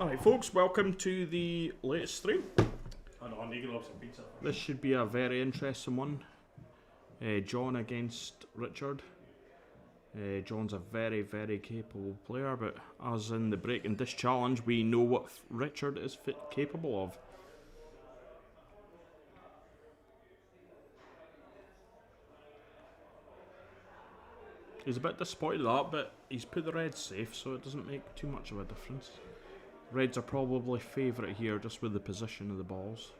Alright folks, welcome to the latest stream. Pizza. This should be a very interesting one. John against Richard. John's a very, very capable player, but as in the break and dish challenge, we know what Richard is capable of. He's a bit disappointed at that, but he's put the Reds safe, so it doesn't make too much of a difference. Reds are probably favourite here, just with the position of the balls.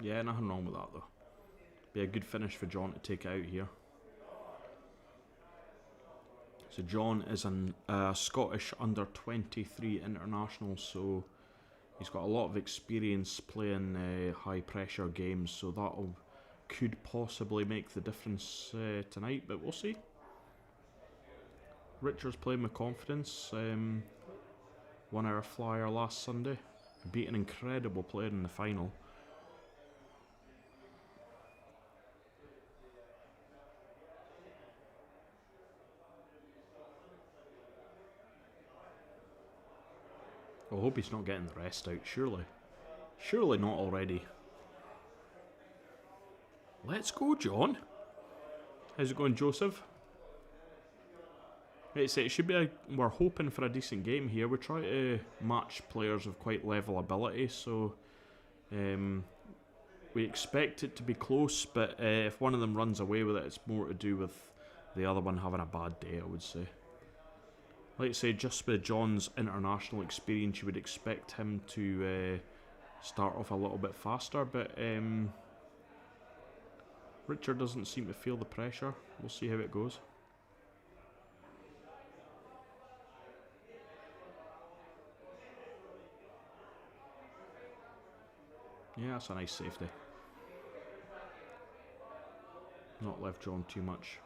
Yeah, nothing wrong with that though. Be a good finish for John to take it out here. So John is a Scottish under-23 international, so he's got a lot of experience playing high pressure games, so that could possibly make the difference tonight, but we'll see. Richard's playing with confidence, won our flyer last Sunday, beat an incredible player in the final. I hope he's not getting the rest out, surely. Surely not already. Let's go, John. How's it going, Joseph? Right, so it should be we're hoping for a decent game here. We're trying to match players of quite level ability, so we expect it to be close, but if one of them runs away with it, it's more to do with the other one having a bad day, I would say. Like I say, just with John's international experience, you would expect him to start off a little bit faster, but Richard doesn't seem to feel the pressure. We'll see how it goes. Yeah, that's a nice safety. Not left John too much.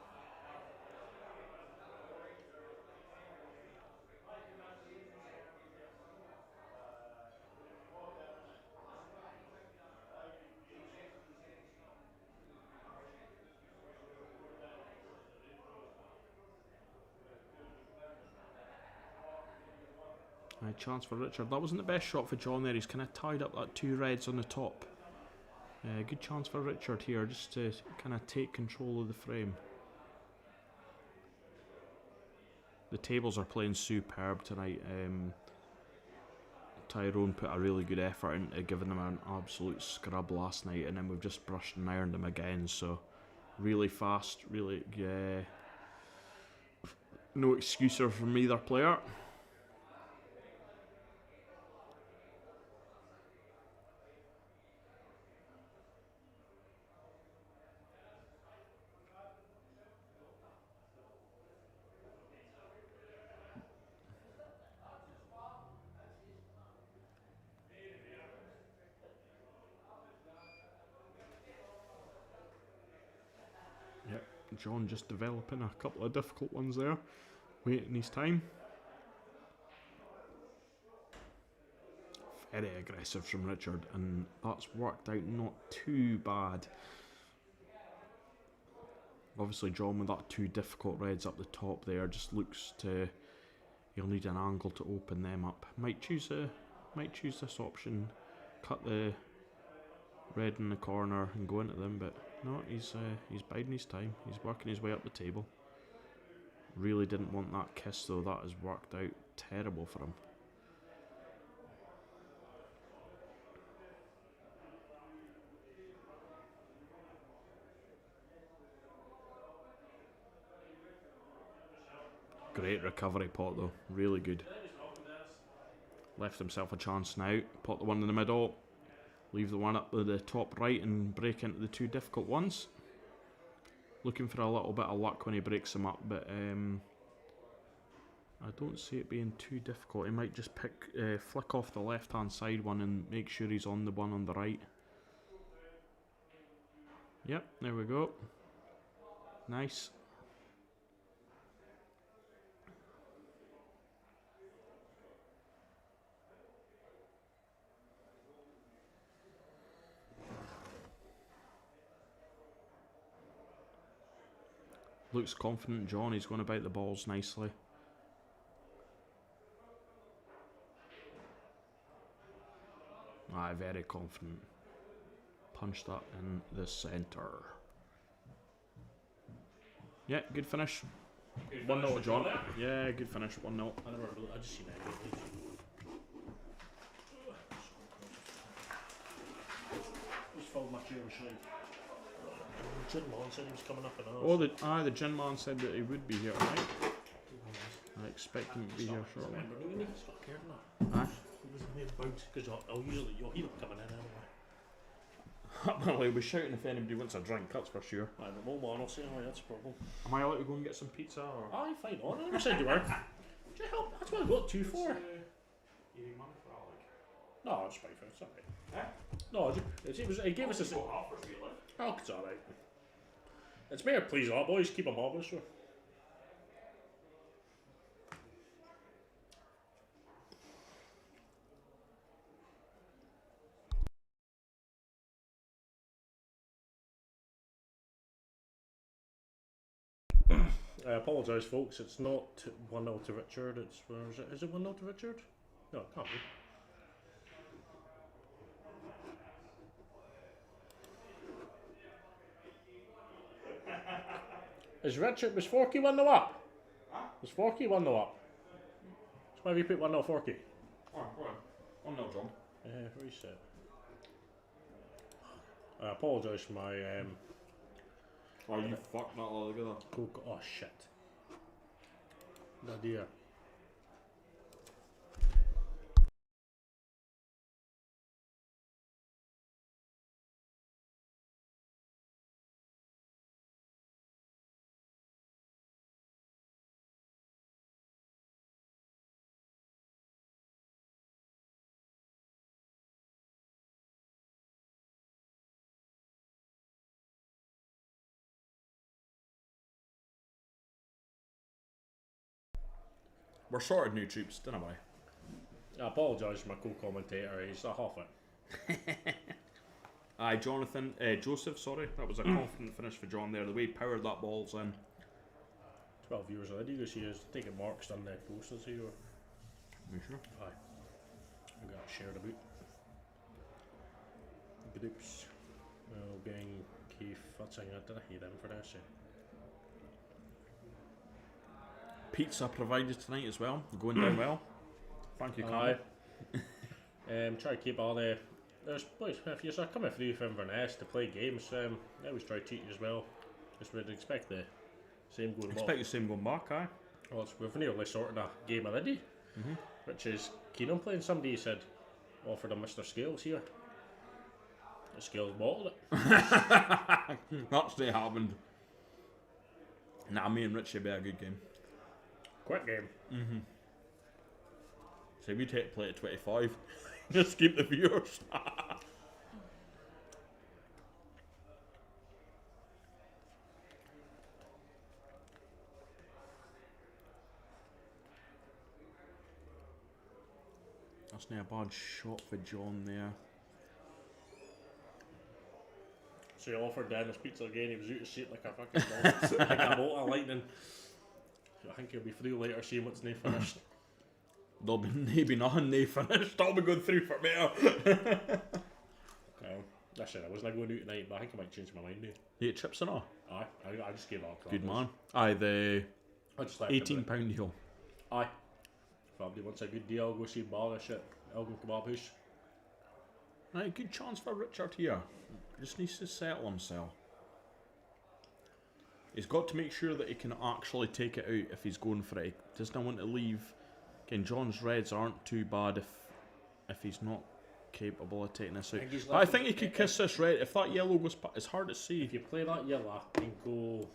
Chance for Richard. That wasn't the best shot for John there. He's kind of tied up that two Reds on the top. Good chance for Richard here, just to kind of take control of the frame. The tables are playing superb tonight. Tyrone put a really good effort into giving them an absolute scrub last night, and then we've just brushed and ironed them again. So really fast, really, yeah. No excuse from either player. John just developing a couple of difficult ones there, waiting his time. Very aggressive from Richard, and that's worked out not too bad. Obviously John with that two difficult Reds up the top there just looks to, he'll need an angle to open them up. Might choose this option, cut the Red in the corner and go into them, but no, he's biding his time. He's working his way up the table. Really didn't want that kiss though. That has worked out terrible for him. Great recovery pot though, really good. Left himself a chance now. Pot the one in the middle. Leave the one up to the top right and break into the two difficult ones. Looking for a little bit of luck when he breaks them up, but I don't see it being too difficult. He might just flick off the left hand side one and make sure he's on the one on the right. Yep, there we go. Nice. Looks confident, John. He's going about the balls nicely. Aye, very confident. Punch that in the centre. Yeah, good finish. 1-0 John. Yeah, good finish. 1-0. I just seen that. Just followed my chair aside. Gin Man said he was coming up and Oh, the gin man said that he would be here tonight. I expect him to be here shortly. Aye. Because I'll usually you'll hear him coming in anyway. Well, he'll be shouting if anybody wants a drink, that's for sure. Aye, but no man, I'll say, oh, that's a problem. Am I allowed to go and get some pizza? Or? Aye, fine on. I never said you were. Do you help? That's what I got 2 for. No, it's fine. It's alright. No, he gave us a. Oh, it's alright. It's mere please all boys, keep them obvious. So. I apologise, folks. It's not 1-0 to Richard. It's where is it? Is it 1-0 to Richard? No, it can't be. Is Richard, was Forky 1-0 up? Huh? Was Forky 1-0 up? So why have you put 1-0 Forky? Oh, go on. 1-0 John. Reset. I apologise for my Oh, you fucked that all together. Coke. Oh shit. No dear. We're sorted, new troops, don't we? I apologise for my co-commentator. He's a half it. Aye, Joseph, sorry. That was a confident finish for John there. The way he powered that ball's in. 12 years already this year. Taking marks on the posters here. You sure? Aye. I got shared a bit. Groups. Elgin, Keith, that's I didn't hear them for this. Pizza provided tonight as well. Going down well. Thank you, Carl. Try to keep all the. There's boys, if you're coming through from Inverness to play games, I always try to teach you as well. Just would expect the same going back. Expect the same going back, aye. Well, we've nearly sorted a game already, which is keen on playing. Somebody said, offered him Mr. Scales here. The Scales bottled it. That's not happened. Nah, me and Richie be a good game. Quick game. So we take play at 25. Just keep the viewers. That's not a bad shot for John there. So he offered Dennis pizza again. He was out of seat like a fucking ball. Like a bolt of lightning. I think he'll be through later seeing what's not finished. There'll be maybe nothing they finished. I'll be going through for better. Okay. I said I wasn't going out tonight, but I think I might change my mind now. You ate chips and all? Aye, I just gave up. Good man. Aye, the I just left £18 deal. Aye. If anybody wants a good deal, I'll go see Bar shit. Elgin Kebab House. Right, good chance for Richard here. Just needs to settle himself. He's got to make sure that he can actually take it out if he's going for it. He doesn't want to leave. Again, John's reds aren't too bad if he's not capable of taking this out. But I think he could kiss this red. If that yellow goes past, it's hard to see. If you play that yellow and go...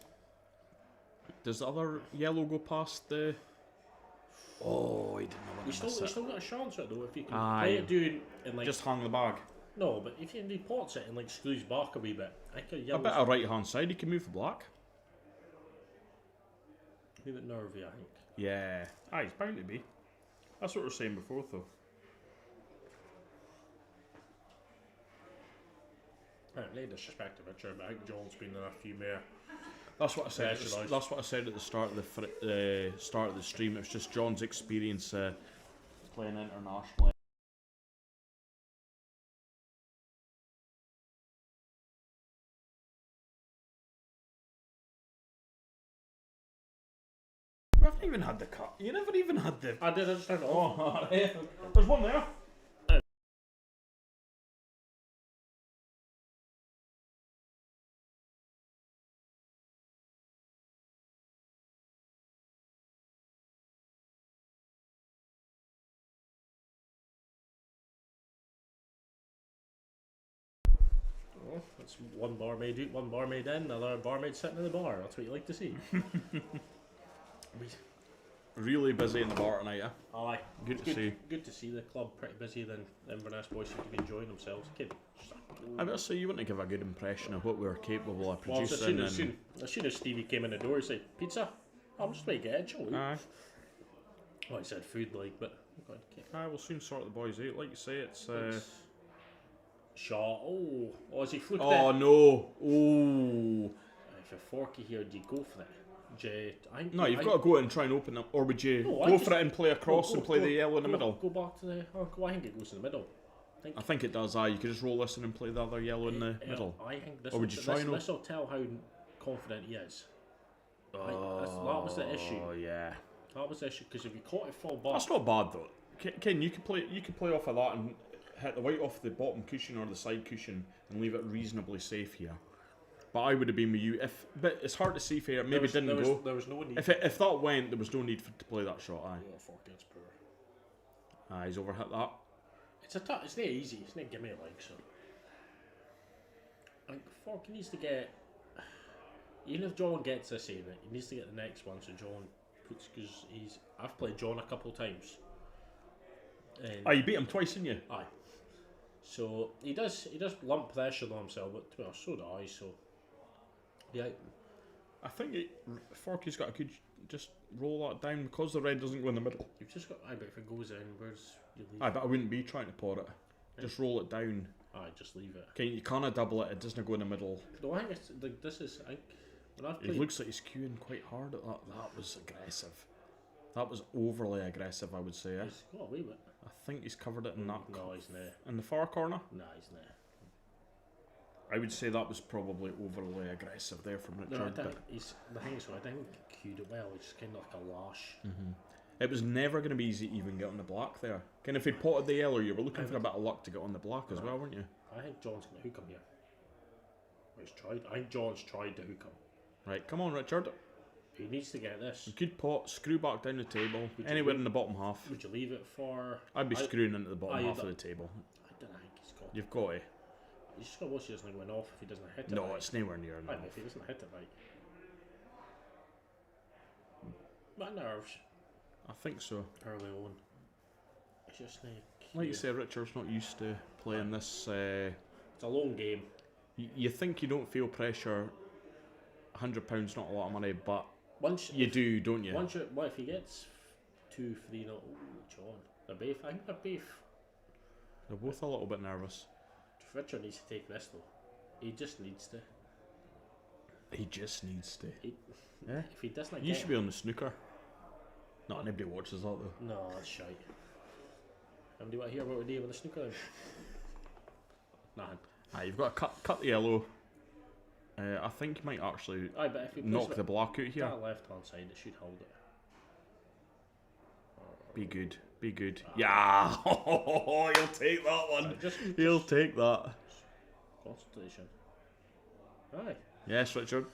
Does the other yellow go past the... Oh, he didn't know You still got a chance at it though if you can play it doing and like... Just hang the bag. No, but if he pots it and like screws back a wee bit, I think a bit of right hand side, he can move the black. A bit nervy, I think. Yeah. Aye, it's bound to be. That's what we were saying before, though. Right, no disrespect to Richard, but I think John's been in a few more That's what I said. Pressurised. That's what I said at the start of the start of the stream. It was just John's experience playing internationally. We haven't even had the cut. You never even had the. I did. I just turned it off. Oh, there's one there. Oh, that's one barmaid out, one barmaid in, another barmaid sitting in the bar. That's what you like to see. Really busy in the bar tonight, Aye. Good to see. Good to see the club pretty busy. Then the Inverness boys seem to be enjoying themselves. I better say you want to give a good impression of what we were capable of Well, producing. as soon as Stevie came in the door, he said, "Pizza." I'm just making it, chill. Aye. Well, he said food, like, but okay. Aye, we'll soon sort the boys out. Like you say, it's. Shaw. Oh, is he fluke Oh it? no! Oh. If you're forky here, do you go for it? No, you've got to go and try and open them, or would you go for it and play across and play the yellow in the middle? Go back to the. Oh, I think it goes in the middle. I think it does. You could just roll this in and play the other yellow in the middle. I think this. Or would you try this will tell how confident he is. That was the issue. Oh yeah. That was the issue because if you caught it full back, That's not bad though. Ken, you could play off of that and hit the white off the bottom cushion or the side cushion and leave it reasonably safe here. But I would have been with you but it's hard to see if it maybe didn't go. There was no need. If that went, there was no need to play that shot. Aye. Oh, fuck, it's poor. He's overhit that. It's it's not easy. It's not give me a like so. Like Fork needs to get. Even if John gets this save it, he needs to get the next one. So John puts because I've played John a couple of times. You beat him twice, didn't you? Aye. So he does lump pressure on himself, but well, so do I. So yeah, I think Forky's got a good just roll that down because the red doesn't go in the middle. you've just got. I bet if it goes in, where's you leave? Aye, but I wouldn't be trying to pour it. Just roll it down. Aye, just leave it. Okay, you can't double it. It doesn't go in the middle. No, I think it's like this is. I think when I've It played, looks like he's queuing quite hard at that. That was aggressive. That was overly aggressive, I would say. he's got away with it. I think he's covered it in that. No, he's not. In the far corner. Nah, he's not. I would say that was probably overly aggressive there from Richard. No, I but think the thing is, I think he cued it well. It's kind of like a lash. it was never going to be easy to even get on the black there. Kind of if he'd potted the yellow, you were looking for a bit of luck to get on the black as well, weren't you? I think John's going to hook him here. He's tried. I think John's tried to hook him. Right, come on, Richard. He needs to get this. Good pot, screw back down the table, anywhere in the bottom half. Would you leave it for? I'd be screwing into the bottom half don't- of the table. I don't think he's got. You've got to. He's just got to watch he doesn't win off if he doesn't hit it. No, right. it's nowhere near Aye, enough. but if he doesn't hit it right. My nerves I think so. early on. It's just Like you say, Richard's not used to playing this. it's a long game. You think you don't feel pressure. £100 not a lot of money, but Once you do, don't you? what if he gets 2-3? No, John. They're both. I think they're both. They're both a little bit nervous. Richard needs to take this though. He just needs to. He just needs to. If he doesn't, You should be on the snooker. Not anybody watches that though. No, that's shite. Anybody want to hear what we do with the snooker then? Nothing. You've got to cut the yellow. I think you might actually Aye, but if he knock the black out here. that left hand side, it should hold it. Be good. Be good. Yeah! He'll take that one. He'll take that. Concentration. Aye. Yes, Richard.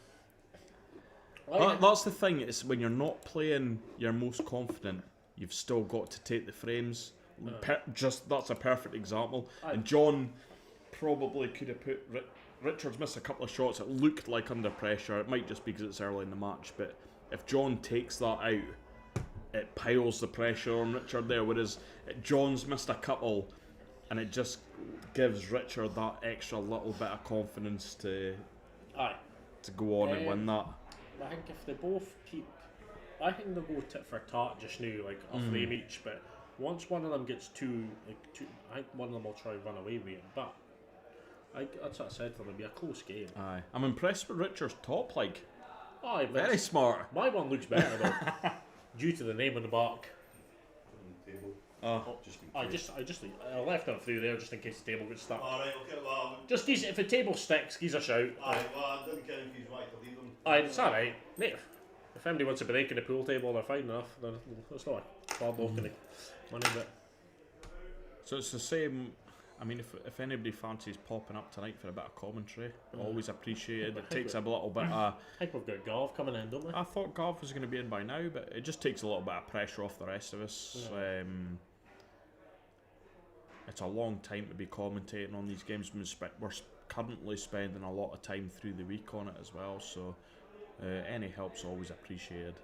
Aye. That's the thing. It's when you're not playing your most confident, you've still got to take the frames. That's a perfect example. Aye. And John probably could have put. Richard's missed a couple of shots. It looked like under pressure. It might just be because it's early in the match, but if John takes that out, it piles the pressure on Richard there. Whereas John's missed a couple, and it just gives Richard that extra little bit of confidence to go on and win that. I think if they both keep, I think they'll go tit for tat just now, like a frame each. But once one of them gets two, I think one of them will try and run away with it. But that's what I said to them. It'll be a close game. Aye, I'm impressed with Richard's top. Like Aye, but Very smart. my one looks better though, due to the name on the back. I left it through there just in case the table gets stuck. Alright, okay, well. Just geez, if the table sticks, geez a shout. Aye, well, I didn't care if you wanted to leave them. Aye, it's alright. Mate, if anybody wants a break in the pool table, they're fine enough. It's not a hard knock in the money, but. So it's the same. I mean, if anybody fancies popping up tonight for a bit of commentary, always appreciated. It takes a little bit of. I think we've got Gav coming in, don't we? I thought Gav was going to be in by now, but it just takes a little bit of pressure off the rest of us. Yeah. It's a long time to be commentating on these games. We're currently spending a lot of time through the week on it as well, so any help's always appreciated.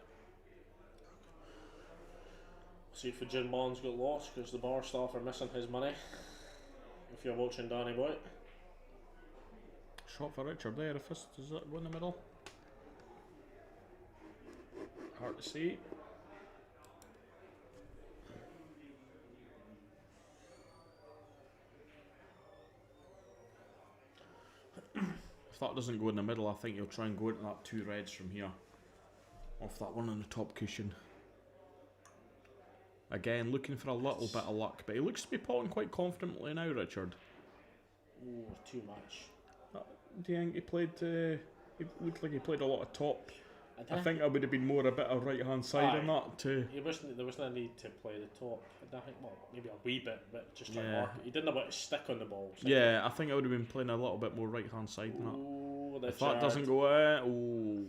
See if Jim Bond's got lost because the bar staff are missing his money. If you're watching Danny Boy. Shot for Richard there. If this does that go in the middle? Hard to see. If that doesn't go in the middle, I think you'll try and go into that 2 reds from here. Off that one on the top cushion. Again, looking for a little bit of luck, but he looks to be potting quite confidently now, Richard. Ooh, too much. Do you think he played... he looked like he played a lot of top. I think I would have been more a bit of right-hand side on that too. There wasn't a need to play the top. I think, well, maybe a wee bit, but just try mark. He didn't want to stick on the ball. So yeah, I think I would have been playing a little bit more right-hand side than that. Ooh, if that doesn't go ooh.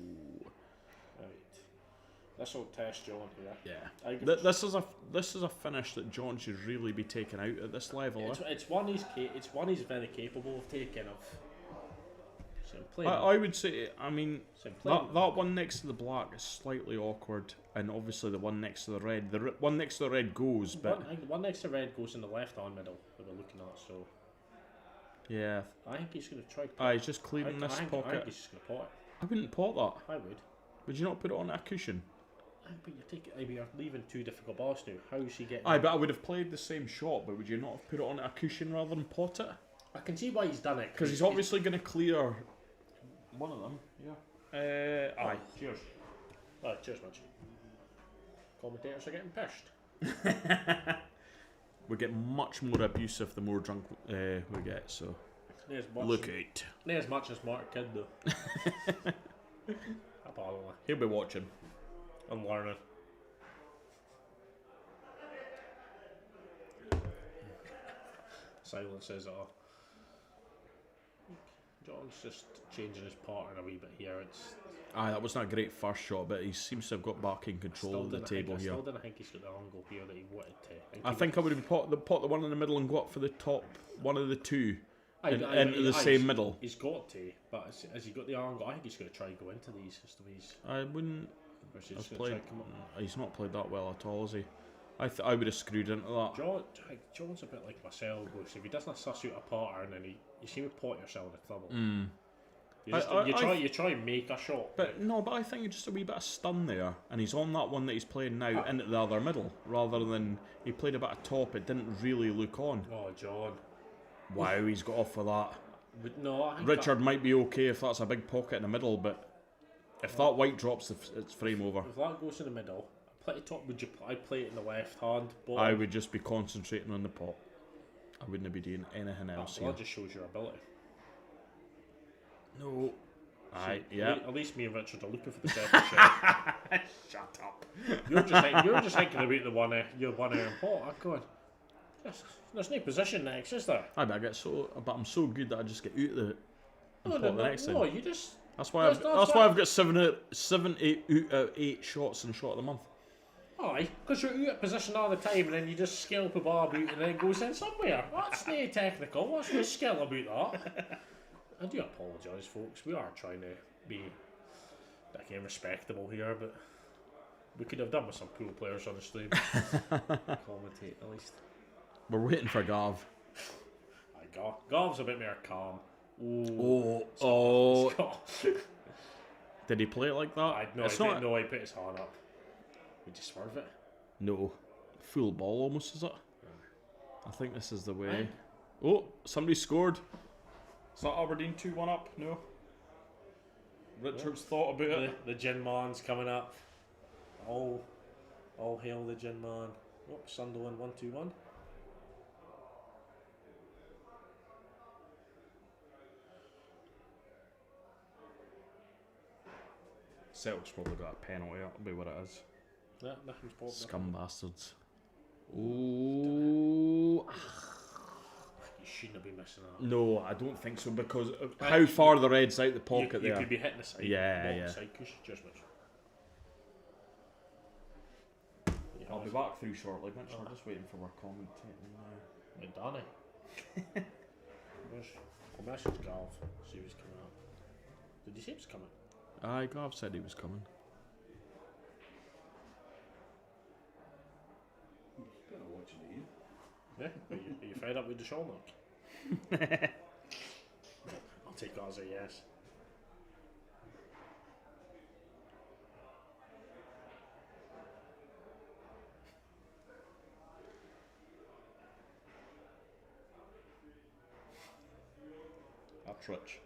Right. This will test John here. Yeah. This is a finish that John should really be taken out at this level. It's one he's very capable of taking of. I would say, I mean, that one next to the black is slightly awkward, and obviously the one next to the red. The one next to the red goes, but one next to red goes in the left-hand middle that we're looking at. So yeah, I think he's going to try. He's just clearing this pocket. I think he's just going to pot it. I wouldn't pot that. I would. Would you not put it on a cushion? But you're leaving 2 difficult balls now. How is he getting? But I would have played the same shot, but would you not have put it on a cushion rather than pot it? I can see why he's done it. Because he's obviously going to clear. One of them, yeah. Aye. Cheers. Cheers, much. Commentators are getting pissed. We get much more abusive the more drunk we get, so. Look out. Not as much as Mark Kidd, though. Apparently. He'll be watching. I'm learning. Silence says, John's just changing his pattern a wee bit here. That was not a great first shot, but he seems to have got back in control of the table here. I still didn't think he's got the angle here that he wanted to. I think I would have pot the one in the middle and go up for the top one of the 2 into the same middle. He's got to, but has he got the angle? I think he's going to try and go into these. Just the ways. I wouldn't. He's not played that well at all, has he? I would have screwed into that. John's a bit like myself. If he doesn't suss out a pattern, then you seem to pot yourself into trouble. You try and make a shot. But I think just a wee bit of stun there, and he's on that one that he's playing now into the other middle, rather than he played a bit of top. It didn't really look on. Oh, John! Wow, he's got off with that. But no, I think Richard might be okay if that's a big pocket in the middle, but if that white drops, it's frame over. If that goes in the middle, play the top. I play it in the left hand? I would just be concentrating on the pot. I wouldn't be doing anything else. That just shows your ability. No. At least me and Richard are looking for the second shot. Shut up. You're just thinking about the one iron pot. I'm going. There's no position next, is there? But I'm so good that I just get out of the pot the next time. You just. That's why I've got 7 out of 8 shots in shot of the month. Aye, because you're out of position all the time and then you just scalp a barb out and then it goes in somewhere. That's no technical. What's no skill about that? I do apologise, folks. We are trying to be respectable here, but we could have done with some pool players on the stream. Commentate at least. We're waiting for Gav. Gav's a bit more calm. Oh. Did he play it like that? No, he put his hand up. Would you swerve it? No. Full ball almost, is it? I think this is the way. Oh, somebody scored. Is that Aberdeen 2-1 up? No. Richard's thought about it. The Gin Man's coming up. All hail the Gin Man. Oh, Sunderland 1-2-1. Celtic's probably got a penalty, that'll be what it is. Yeah, nothing's popped. Scum bastards. Ooh. You shouldn't have been missing that. No, I don't think so, because of how far the Red's out the pocket You there. could be hitting the side. Yeah. The side cushion, just much. I'll be back through shortly, Mitch. I'm just waiting for our commentating now. Went Danny. I'll message Gav, see who's coming up. Did you say he was coming? Aye, Gav said he was coming. Better watch me. Yeah? Are you fed up with the Sholnock? I'll take that as a yes. That's rich.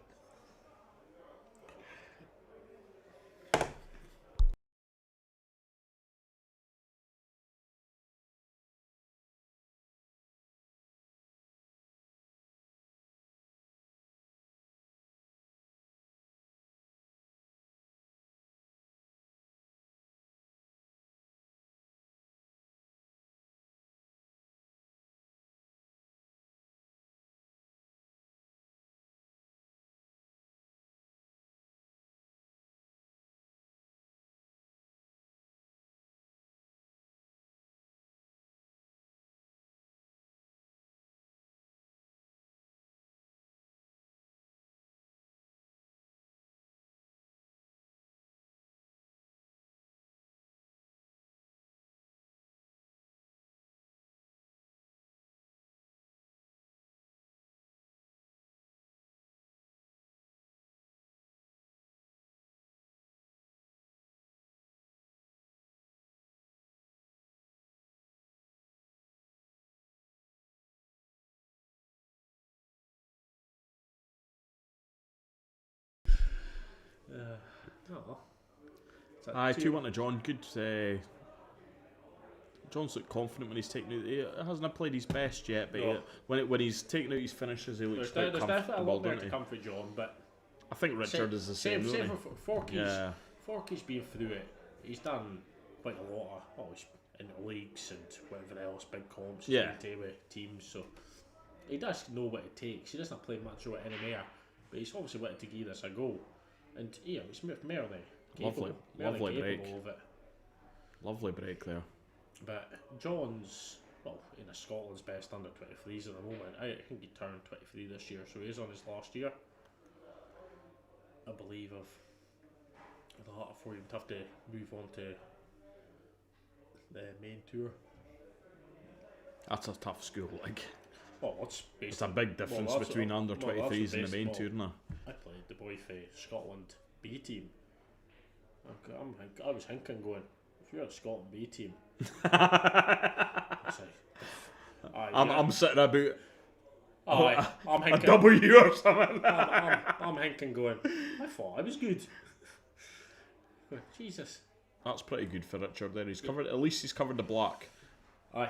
Aye, 2-1 to John. Good. John's looked confident when he's taken out. He hasn't played his best yet, but when he's taken out his finishes, he looks quite There's definitely a comfortable, lot there doesn't to he? come for John, but I think Richard is the same, same don't for Forky's. Yeah. Forky's been through it. He's done quite a lot of, well, he's in the leagues and whatever else, big comps, Yeah. with teams, so he does know what it takes. He doesn't play much of it anymore, but he's obviously wanted to give this a go. And yeah, he's more than capable, Lovely capable break. of it. Lovely break there. But John's, well, in Scotland's best under 23s at the moment. I think he turned 23 this year, so he's on his last year, I believe, of the Heart of 40. It would have to move on to the main tour. That's a tough school, like. Well, it's It's a big difference between under 23s and the main tour now. I played the boy for Scotland B team. I was thinking going, if you're a Scotland B team, I'm sitting about I'm a thinking, W or something. I'm thinking going, I thought I was good. Jesus. That's pretty good for Richard there. He's covered, at least he's covered the black. Aye.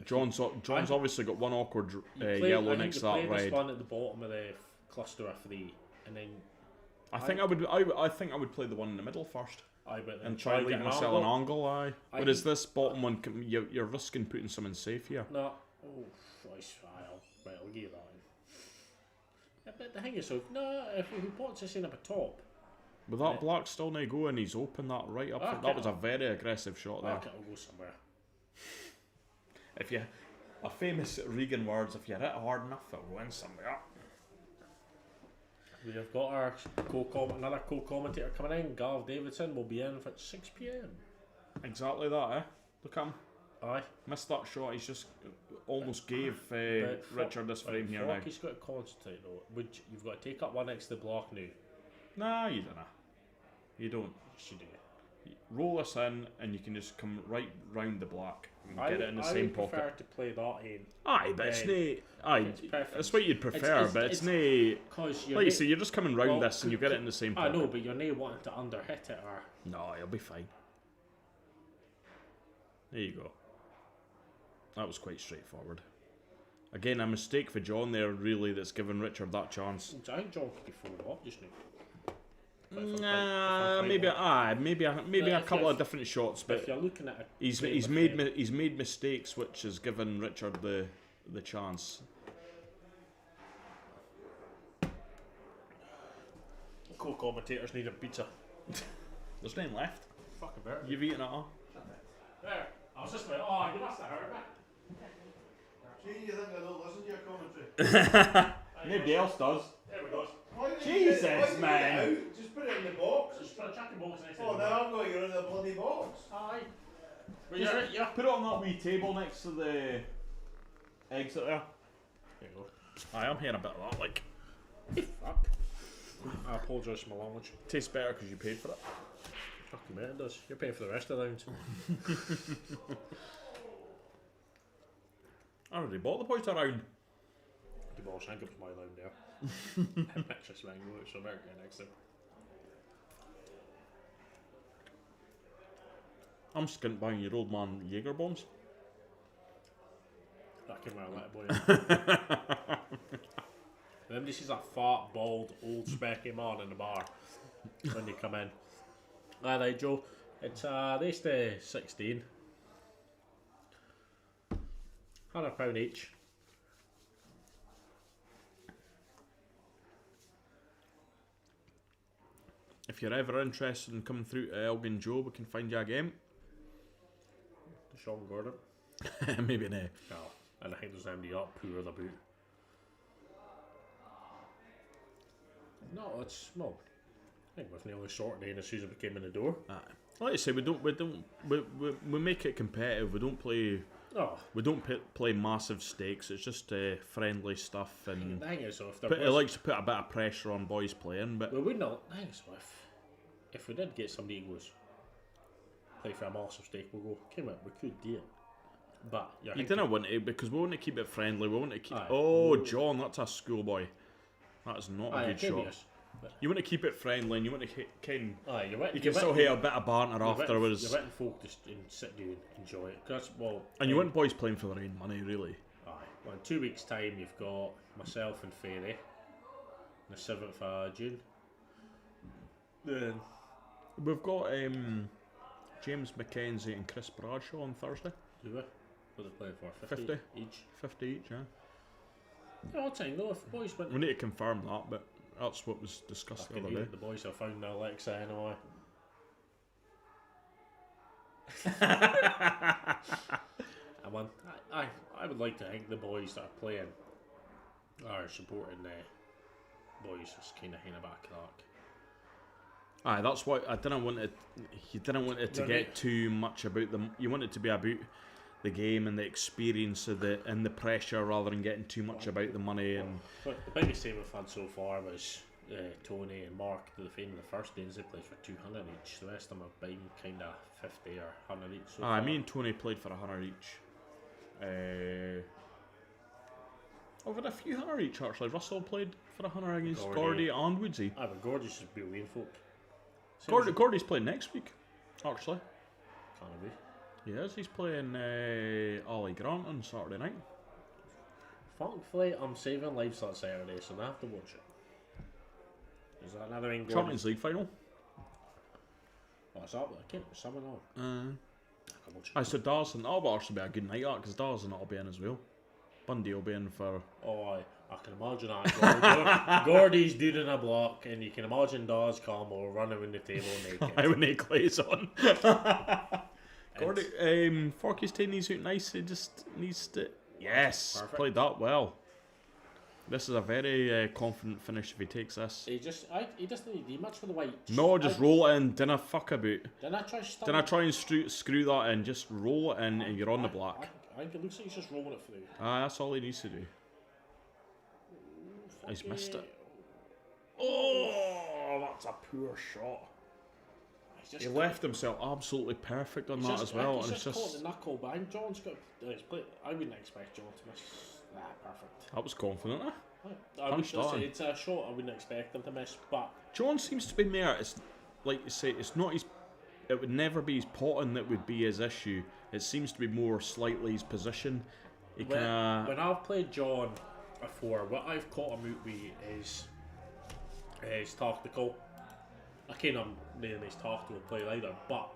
John's obviously got one awkward Play, yellow I next to think that this red. one at the bottom of the cluster of three, and then I think I would play the one in the middle first and try and leave myself an angle. Aye. Whereas this bottom one, you're risking putting someone safe here. No. Oh, Christ, I'll give you that. Yeah, but the thing is, so if he puts us in up the top. With that black still now going, he's opened that right up. Okay. That was a very aggressive shot there. Okay, I'll go somewhere. If you, a famous Regan words, if you hit it hard enough, it'll go in somewhere. We have got our another co-commentator coming in. Gav Davidson will be in at 6 p.m. Exactly that, eh? Look at him. Aye. Missed that shot. He's just almost gave Richard this frame here now. He's got to concentrate though. You've got to take up one next to the block now. Nah, you don't. You don't. Yes, you do. Roll this in, and you can just come right round the black and get it in the same I would prefer pocket. to play that in. Aye, but it's nae. Aye, It's preference. that's what you'd prefer, but it's nae. Because Like you say, you're just coming round this, and you get it in the same I pocket. know, but you're nae wanting to underhit it or. No, you'll be fine. There you go. That was quite straightforward. Again, a mistake for John there, really, that's given Richard that chance. I think John could be 4 up just now. Maybe a If couple you're- of different shots, If but you're looking at he's made mistakes, which has given Richard the chance. Co-commentators need a pizza. There's nothing left. Fucking better. You've eaten it all. There. I was just like, oh, you must have heard me. See, you think I don't listen to your commentary? Nobody else does. There we go. Why did Jesus, why did you man. get it out? Just put it in the box. Just put a chucking box next to Oh, it. now I've got to get rid of the bloody box. Aye. But Just yeah. put it on that wee table next to the exit there. There you go. Aye, I'm hearing a bit of that. Like, Fuck. I apologise for my language. tastes better because you paid for it. Fucking mate, it does. You're paying for the rest of the rounds. I already bought the boys around. The ball shank up to my round there. Picture swing, so better get next time. I'm skint buying your old man Jaeger bombs. That came out like boy. Then this is that fat, bald, old specky man in the bar when they come in. Alright, Joe. It's race to 16. £100 each. If you're ever interested in coming through to Elgin Joe, we can find you a game. Sean Gordon. Maybe no. No. And I think there's somebody up poor the boot. No, it's well. I think it was nearly short day as soon as we came in the door. Like I say, we make it competitive. We don't play. Oh, We don't play massive stakes. It's just friendly stuff, and the thing is, though, if there but it was, likes to put a bit of pressure on boys playing. But we would not. The thing is, though, if we did get somebody who goes play for a massive stake, we'll go. Came out, we could do it, but you didn't want to because we want to keep it friendly. We want to keep. Aye. Oh, John, that's a schoolboy. That is not a good shot. Yes. You want to keep it friendly, and you want to kind. Aye, You can still hear a bit of banter You're afterwards, letting folk just sit down and enjoy it. Cause, well, and you want boys playing for their own money, really. Aye. Well, in 2 weeks' time, you've got myself and Fairy, on the 7th of June. Then We've got James Mackenzie and Chris Bradshaw on Thursday. do we? What are they playing for? 50 each. 50 each, yeah. Yeah, I'll tell you though, if the boys went. We need to confirm that, but that's what was discussed I the can other hear day. it, the boys have found their Alexa anyway. I would like to think the boys that are playing are supporting the boys. It's kind of back to that. Aye, that's what I didn't want it. You didn't want it to No, get too much about them. You want it to be about the game and the experience of the and the pressure, rather than getting too much about the money. And But the biggest team we've had so far was Tony and Mark. The thing in the first games they played for 200 each. The rest of them have been kind of 50 or 100 each. So aye, far. me and Tony played for 100 each. Over a few 100 each actually. Russell played for 100 against Gordy. Gordy and Woodsy. Aye, but Gordy's just brilliant folk. Same as Gordy's playing next week, actually. Can't be. He is. He's playing Ollie Grant on Saturday night. Thankfully, I'm saving lives that Saturday, so I have to watch it. Is that another thing? Champions League final. What's up? I can't summon on. I can watch it. I said Darson. That'll actually be a good night, that, because Darson will be in as well. Bundy will be in for. Oh, I can imagine that. Gordy's doing a block, and you can imagine Dawes Campbell running around the table naked. I would need Clay's on. Gordy, Forky's needs out nice. He just needs to. Yes, Perfect. played that well. This is a very confident finish if he takes this. He doesn't need much for the white. No, just roll it in. Dinna fuck about. Didn't I try to Dinna try and screw that in. Just roll it in, and you're on the black. I think it looks like he's just rolling it through. That's all he needs to do. He's Fuck missed yeah. it. Oh, that's a poor shot. he's just he left himself absolutely perfect on that as well, and He's it's just caught just the knuckle, but I think John's got. I wouldn't expect John to miss that perfect. that was confident. I would Punched just say on. it's a shot I wouldn't expect him to miss, but John seems to be more. It's like you say, it's not his. It would never be his potting that would be his issue. It seems to be more slightly his position. He when kind I've played John before, what I've caught him out with is tactical. I can't name his tactical play either, but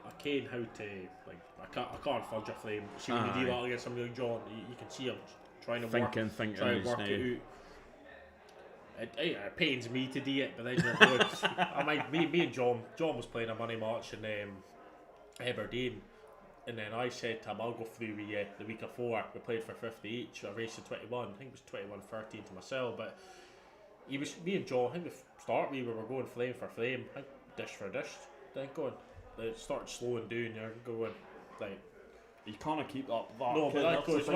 I can how to like I can't fudge a frame. See when you do that against somebody like John, you can see him trying to thinking, try and work now. it out. It pains me to do it, but then you're good. Me and John was playing a money match in Aberdeen, and then I said to him, I'll go through with you the week before. We played for 50 each, a race of 21. I think it was 21-13 to myself, but me and John, I think we were going frame for frame, I think dish for dish, then going. It started slowing down, you're going, like, You can't keep up that. no, but that goes.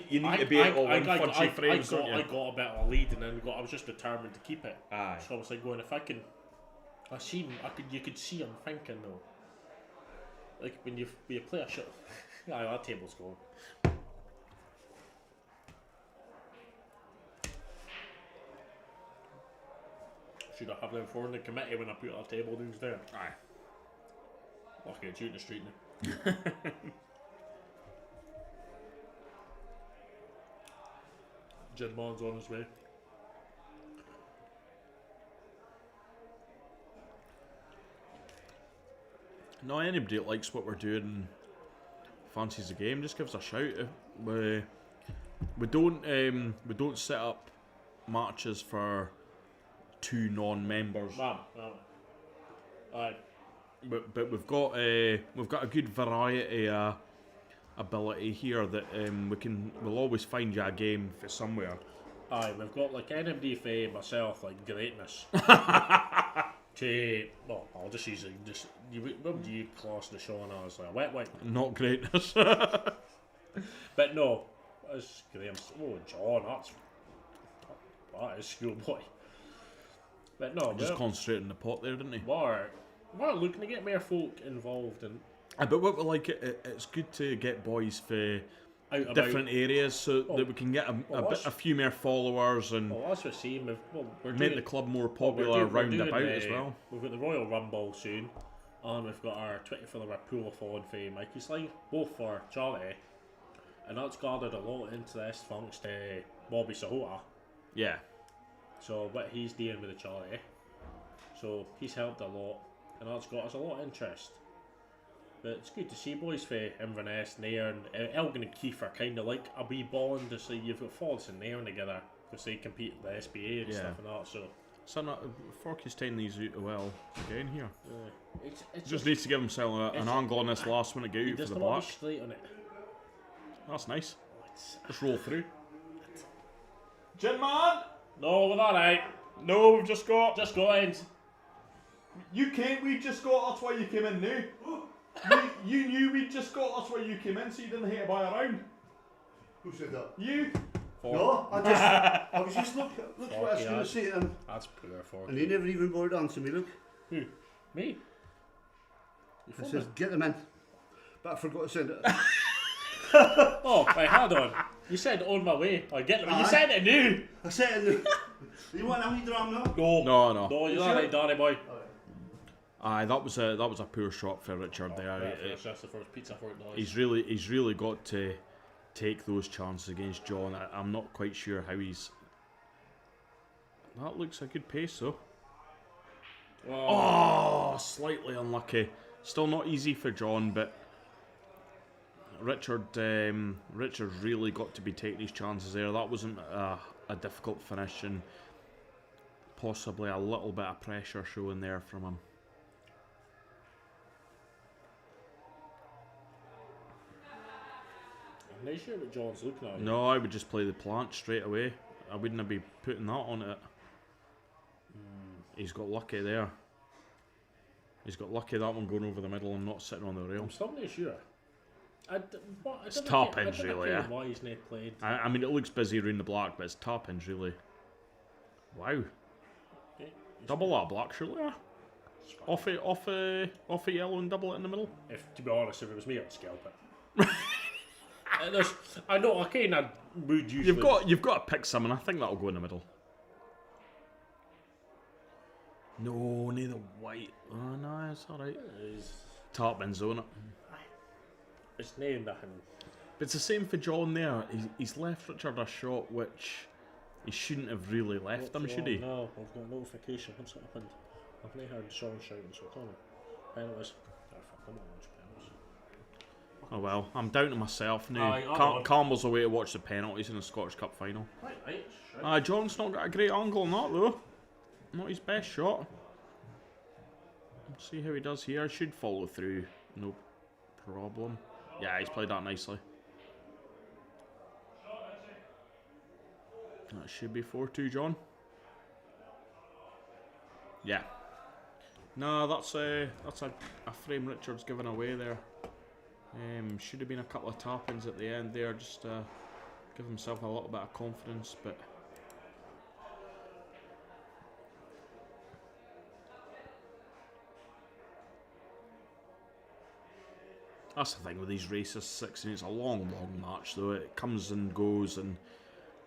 You need to be able to fudgy frames, don't you? I got a bit of a lead, and then I was just determined to keep it. Aye. So I was like going, if I can, you could see him thinking though. Like when you play a shot, yeah, that table's gone. Should I have them for in the committee when I put that table downstairs? Aye. Lucky it's out in the street now. Gin man's on his way. No, anybody that likes what we're doing, fancies the game, just give us a shout. We don't set up matches for two non-members, Aye. but we've got a good variety ability here that we'll always find you a game for somewhere. Aye, we've got like NMD for myself, like greatness. I'll just use it. What would you class the Sean as like a wet wipe? Not greatness. But no, that's Graham's. Oh, John, that is schoolboy. But no, Just concentrating on the pot there, didn't he? we're looking to get more folk involved in. But what we like, it's good to get boys for Out about. different areas so that we can get a few more followers and Well, that's what I'm saying. We're make doing, the club more we're popular doing- we're round doing about the- as well. We've got the Royal Rumble soon, and we've got our 24-hour pool-a-thon for Mikey's Line, both for charity, and that's gathered a lot of interest thanks to Bobby Sahota. Yeah. So what he's doing with the charity, so he's helped a lot, and that's got us a lot of interest. But it's good to see boys for Inverness, Nairn, Elgin and Keith are kind of like a wee bond. To see you've got Fords and Nairn together because they compete at the SBA and stuff and that. So Forky's tying these out well again here. it's Just needs to give himself an angle on this last one to go out for the black. straight on it. That's nice. Just roll through. Gin man! No, we're alright. No, we've just got. Just go in. You came, we just got, that's why you came in now. you knew we just got, that's why you came in, so you didn't hate to buy around. Who said that? You. No, I was just look what I was going to say to him, That's poor for and he never even bothered to answer me. Look, Who? Me? I says get them in, but I forgot to send it. Oh, wait, hold on. You said on my way. I get them. You said it new. I said it. You want a wee drum now? No. No, you're alright, Danny boy. Aye, that was a poor shot for Richard there. That's the first pizza for it, He's really got to take those chances against John. I'm not quite sure how he's. That looks a good pace though. Oh, slightly unlucky. Still not easy for John, but Richard's really got to be taking his chances there. That wasn't a difficult finish, and possibly a little bit of pressure showing there from him. I'm not sure what John's looking at. No, I would just play the plant straight away. I wouldn't be putting that on it. He's got lucky there. He's got lucky that one going over the middle and not sitting on the rail. I'm still not sure. It's top-ins really, yeah. Why he's not played. I mean, it looks busy around the black, but it's top-ins really. Wow. Okay. Double that black surely, yeah? It's fine. Off a yellow and double it in the middle. To be honest, if it was me, I'd scalp it. I know, I kind of would usually... You've got to pick some, and I think that'll go in the middle. No, neither white. Oh no, it's alright. Tarpman's on it. It's named nothing. But it's the same for John there. He's left Richard a shot which he shouldn't have really left him, should he? No, I've got a notification. What's happened? I've not heard Sean shouting, so tell me. Penalties. Oh, fuck, I'm not watching penalties. Oh well, I'm down to myself now. Aye, Campbell's away to watch the penalties in the Scottish Cup final. Right. John's not got a great angle on that though. Not his best shot. Let's see how he does here. Should follow through, no problem. Yeah, he's played that nicely. That should be 4-2, John. Yeah. No, that's a frame Richard's given away there. Should have been a couple of tap-ins at the end there, just to give himself a little bit of confidence, but that's the thing with these races, 16. It's a long match though. It comes and goes, and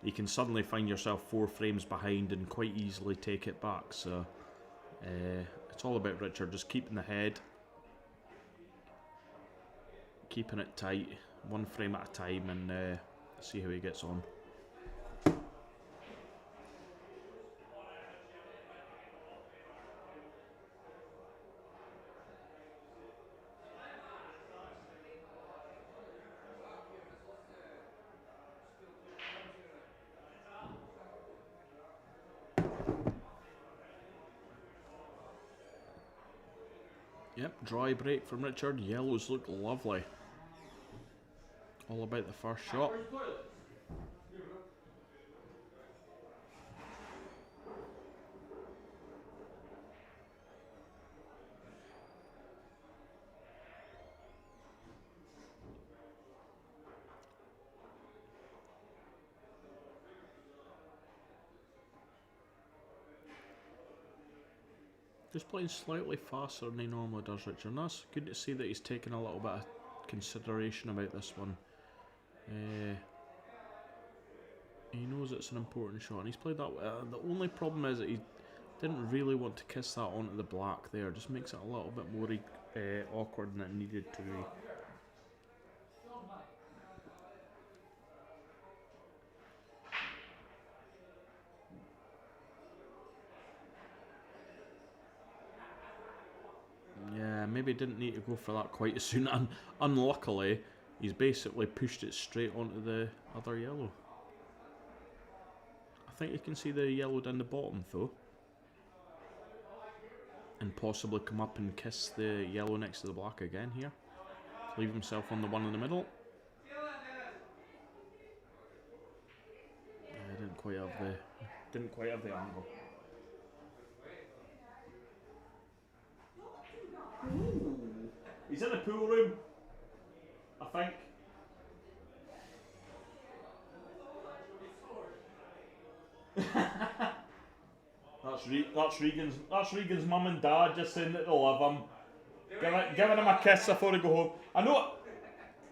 you can suddenly find yourself 4 frames behind and quite easily take it back. So it's all about Richard just keeping the head, keeping it tight, 1 frame at a time, and see how he gets on. Yep, dry break from Richard. Yellows look lovely. All about the first shot. Just playing slightly faster than he normally does, Richard. And that's good to see that he's taken a little bit of consideration about this one. He knows it's an important shot, and he's played that well. The only problem is that he didn't really want to kiss that onto the black there. Just makes it a little bit more awkward than it needed to be. Yeah, maybe didn't need to go for that quite as soon. Unluckily, he's basically pushed it straight onto the other yellow. I think you can see the yellow down the bottom though. And possibly come up and kiss the yellow next to the black again here. Leave himself on the one in the middle. Yeah, didn't quite have the angle. He's in the pool room, I think. That's Regan's mum and dad just saying that they love him, giving him a kiss before they go home.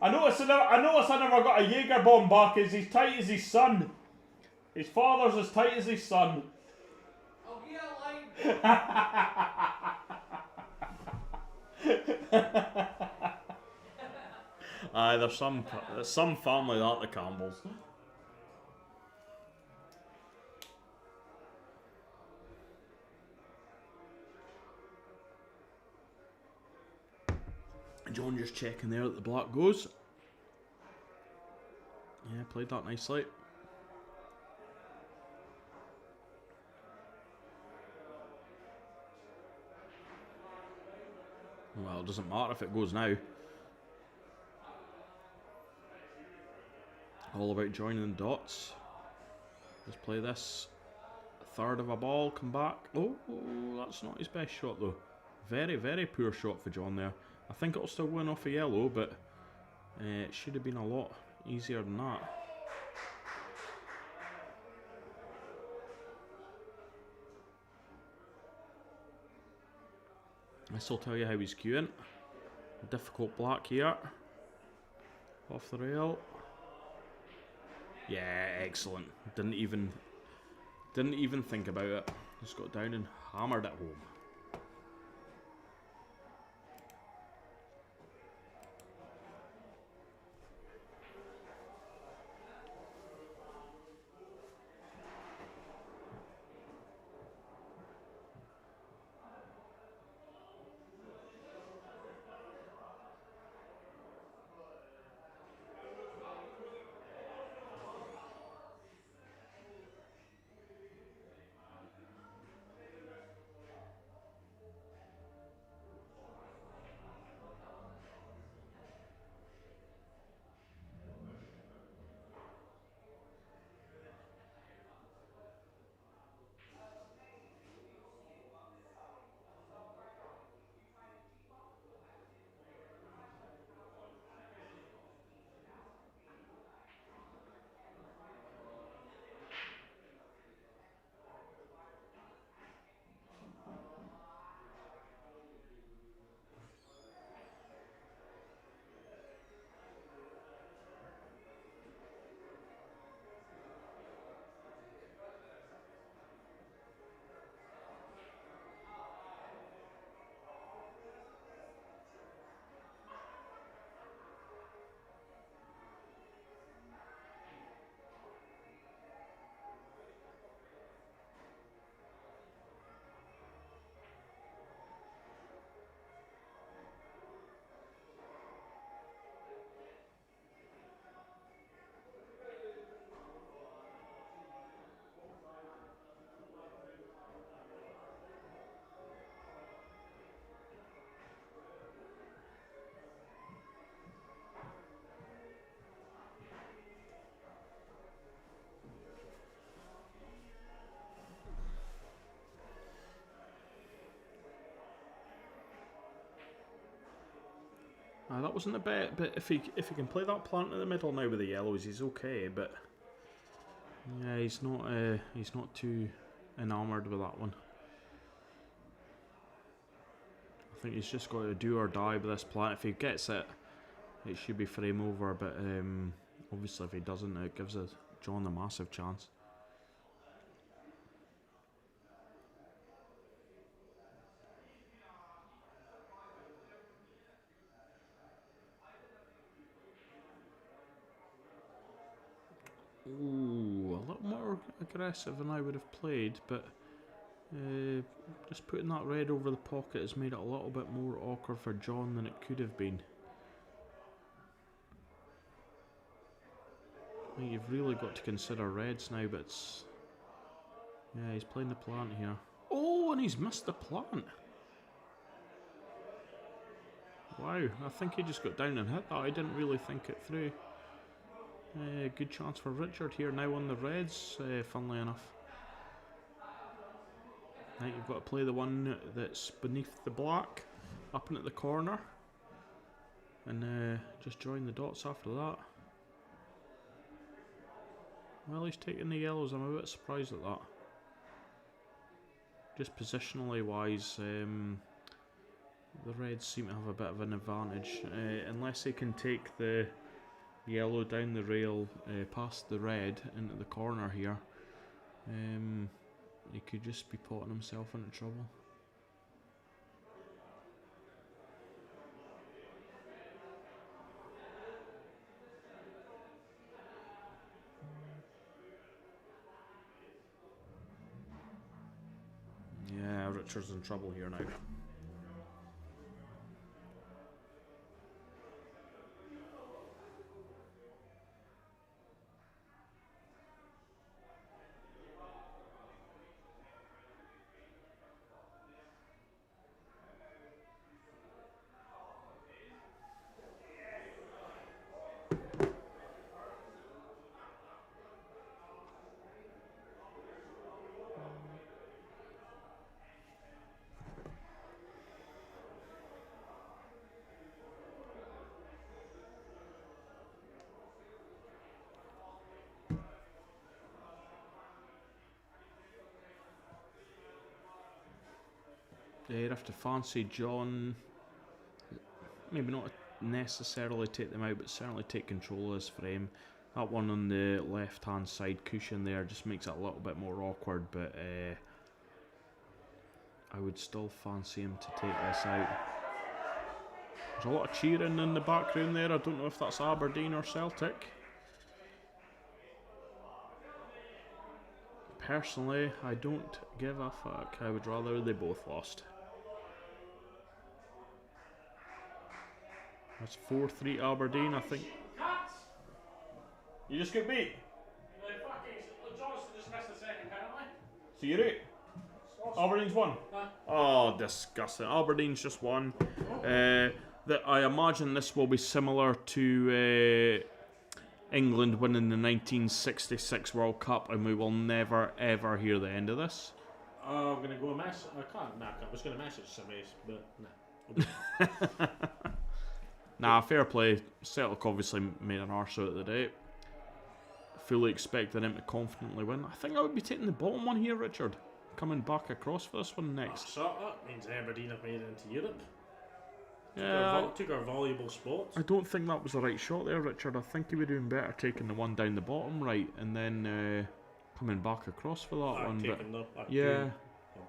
I notice I never got a Jaeger bomb back. He's as tight as his son. His father's as tight as his son. I'll get a line. Aye, there's some family that the Campbells. John just checking there that the black goes. Yeah, played that nicely. Well, it doesn't matter if it goes now. All about joining the dots. Let's play this. A third of a ball, come back. Oh, that's not his best shot though. Very, very poor shot for John there. I think it'll still win off a yellow, but it should have been a lot easier than that. This will tell you how he's queuing. Difficult black here. Off the rail. Yeah, excellent. Didn't even think about it. Just got down and hammered it home. That wasn't a bet, but if he can play that plant in the middle now with the yellows, he's okay. But yeah, he's not too enamoured with that one. I think he's just got to do or die with this plant. If he gets it, it should be frame over. But obviously, if he doesn't, it gives John a massive chance. Ooh, a little more aggressive than I would have played, but just putting that red over the pocket has made it a little bit more awkward for John than it could have been. I think you've really got to consider reds now, but yeah, he's playing the plant here. Oh, and he's missed the plant. Wow, I think he just got down and hit that. I didn't really think it through. Good chance for Richard here now on the reds, funnily enough. I think you've got to play the one that's beneath the black, up and at the corner. And just join the dots after that. Well, he's taking the yellows. I'm a bit surprised at that. Just positionally wise, the reds seem to have a bit of an advantage. Unless they can take the yellow down the rail past the red into the corner here, he could just be potting himself into trouble. Yeah, Richard's in trouble here now. You'd have to fancy John. Maybe not necessarily take them out, but certainly take control of his frame. That one on the left-hand side cushion there just makes it a little bit more awkward, but I would still fancy him to take this out. There's a lot of cheering in the background there. I don't know if that's Aberdeen or Celtic. Personally, I don't give a fuck. I would rather they both lost. That's 4-3 Aberdeen, I think. You just get beat. Johnson just missed the second penalty. So you're right. Aberdeen's won. Oh, disgusting. Aberdeen's just won. I imagine this will be similar to England winning the 1966 World Cup, and we will never ever hear the end of this. I'm going to go a mess. I can't knock up. I was going to message somebody, but nah. Nah, fair play. Celtic obviously made an arse out of the day. Fully expecting him to confidently win. I think I would be taking the bottom one here, Richard. Coming back across for this one next. So that means Aberdeen have made it into Europe. Yeah, Took our valuable spots. I don't think that was the right shot there, Richard. I think he would be doing better taking the one down the bottom right and then coming back across for that one. But yeah,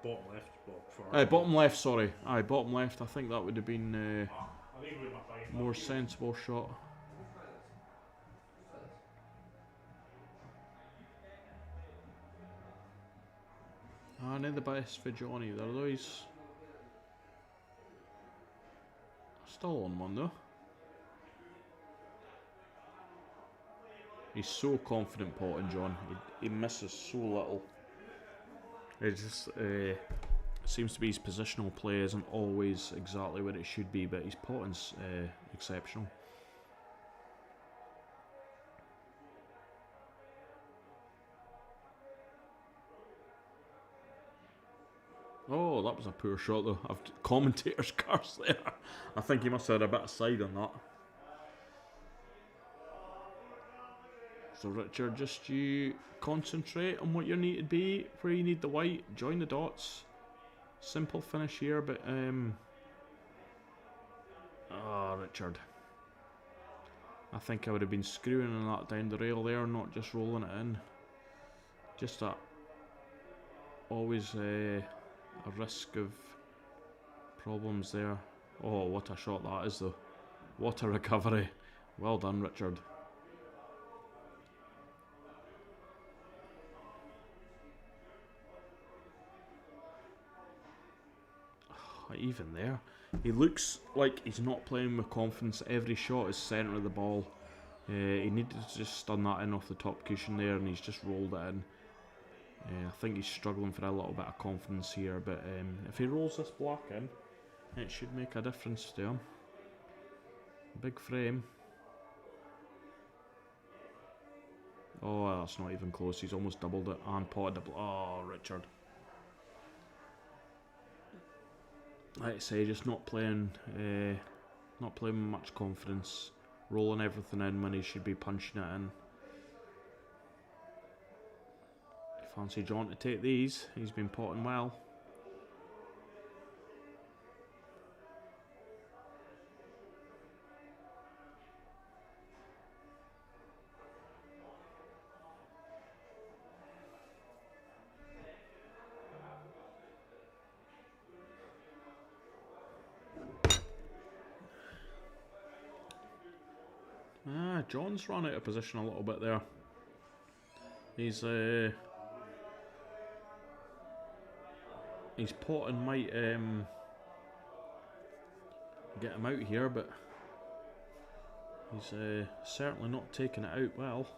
bottom left. Bottom left. Sorry, bottom left. I think that would have been more sensible shot. Not the best for Johnny either, though. He's still on one though. He's so confident, potting John. He misses so little. It just seems to be his positional play isn't always exactly what it should be, but his potting's exceptional. Oh, that was a poor shot though. Commentator's curse there. I think he must have had a bit of side on that. So Richard, just you concentrate on what you need to be, where you need the white, join the dots. Simple finish here, but Richard. I think I would have been screwing that down the rail there, not just rolling it in. Just that always a risk of problems there. Oh, what a shot that is though. What a recovery. Well done, Richard. Oh, even there, he looks like he's not playing with confidence. Every shot is centre of the ball. He needed to just stun that in off the top cushion there, and he's just rolled it in. I think he's struggling for a little bit of confidence here, but if he rolls this block in, it should make a difference to him. Big frame. Oh, that's not even close. He's almost doubled it and potted it. Oh, Richard. Like I say, just not playing with much confidence. Rolling everything in when he should be punching it in. Fancy John to take these. He's been potting well. John's run out of position a little bit there. He's potting might get him out here, but he's certainly not taking it out well.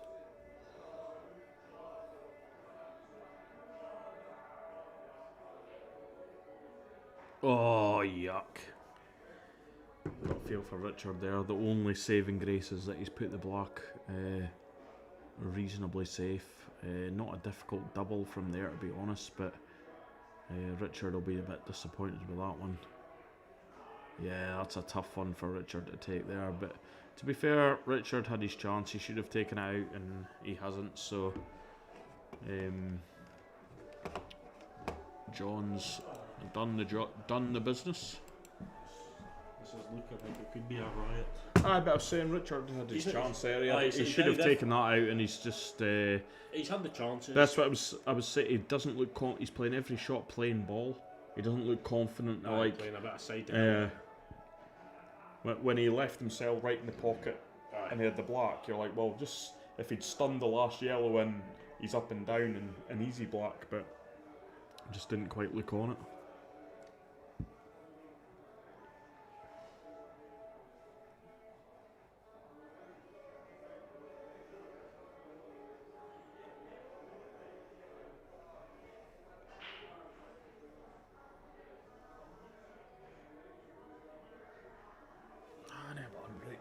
Oh, yuck. Got a feel for Richard there. The only saving grace is that he's put the block reasonably safe. Not a difficult double from there, to be honest, but Richard will be a bit disappointed with that one. Yeah, that's a tough one for Richard to take there, but to be fair, Richard had his chance. He should have taken it out and he hasn't, so John's done the business. This is looking like it could be a riot. But I was saying Richard had his chance there. He should have taken that out, and he's just. He's had the chances. That's what I was saying. He doesn't look. He's playing every shot playing ball. He doesn't look confident. Like playing a bit of side. When he left himself right in the pocket, and he had the black, you're like, well, just if he'd stunned the last yellow in, he's up and down and an easy black, but just didn't quite look on it.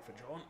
For John.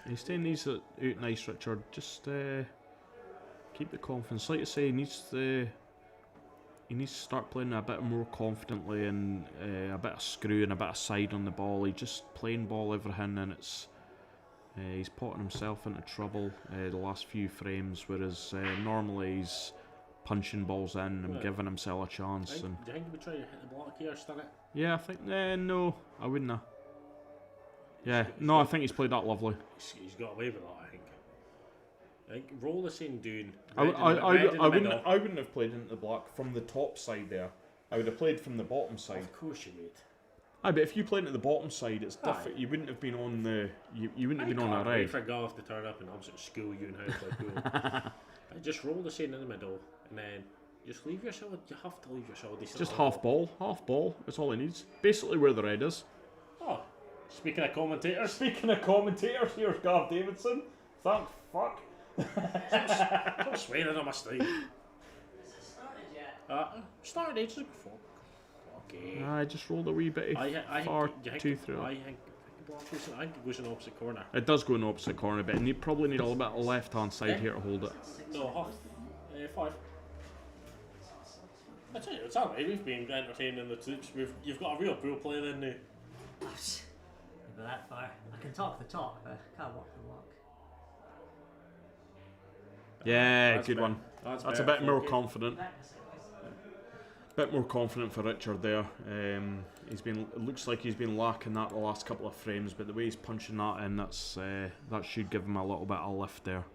He's staying these out nice, Richard. Just keep the confidence. Like I say, he needs to start playing a bit more confidently and a bit of screw and a bit of side on the ball. He's just playing ball everything, and it's he's putting himself into trouble the last few frames. Whereas normally he's punching balls in and giving himself a chance. Do you think he'll be trying to hit the block here, stun it? Yeah, I think no, I wouldn't. Yeah, no, I think he's played that lovely. He's got away with that, I think. I think roll the same dude. I wouldn't have played into the block from the top side there. I would have played from the bottom side. Of course you would. Aye, but if you play into the bottom side, it's different. You wouldn't have been on the. You wouldn't have been on the right. Wait for Garth to turn up and absolutely school you and how to play pool. Just roll the same in the middle, and then just leave yourself. You have to leave yourself decent. Just half ball. That's all he needs. Basically, where the red is. Oh. Speaking of commentators, here's Garth Davidson. Thank fuck. Stop swearing on my style. Started ages before. Okay. I just rolled a wee bit far too through. I think it goes in the opposite corner. It does go in the opposite corner, but you probably need a little bit of left hand side here to hold it. No, half. 5. I tell you, it's alright. We've been entertaining in the troops. You've got a real pool player in there. Go that far. I can talk the talk, but I can't walk the walk. Yeah, good one. That's a bit more confident. Bit more confident for Richard there. It looks like he's been lacking that the last couple of frames, but the way he's punching that in, that should give him a little bit of lift there.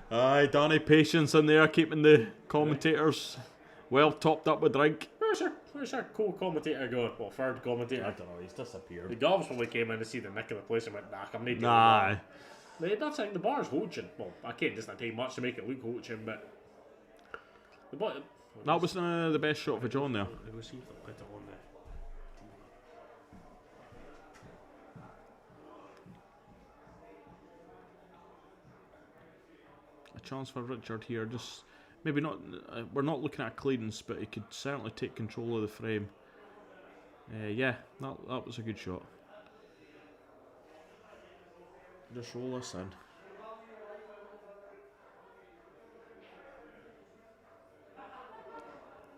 Aye, Danny Patience in there, keeping the commentators well topped up with drink. Where's our co-commentator going? Well, third commentator. I don't know, he's disappeared. The Gobs probably came in to see the nick of the place and went, nah, I'm not Nah. Mate, that's like the bar's coaching. Well, I can't just not take much to make it look coaching, but the bottom. That was the best shot for John there. We'll see if they'll put it on there. A chance for Richard here, just maybe not. We're not looking at clearance, but he could certainly take control of the frame. Yeah, that was a good shot. Just roll this in.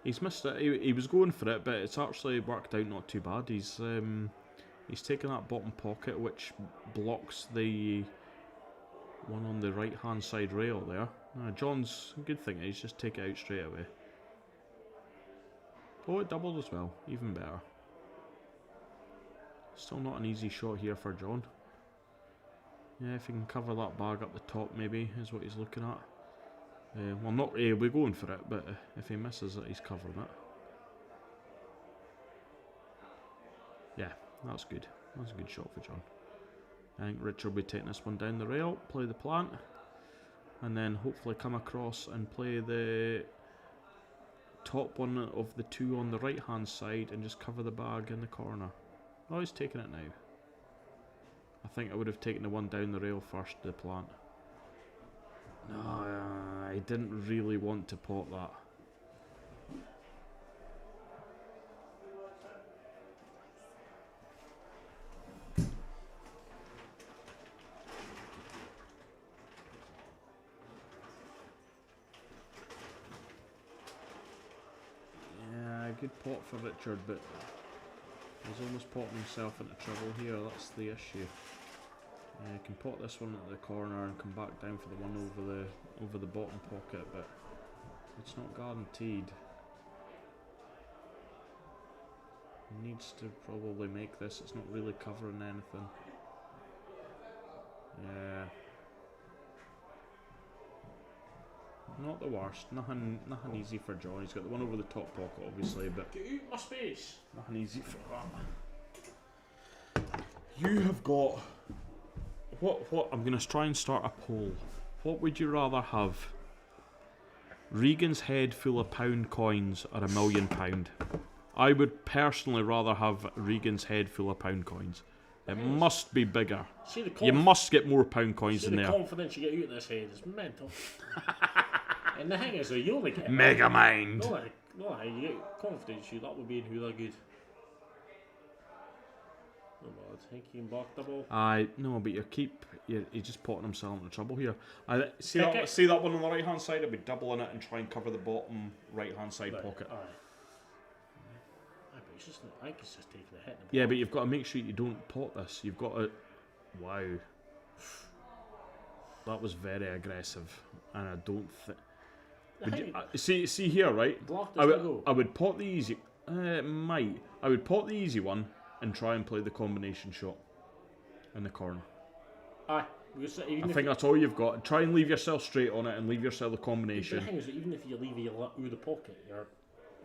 He's missed it. He was going for it, but it's actually worked out not too bad. He's taken that bottom pocket, which blocks the one on the right hand side rail there. John's good thing is just take it out straight away. Oh, it doubled as well, even better. Still not an easy shot here for John. Yeah, if he can cover that bag up the top, maybe is what he's looking at. Well, not really, we're going for it, but if he misses it, he's covering it. Yeah, that's good. That's a good shot for John. I think Richard will be taking this one down the rail, play the plant, and then hopefully come across and play the top one of the two on the right hand side and just cover the bag in the corner. Oh, he's taking it now. I think I would have taken the one down the rail first, the plant. No, I didn't really want to pot that. Yeah, good pot for Richard, but he's almost potting himself into trouble here. That's the issue. You can pot this one at the corner and come back down for the one over the bottom pocket, but it's not guaranteed. He needs to probably make this. It's not really covering anything. Yeah. Not the worst. Nothing easy for John. He's got the one over the top pocket, obviously, but Get out my space. nothing easy for that. You have got. What? I'm going to try and start a poll. What would you rather have? Regan's head full of pound coins or £1 million? I would personally rather have Regan's head full of pound coins. It must be bigger. You must get more pound coins in there. The confidence you get out of this head is mental. And the thing is, you only get Mega Mind. No, you get confidence. That would be in who they're good. No bad. I think you can block double. No, but you're just potting himself into trouble here. See that one on the right hand side? I'd be doubling it and try and cover the bottom right hand side pocket. Aye. I think he's just taking a hit. Yeah, but you've got to make sure you don't pot this. You've got to. Wow. That was very aggressive, and I don't think. See here, right? I would pot the easy. I would pot the easy one and try and play the combination shot in the corner. Aye. I think that's all you've got. Try and leave yourself straight on it and leave yourself the combination. The thing is that even if you leave it out of the pocket, you're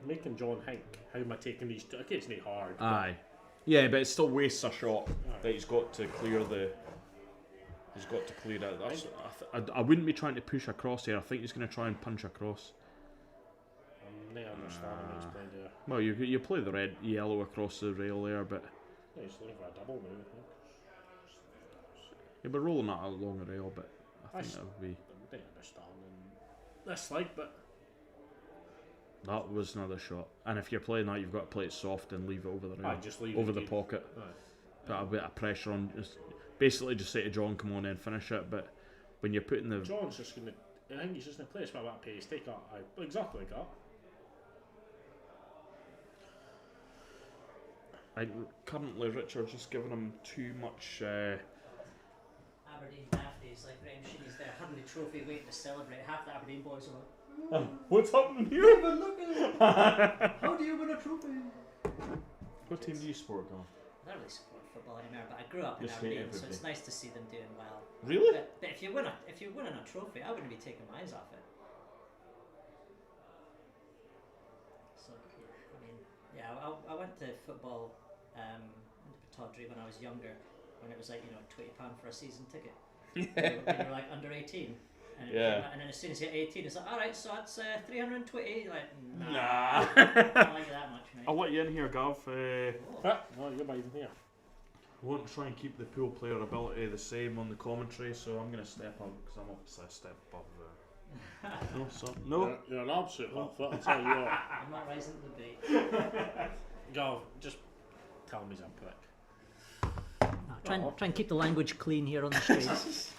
making John think, how am I taking these two? Okay, it's not hard. Aye. Yeah, but it still wastes a shot that he's got to clear the. He's got to clear it. I wouldn't be trying to push across here. I think he's going to try and punch across. I'm not understanding what he's playing there. Well, you play the yellow across the rail there, but. Yeah, he's looking for a double now. Yeah, but rolling that along the rail, but I think that would be. I don't understand this like, but. That was another shot. And if you're playing that, you've got to play it soft and leave it over the rail. Just leave over it the pocket. Aye. Put a bit of pressure on. Basically, just say to John, come on in, finish it. But when you're putting the. John's just going to. I think he's just going to play this with that pace. Take that. Exactly like that. Currently, Richard's just giving him too much. Aberdeen daft like Graham Sheedy's there having the trophy waiting to celebrate. Half the Aberdeen boys are like, what's happening here? look at it. How do you win a trophy? What team do you support, John? don't really support football anymore, but I grew up in Just hate Aberdeen, so it's everybody. nice to see them doing well. Really? But if you're winning a trophy, I wouldn't be taking my eyes off it. So yeah, I mean, yeah, I went to football in Tawdry when I was younger, when it was like £20 for a season ticket. when you were like under 18. And, and then as soon as you hit 18, it's like, alright, so that's 320. Like, nah. I don't like that much, mate. I'll let you in here, Gav. No, you're right in here. I want to try and keep the pool player ability the same on the commentary, so I'm going to step up because I'm obviously a step above no, so, no. You're an absolute hot foot, I'll tell you what. I'm not rising to the bait. Go, just tell me I'm quick. No, try and keep the language clean here on the streets.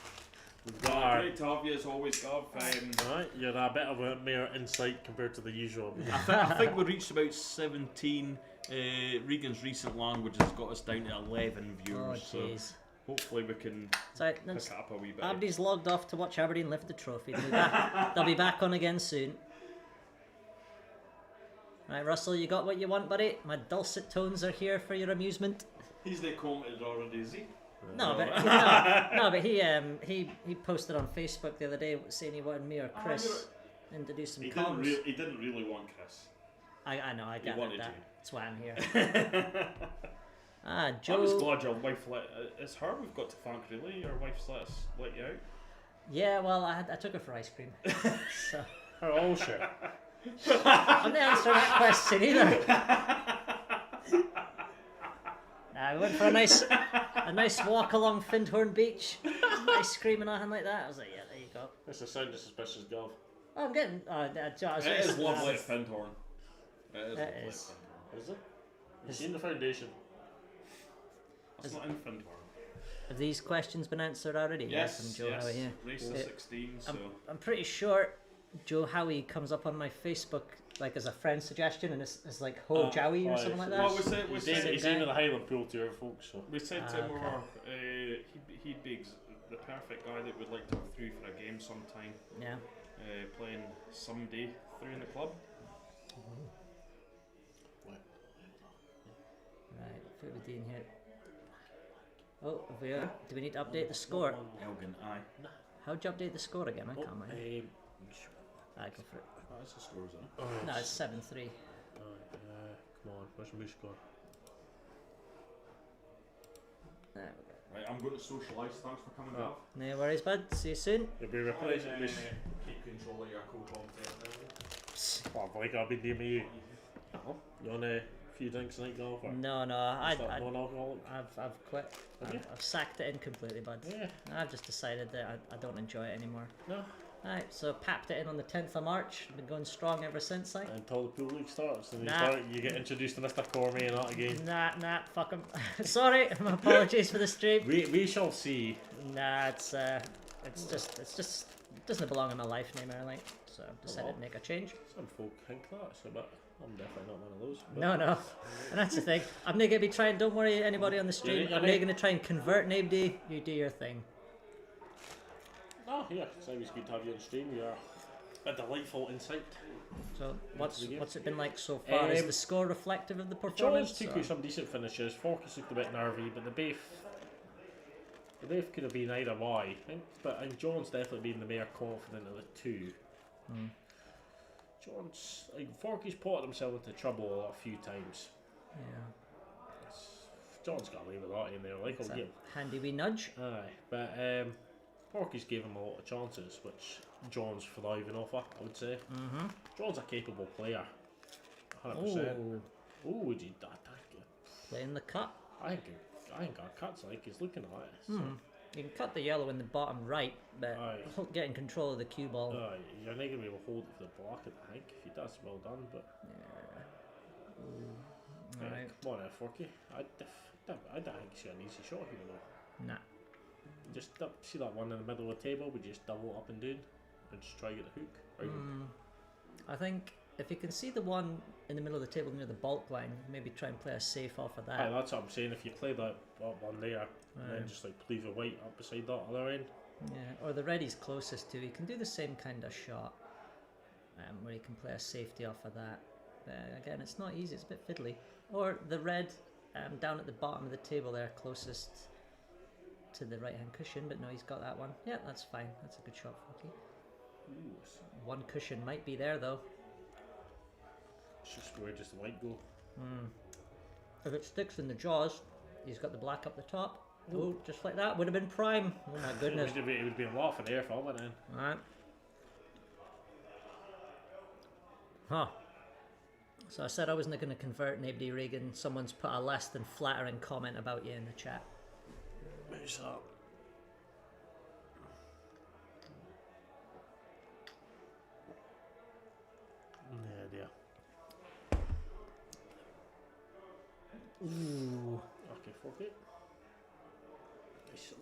Great to have you as always, Gav. Right, you're a bit of a mere insight compared to the usual. I think we reached about 17. Regan's recent language has got us down to 11 viewers, so hopefully we can pick it up a wee bit. Abby's logged off to watch Aberdeen lift the trophy. They'll be back on again soon. Right, Russell, you got what you want, buddy? My dulcet tones are here for your amusement. He's not commented already, is he? No, but he posted on Facebook the other day saying he wanted me or Chris in to do some comms. He didn't really want Chris. I know, I get that. That's why I'm here. Joe. I was glad your wife it's her we've got to thank, really. Your wife's let you out. Yeah, well, I took her for ice cream. So. Oh, shit. I'm not answering that question either. We went for a nice walk along Findhorn Beach, ice cream and nothing like that. I was like, yeah, there you go. That's a sound of suspicious, Gav. Oh, I'm getting. It is lovely at Findhorn. It is lovely at Findhorn. Is it? Have you seen the foundation? It's not in Findhorn. Have these questions been answered already? Yes, from Joe Howie, yeah. Race of 16, so... I'm pretty sure Joe Howie comes up on my Facebook like as a friend suggestion, and it's like Ho Jowie or something like that. Well, he's even the Highland Pool Tour, folks. So. We said to him he'd be the perfect guy that would like to go through for a game sometime. Yeah. Playing someday through in the club. Right, put the D in here. Oh, do we need to update the score? Elgin, aye. How'd you update the score again? I can't remember. I go for it. That's the score, isn't it? No, it's 7-3. Come on, where's the score? There we go. Right, I'm going to socialise. Thanks for coming, Gav. No worries, bud. See you soon. You'll be replaced. Keep control of your co-commentator. Well, like I'll be near you. You want a few drinks tonight, Gav? No, non-alcoholic? I've quit. I've sacked it in completely, bud. Yeah. I've just decided that I don't enjoy it anymore. No. Alright, so papped it in on the 10th of March. Been going strong ever since, like. Until the pool league starts, and Nah. you get introduced to Mr. Cormie and that again. Nah, fuck him. Sorry, my apologies for the stream. We shall see. Nah, it's just it doesn't belong in my life anymore, like. So I've decided to make a change. Some folk think that, so but I'm definitely not one of those. But No, and that's the thing. I'm not gonna be trying. Don't worry, anybody on the stream. I'm not gonna try and convert nobody. You do your thing. Oh, yeah, it's always good to have you on stream. You're a delightful insight. So what's it been like so far? Is the score reflective of the John's performance? took you some decent finishes. Forky's looked a bit nervy, but the both could have been either way. I think John's definitely been the more confident of the two. John's Forky's potted himself into trouble a few times. Yeah. John's got away with that in there, like It's a a game. handy wee nudge. Aye, but Forky's gave him a lot of chances, which John's thriving off, I would say. John's a capable player, 100%. Oh, would you? Playing the cut. I think our cut's like he's looking at it. So. You can cut the yellow in the bottom right, but getting control of the cue ball. You're not going to be able to hold it for the block, I think. If he does, well done, but... Alright. Come on now, Forky. I don't think he's got an easy shot here, though. Nah. Just see that one in the middle of the table, we just double up and down, and just try to get the hook. Right. I think if you can see the one in the middle of the table near the bulk line, maybe try and play a safe off of that. Aye, that's what I'm saying. If you play that one there, and then just like leave a white up beside that other end. Yeah, or the red he's closest to, he can do the same kind of shot, where he can play a safety off of that. Again, it's not easy, it's a bit fiddly. Or the red down at the bottom of the table there, closest to the right hand cushion, but no, he's got that one. Yeah, that's fine. That's a good shot, Forky. Ooh, One cushion might be there though. it's just where does the white go? If it sticks in the jaws, he's got the black up the top. Oh, just like that. Would have been prime. Oh my goodness. It would be a lot for air if I went in. Alright. Huh. So I said I wasn't going to convert Nabdy Regan. Someone's put a less than flattering comment about you in the chat. Who's that? Yeah, dear. Ooh. Okay, Forky.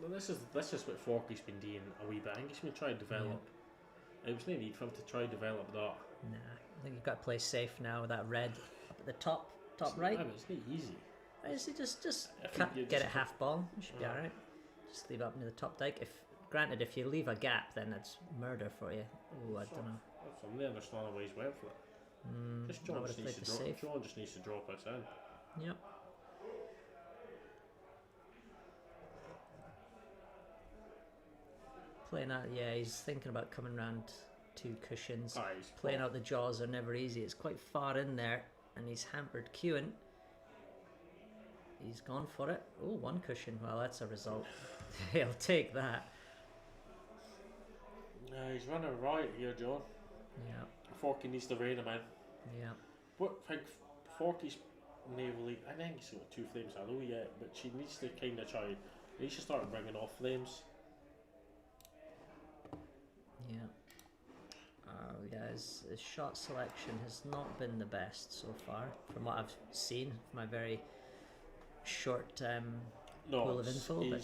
This is what Forky's been doing a wee bit. I think he's been trying to develop. It was no need for him to try to develop that. Nah, I think you've got to play safe now with that red up at the top right. Yeah, but it's not easy. Is it just If cut, you get just it half ball? You should be alright. Just leave it up near the top dike. Granted, if you leave a gap, then it's murder for you. Oh, I don't know. That's I'm the understand why he's went for it. Just I John would just have needs played to the drop. safe. John just needs to drop us in. Yep. Playing out, yeah, he's thinking about coming round two cushions. Aye, he's Playing out the jaws are never easy. It's quite far in there, and he's hampered queuing. He's gone for it. Oh, one cushion. Well, that's a result. He'll take that. He's running right here, John. Yeah, Forky needs to rein him in. yeah. What I think Forky's navally, I think he's got two flames. I know yet, but she needs to kind of try. He should start bringing off flames. Yeah. Yeah, his shot selection has not been the best so far, from what I've seen, from my very short pool of info. But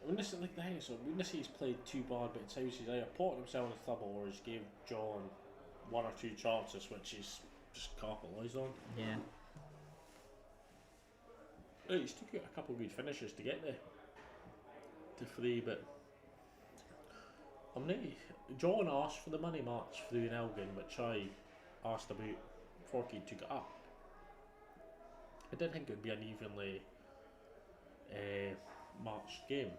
I wouldn't say, like the thing is, I wouldn't say he's played too bad, but it's how he's either potted himself in the trouble or he's gave John one or two chances which he's just capitalised on. yeah, He's took out a couple of good finishes to get there to three, but I'm not. John asked for the money match through in Elgin, which I asked about. Forky took it up. I didn't think it would be an evenly matched game,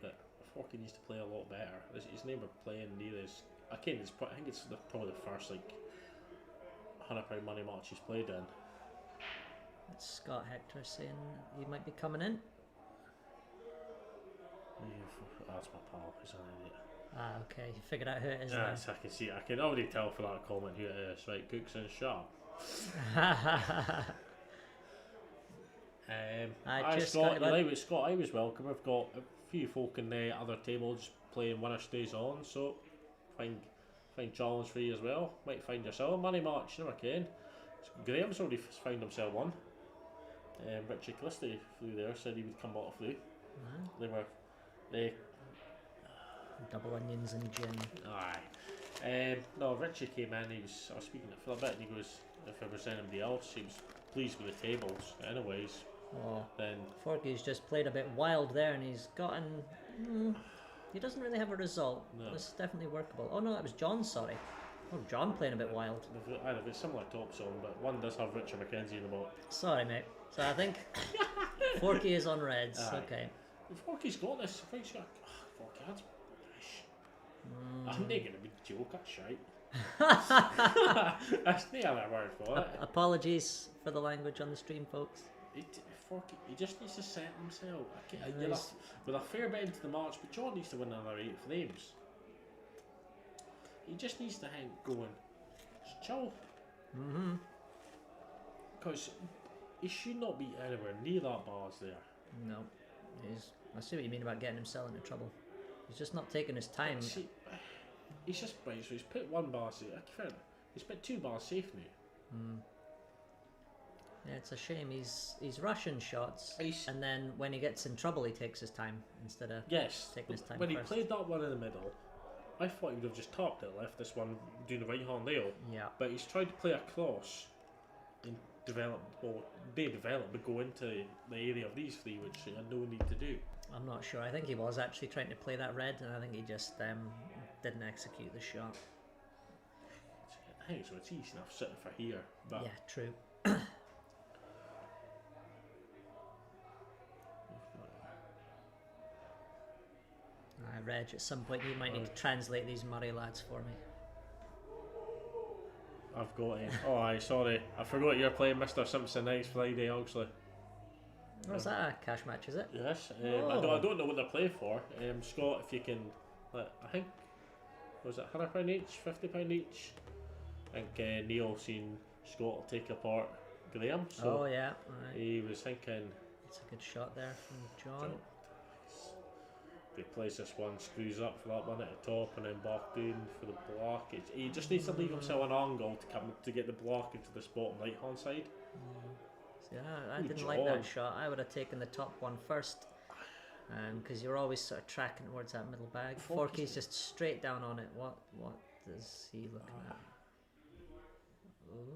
but Forky needs to play a lot better. He's never playing near as I think it's probably the first like £100 money match he's played in. that's Scott Hector saying he might be coming in. That's my pal. He's an idiot. Ah, okay. You figured out who it is Yeah, now. I can see. I can already tell for that comment who it is. Right, Cooks and Sharp. Scott, Scott, I was welcome. I've got a few folk in the other tables playing winner stays on, so find challenge for you as well. Might find yourself a money match, you never can. Graham's already found himself one. Richie Christie flew there, said he would come out through. They Double onions and gin. aye. No, Richie came in. I was speaking to Phil a bit, and he goes, if there was anybody else, he was pleased with the tables. Anyways, then Forky's just played a bit wild there, and he's gotten. He doesn't really have a result. No. It's definitely workable. Oh no, that was John. Sorry. Oh, John playing a bit wild. I'd have a similar tops on, but one does have Richard Mackenzie in the ball. Sorry, mate. So I think Forky is on reds. Aye. Okay. Forky's got this. I think he's got. Forky, that's rubbish. I'm not going to be joke. That's shite. That's the other word for it. Apologies for the language on the stream, folks. Forky, he just needs to set himself. Nice. With a fair bit into the match, but John needs to win another 8 flames. He just needs to hang going. Just chill. Because he should not be anywhere near that bars there. No. I see what you mean about getting himself into trouble. He's just not taking his time. See, he's just right, so he's put one bar safe. He's put 2 bars safe now. Yeah, it's a shame. He's rushing shots, and then when he gets in trouble, he takes his time instead of taking his time when first. he played that one in the middle, I thought he would have just tapped it, left this one doing the right hand nail. Yeah. But he's tried to play across and develop, but go into the area of these 3, which he had no need to do. I'm not sure. I think he was actually trying to play that red, and I think he just didn't execute the shot. I think so. It's easy enough sitting for here, but Yeah, true. Reg, at some point you might need to translate these Murray lads for me. I've got it. Oh, aye, sorry. I forgot you're playing Mr. Simpson next Friday, Oxley. Oh, is that a cash match, is it? Yes. I Oh. don't know what they're playing for. Scott, if you can, I think, was it £100 each, £50 each? I think Neil seen Scott will take apart Graham, so Oh yeah, alright. he was thinking, It's a good shot there from John. he plays this one, screws up for that one at the top, and then back down for the block. He just needs to leave himself an angle to get the block into the bottom right hand side. See, I Good didn't like that job. shot. I would have taken the top one first, because you're always sort of tracking towards that middle bag. Forky's just straight down on it. What is he looking at?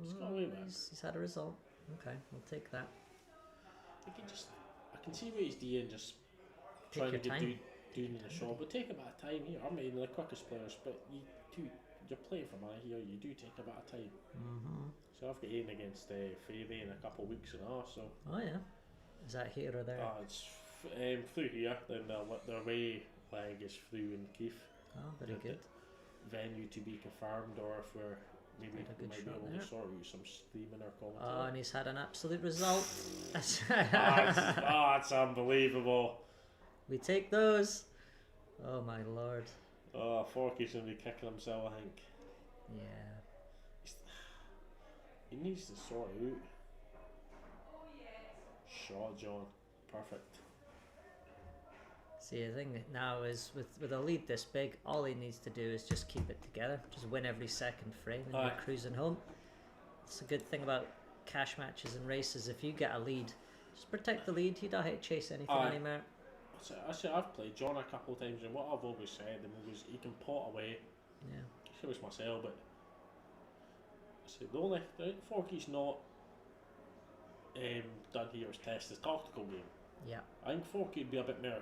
He's got away with it. He's had a result. Okay, we'll take that. I can see what he's doing, just Take trying to your get time. doing the shot, but take a bit of time here. I mean, the quickest players, but you're playing for money here. You do take a bit of time. So I've got Aiden against Fairey in a couple of weeks and a half. So Oh yeah, is that here or there? it's through here. Then their away leg is through in Keith. Oh, very the- good. Venue to be confirmed, or if we're maybe Had a good might be shot able there. to sort out some streaming or Oh, commentary. and he's had an absolute result. That's unbelievable. We take those. Oh my lord. Oh, Forky's gonna be kicking himself, I think. Yeah. He needs to sort out. Shot, John. Perfect. See, the thing now is with a lead this big, all he needs to do is just keep it together, just win every second frame, and Aye. you're cruising home. It's a good thing about cash matches and races. If you get a lead, just protect the lead. You don't have to chase anything Aye. anymore. I've played John a couple of times, and what I've always said was he can pot away. Yeah. It was myself, but I said the Forky's not done here is test his tactical game. Yeah. I think Forky'd be a bit more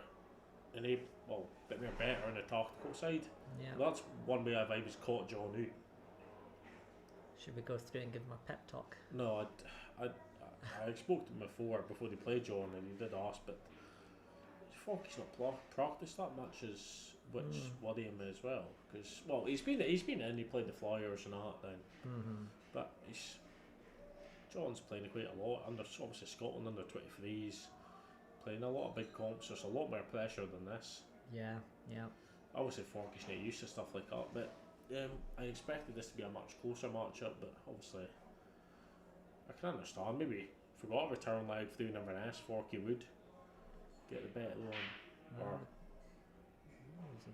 bit more better on the tactical side. Yeah. That's one way I was caught John out. Should we go through and give him a pep talk? No, I spoke to him before they played John, and he did ask, but Forky's not practiced that much as which worry him as well, because he's been in, he played the Flyers and that then, but John's playing quite a lot under obviously Scotland under 23s, playing a lot of big comps. There's a lot more pressure than this. Yeah. Yeah. Obviously Forky's not used to stuff like that, but I expected this to be a much closer matchup, but obviously I can understand. Maybe if we got a return leg through Inverness, Forky would get the bet on, or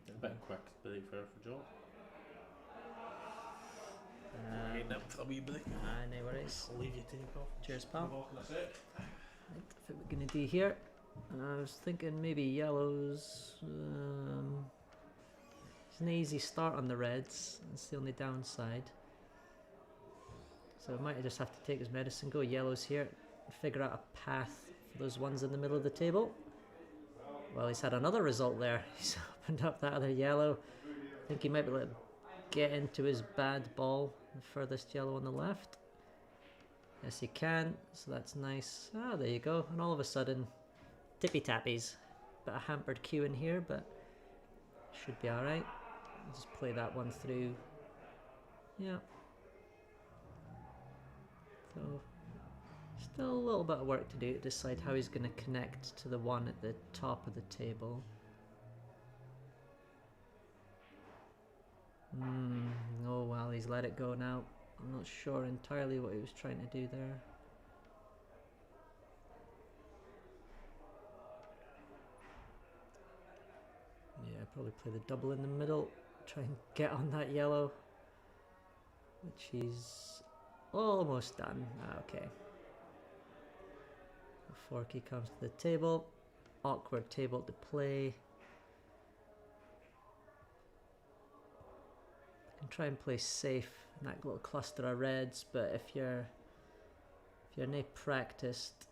a bit quick to be fair for John. Getting up for a wee break. No worries. I'll leave you take off. Cheers, pal. Come back in a sec. Right, I think we're gonna do here. I was thinking maybe yellows. It's an easy start on the reds. That's the only downside. So we might just have to take his medicine, go yellows here, and figure out a path for those ones in the middle of the table. Well, he's had another result there. He's opened up that other yellow. I think he might be able to get into his bad ball, the furthest yellow on the left. Yes, he can, so that's nice. Ah, there you go. And all of a sudden, tippy-tappies. Bit of hampered queue in here, but should be alright. Just play that one through. Yeah. So, still a little bit of work to do to decide how he's going to connect to the one at the top of the table. Oh well, he's let it go now. I'm not sure entirely what he was trying to do there. Yeah, probably play the double in the middle. Try and get on that yellow, which he's almost done. Okay. Forky comes to the table. Awkward table to play. I can try and play safe in that little cluster of reds, but if you're not practiced,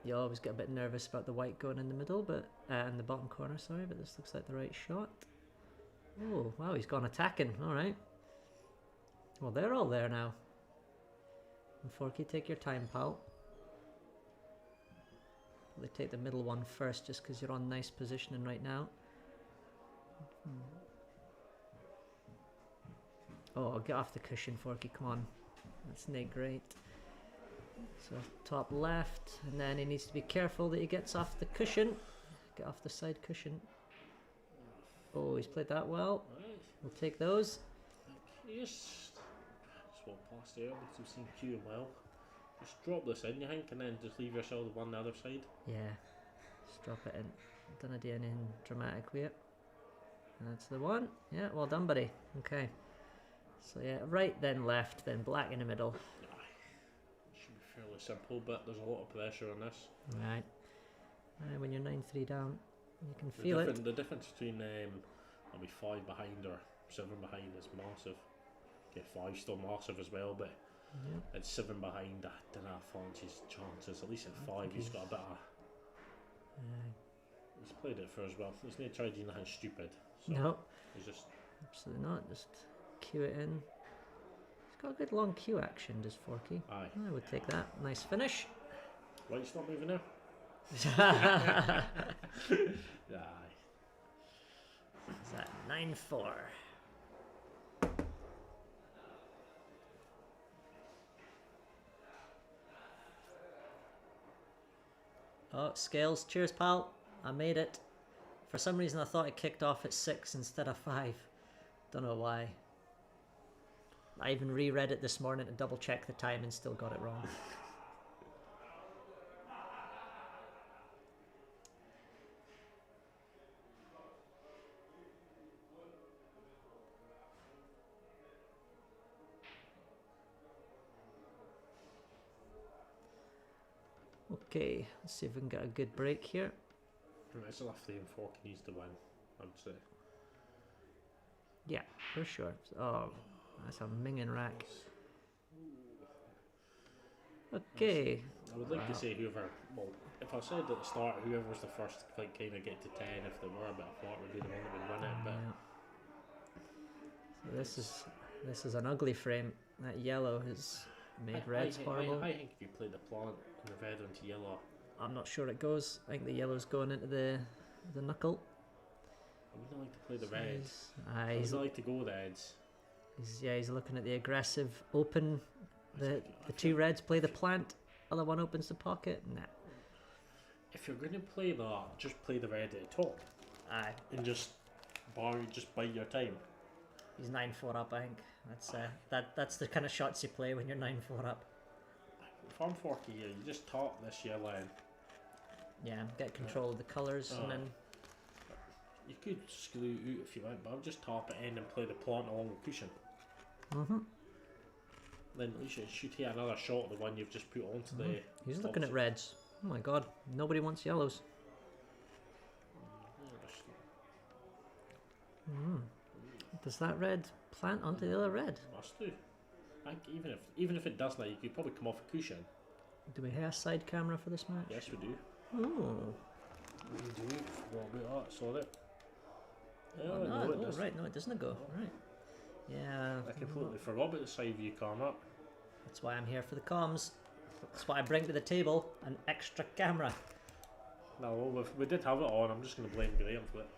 you always get a bit nervous about the white going in the middle, but in the bottom corner. Sorry, but this looks like the right shot. Oh wow, he's gone attacking. All right. Well, they're all there now. And Forky, take your time, pal. Probably take the middle one first, just because you're on nice positioning right now. Oh, get off the cushion, Forky, come on. That's not great. So top left, and then he needs to be careful that he gets off the cushion. Get off the side cushion. Oh, he's played that well. Right. We'll take those. You just walk past there, at least you've seen Q well. Just drop this in, you think, and then just leave yourself the one on the other side. Yeah, just drop it in. Don't do anything dramatic with it. That's the one. Yeah, well done, buddy. Okay. So yeah, right, then left, then black in the middle. Should be fairly simple, but there's a lot of pressure on this. Right. And when you're 9-3 down, you can feel it. The difference between I'll be 5 behind or 7 behind is massive. Okay, 5's still massive as well, but at 7 behind, I don't know, I fancy his chances. At least at 5, he's got a bit of. He's played it for as well. He's not tried to do nothing stupid. So No, he's just. absolutely not. Just cue it in. He's got a good long cue action, does Forky. Aye. I would take that. Nice finish. Light's not moving now. Is Aye. that 9-4? Oh, Scales. Cheers, pal. I made it. For some reason, I thought it kicked off at 6 instead of 5. Don't know why. I even reread it this morning to double check the time and still got it wrong. Okay, let's see if we can get a good break here. It's a lefty and Forky needs to win, I'd say. Yeah, for sure. Oh, that's a minging rack. Okay. I would like to say whoever. Well, if I said at the start, whoever was the first to like, kind of get to 10, if there were a bit of thought, would be the one that would win it. But Yeah. So this is an ugly frame. That yellow has made reds horrible. I think if you play the plant and the red into yellow, I'm not sure it goes. I think the yellow's going into the knuckle. I wouldn't like to play the red. I He's would like to go reds. he's looking at the aggressive open. The two reds play the plant. Other one opens the pocket. Nah. If you're going to play that, just play the red at the top Aye. and just bide your time. He's 9-4 up. I think that's the kind of shots you play when you're 9-4 up. If I'm Forky here, you just top this yellow in. Yeah, get control of the colours and then. You could screw out if you want, but I'll just top it in and play the plant along the cushion. Then at least you should hit another shot of the one you've just put onto the. He's looking at opposite. reds. Oh my god, nobody wants yellows. Does that red plant onto the other red? Must do. I think even if it doesn't, you could probably come off a cushion. Do we have a side camera for this match? Yes, we do. Oh. We do. Forgot about that. Sorry. Yeah, Oh, no, it no, does. right, no, it doesn't go. Right. Yeah. I completely forgot about the side view camera. That's why I'm here for the comms. That's what I bring to the table, an extra camera. No, well, we did have it on. I'm just going to blame Graham for it.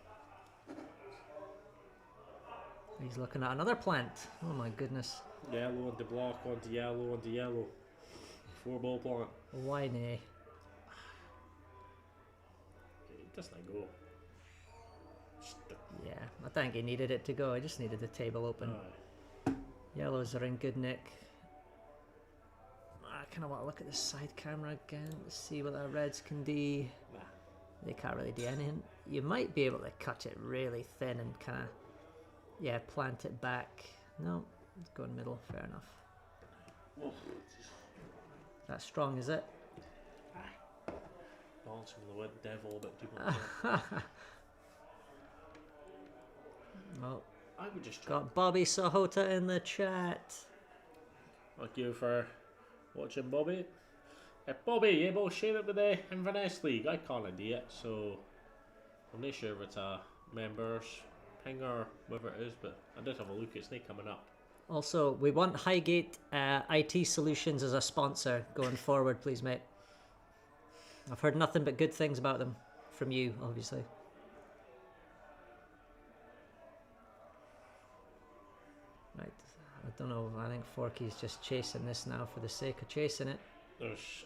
He's looking at another plant. Oh my goodness. Yellow onto black, onto yellow. 4-ball plant. Why nay? It doesn't go. Yeah, I think he needed it to go. He just needed the table open. Yellows are in good nick. I kind of want to look at the side camera again to see what our reds can do. Nah. They can't really do anything. You might be able to cut it really thin and kind of, yeah, plant it back. No, it's going middle. Fair enough. Oh. That's strong, is it? Balancing the wood devil a bit too much. Well, I would just try. got Bobby Sahota in the chat. Thank you for watching, Bobby. Bobby, you both share it with the Inverness League. I can't do it, so I'm not sure if it's a members ping or whatever it is, but I did have a look. It's not coming up. Also, we want Highgate IT Solutions as a sponsor going forward, please, mate. I've heard nothing but good things about them from you, obviously. don't know. I think Forky's just chasing this now for the sake of chasing it. There's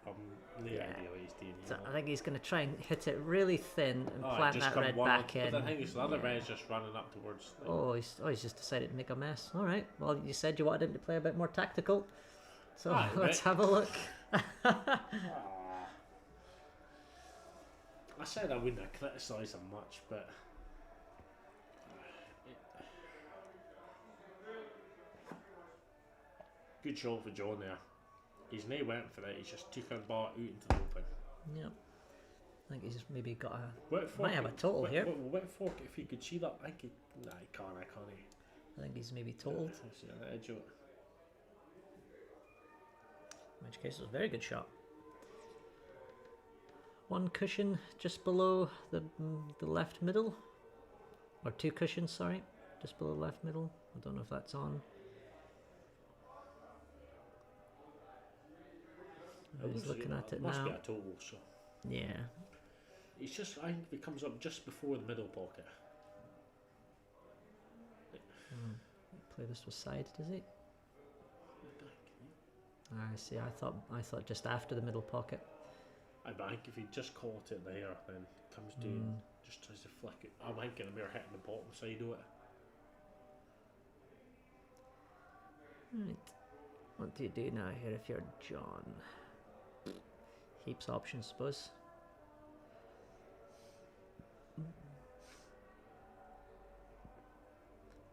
no Yeah. idea what he's doing. So I think he's going to try and hit it really thin and plant just that come red one back in. But the thing is, the other Yeah. red's just running up towards. Oh, he's just decided to make a mess. All right. Well, you said you wanted him to play a bit more tactical, so Aye, let's but- have a look. I said I wouldn't have criticised him much, but good shot for John there. He's no went for it. He's just took a ball out into the open. Yep. I think he's maybe got a. Wait, Might have a total here. Wait, Fork, if he could see that, I could. Nah, I can't. I think he's maybe totaled. Edge of it. In which case, it was a very good shot. One cushion just below the left middle, or two cushions, sorry, just below the left middle. I don't know if that's on. He's looking at it must now. be a total, so. Yeah. He's just, I think he comes up just before the middle pocket. Play this was side, does he? I see. I thought just after the middle pocket. I think if he just caught it there, then comes down, just tries to flick it. I'm thinking we're hitting the bottom side of it. Right. What do you do now here if you're John? Heaps of options, suppose.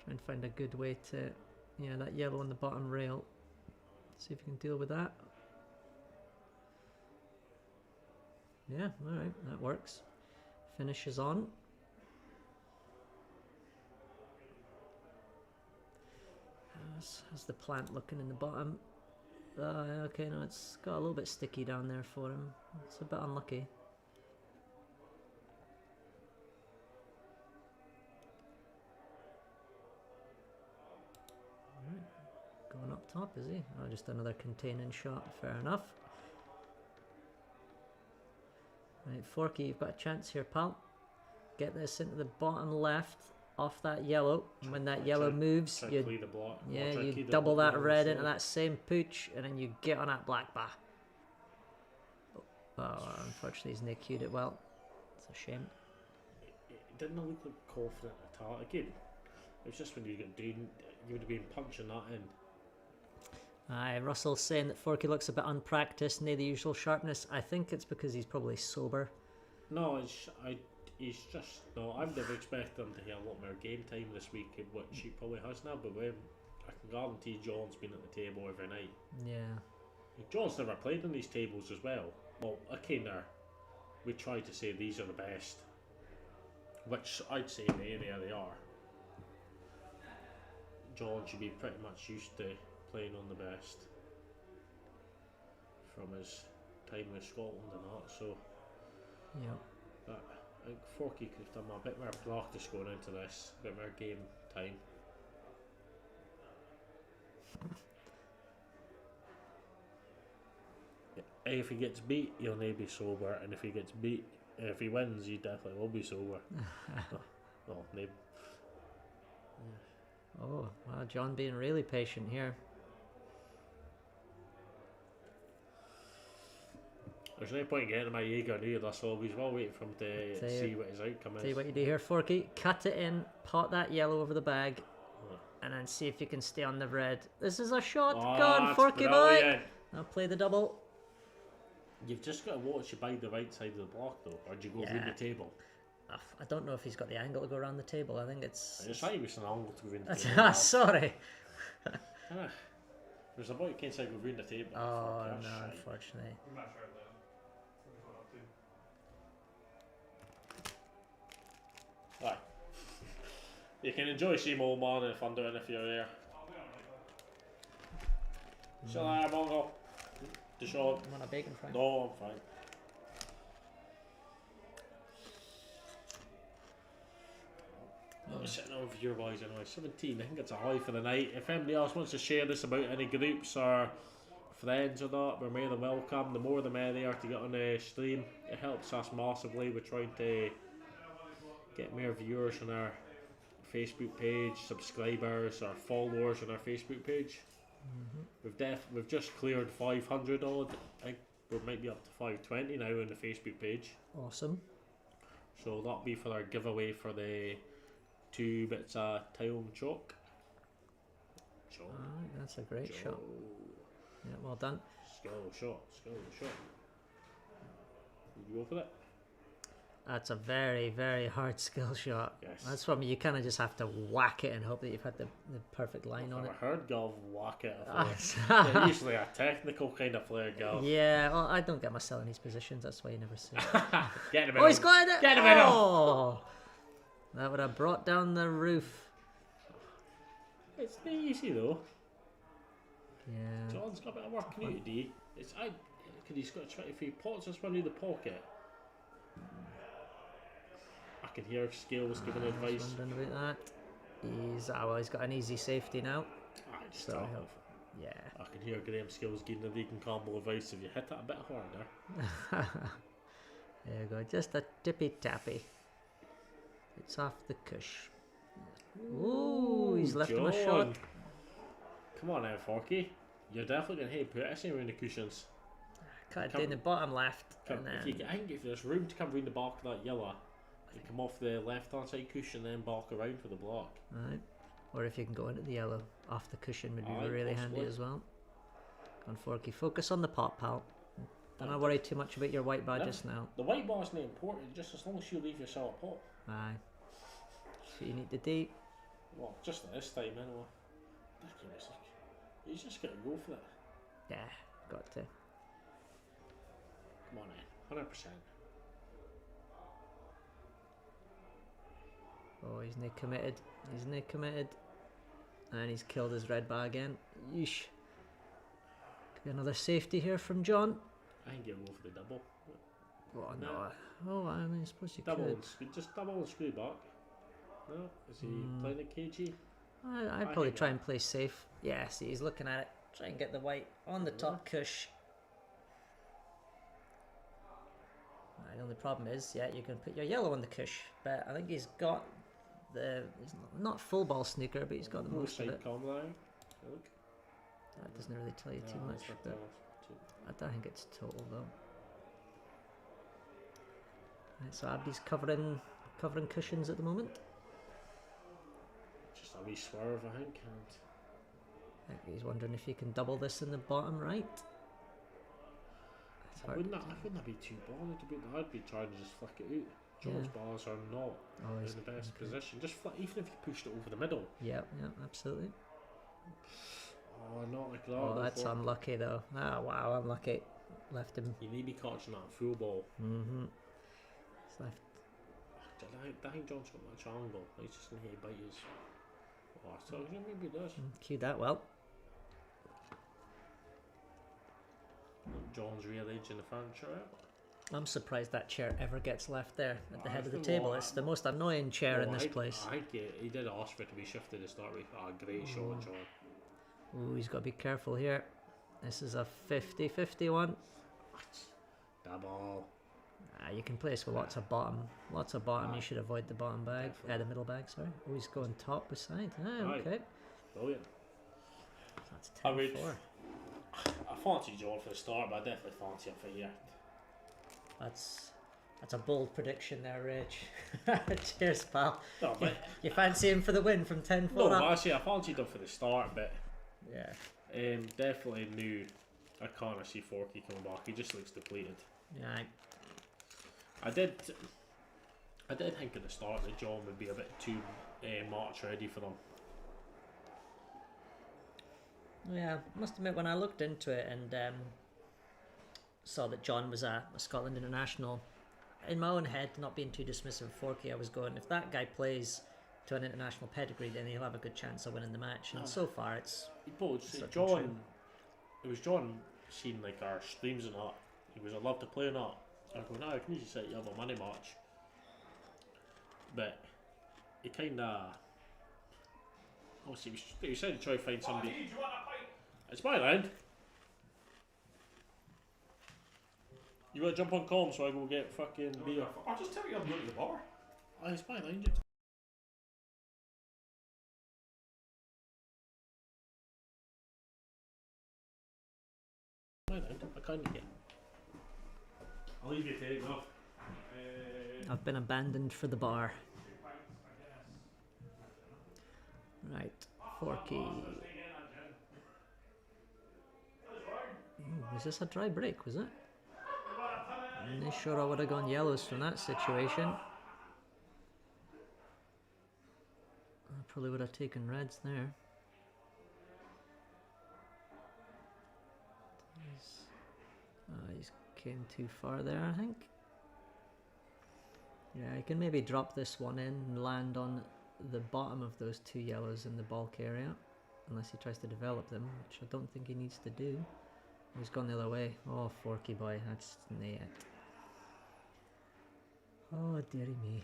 Try and find a good way to, yeah, that yellow on the bottom rail. See if you can deal with that. Yeah, alright, that works. Finishes on. How's the plant looking in the bottom? Okay, no, it's got a little bit sticky down there for him. It's a bit unlucky. Alright, going up top, is he? Oh, just another containing shot, fair enough. Right, Forky, you've got a chance here, pal. Get this into the bottom left, off that yellow. And when that yellow moves, Try to you play the block. yeah, Try to you keep the double block that on red the into side. that same pooch, and then you get on that black bar. Oh, unfortunately, he's not cued it well. It's a shame. It didn't look like confident at all. Again, it was just when you get down, you would have been punching that in. Aye, Russell's saying that Forky looks a bit unpracticed, near the usual sharpness. I think it's because he's probably sober. No, he's just no. I've never expected him to have a lot more game time this week, which he probably has now. But when I can guarantee John's been at the table every night. Yeah. John's never played on these tables as well. Well, okay, there. We try to say these are the best, which I'd say in the area they are. John should be pretty much used to playing on the best from his time with Scotland and that. So, Yeah. but I think Forky could have done a bit more practice going into this, a bit more game time. If he gets beat, he'll not be sober, and if he gets beat, if he wins, he definitely will be sober. Well, maybe. Oh, wow, John being really patient here. There's no point in getting my Jaeger near this, so we're well waiting for him to Tell you- see what his outcome Tell you is. what you do here, Forky. Cut it in, pot that yellow over the bag, and then see if you can stay on the red. This is a shot. Oh, Go on, that's Forky boy. brilliant. I'll play the double. You've just got to watch you by the right side of the block though, or do you go Yeah. round the table? I don't know if he's got the angle to go around the table. I think it's. I just thought you was an angle to go round the table. Sorry. Ah, there's a boy who can't say go round the table. Oh Fuck, no, that's shite. unfortunately. I'm not sure then. Right. You can enjoy seeing old man if I'm doing if you're there. Shall I, Mongo? The shot. You want a bacon fry? No, I'm fine. I'm sitting over here, boys. Anyway, 17. I think it's a high for the night. If anybody else wants to share this about any groups or friends or that, we're more than welcome. The more the merrier to get on the stream. It helps us massively. We're trying to get more viewers on our Facebook page, subscribers, our followers on our Facebook page. We've just cleared 500 odd. I think we might be up to 520 now on the Facebook page. Awesome. So that'll be for our giveaway for the 2 bits of tile chalk. Alright, that's a great shot. Yeah, well done. Skill shot. You go for it? That's a very, very hard skill shot. Yes. That's from you kind of just have to whack it and hope that you've had the perfect line on I've it. heard Gov whack it. They're usually a technical kind of player, Gov. Yeah, well, I don't get myself in these positions. That's why you never see it. Get him in. Oh, he's got it! Get him in. Oh, that would have brought down the roof. It's not easy though. Yeah. John's got a bit of work to do. He's got 23 pots just running the pocket. I can hear Scales giving advice. Wondering about that. He's got an easy safety now. Just So tell him. yeah. I can hear Graham Scales giving the Deacon Campbell advice if you hit it a bit harder. There you go. Just a tippy tappy. It's off the cush. Ooh, he's left him a shot. John. Come on now, Forky. You're definitely going to hit Peterson around the cushions. Cut it down the bottom left. And then, I think if there's room to come round the back of that yellow, you come off the left hand side cushion then back around for the block. right. Or if you can go into the yellow off the cushion would be Aye, really possibly. handy as well. Go on, Forky. Focus on the pot, pal. Don't worry too much about your white bar just now. The white bar's not important, just as long as you leave yourself a pot. Aye. So you need to do. Well, just this time anyway. You just got to go for it. Yeah, got to. Come on in, 100%. Oh, he's not committed. He's not committed. And he's killed his red bar again. Yeesh. Could be another safety here from John. I think you'll go for the double. Oh, no. No. Oh, I mean, I suppose you Double could. and screw, just double and screw back. No? Is he playing it cagey? I'd probably try and play safe. Yeah, see, he's looking at it. Try and get the white on the top cush. The only problem is, yeah, you can put your yellow on the cush, but I think he's got he's not full ball snooker, but he's got the most of it. Calm line. Look. That doesn't really tell you too No, much, it's not but too- I don't think it's total though. Right, so Abby's covering cushions at the moment. Just a wee swerve, I think. And I think he's wondering if he can double this in the bottom right. It's I hard wouldn't, to I do. wouldn't be too bothered about that. I'd be trying to just flick it out. John's bars are not Oh, in he's- the best okay. position. Just flick, even if you pushed it over the middle. Yeah, absolutely. Oh, not like that. Oh, that's before. unlucky though. Ah, wow, unlucky. Left him. You need to be catching that full ball. Mm-hmm. He's left. I think John's got much angle. He's just going to bite his. Oh, so maybe he does. Cued that well. John's real edge in the furniture out. I'm surprised that chair ever gets left there at the Oh, head of the it's table. the It's the most annoying chair in Oh, this I place. think he did ask for it to be shifted to start with. Ah, great shot, John. Ooh, he's got to be careful here. This is a 50-50 one. Double. You can place with lots of bottom. You should avoid the bottom bag. The middle bag, sorry. Oh, he's going top beside. Ah, Aye. okay. Brilliant. That's I would- 10-4. I fancy John for the start, but I definitely fancy him for here. That's a bold prediction there, Rich. Cheers, pal. No, but You fancy him for the win from 10-4 no, up? actually, I fancied him for the start, but Yeah. definitely knew I can't see Forky coming back. He just looks depleted. Yeah. I did think at the start that John would be a bit too March ready for them. Yeah, must admit when I looked into it and saw that John was a Scotland international, in my own head, not being too dismissive of Forky, I was going, if that guy plays to an international pedigree, then he'll have a good chance of winning the match. And so far, it's such a John, true. it was John seen like our streams and that. He was, I'd love to play in that. I go, no, I can easily set you up a money match. But he kind of, obviously, he said to try to find somebody. Do you want a pint? It's my round. You want to jump on comms so I go get fucking beer? I'll just tell you I'm going to the bar. Oh, it's my line. can't you? I'll leave you to it, go. I've been abandoned for the bar. Right, Forky. Ooh, was this a dry break, was it? I'm not sure I would have gone yellows from that situation. I probably would have taken reds there. He's came too far there, I think. Yeah, I can maybe drop this one in and land on the bottom of those two yellows in the bulk area. Unless he tries to develop them, which I don't think he needs to do. He's gone the other way. Oh, Forky boy, that's nae it. Oh, dearie me.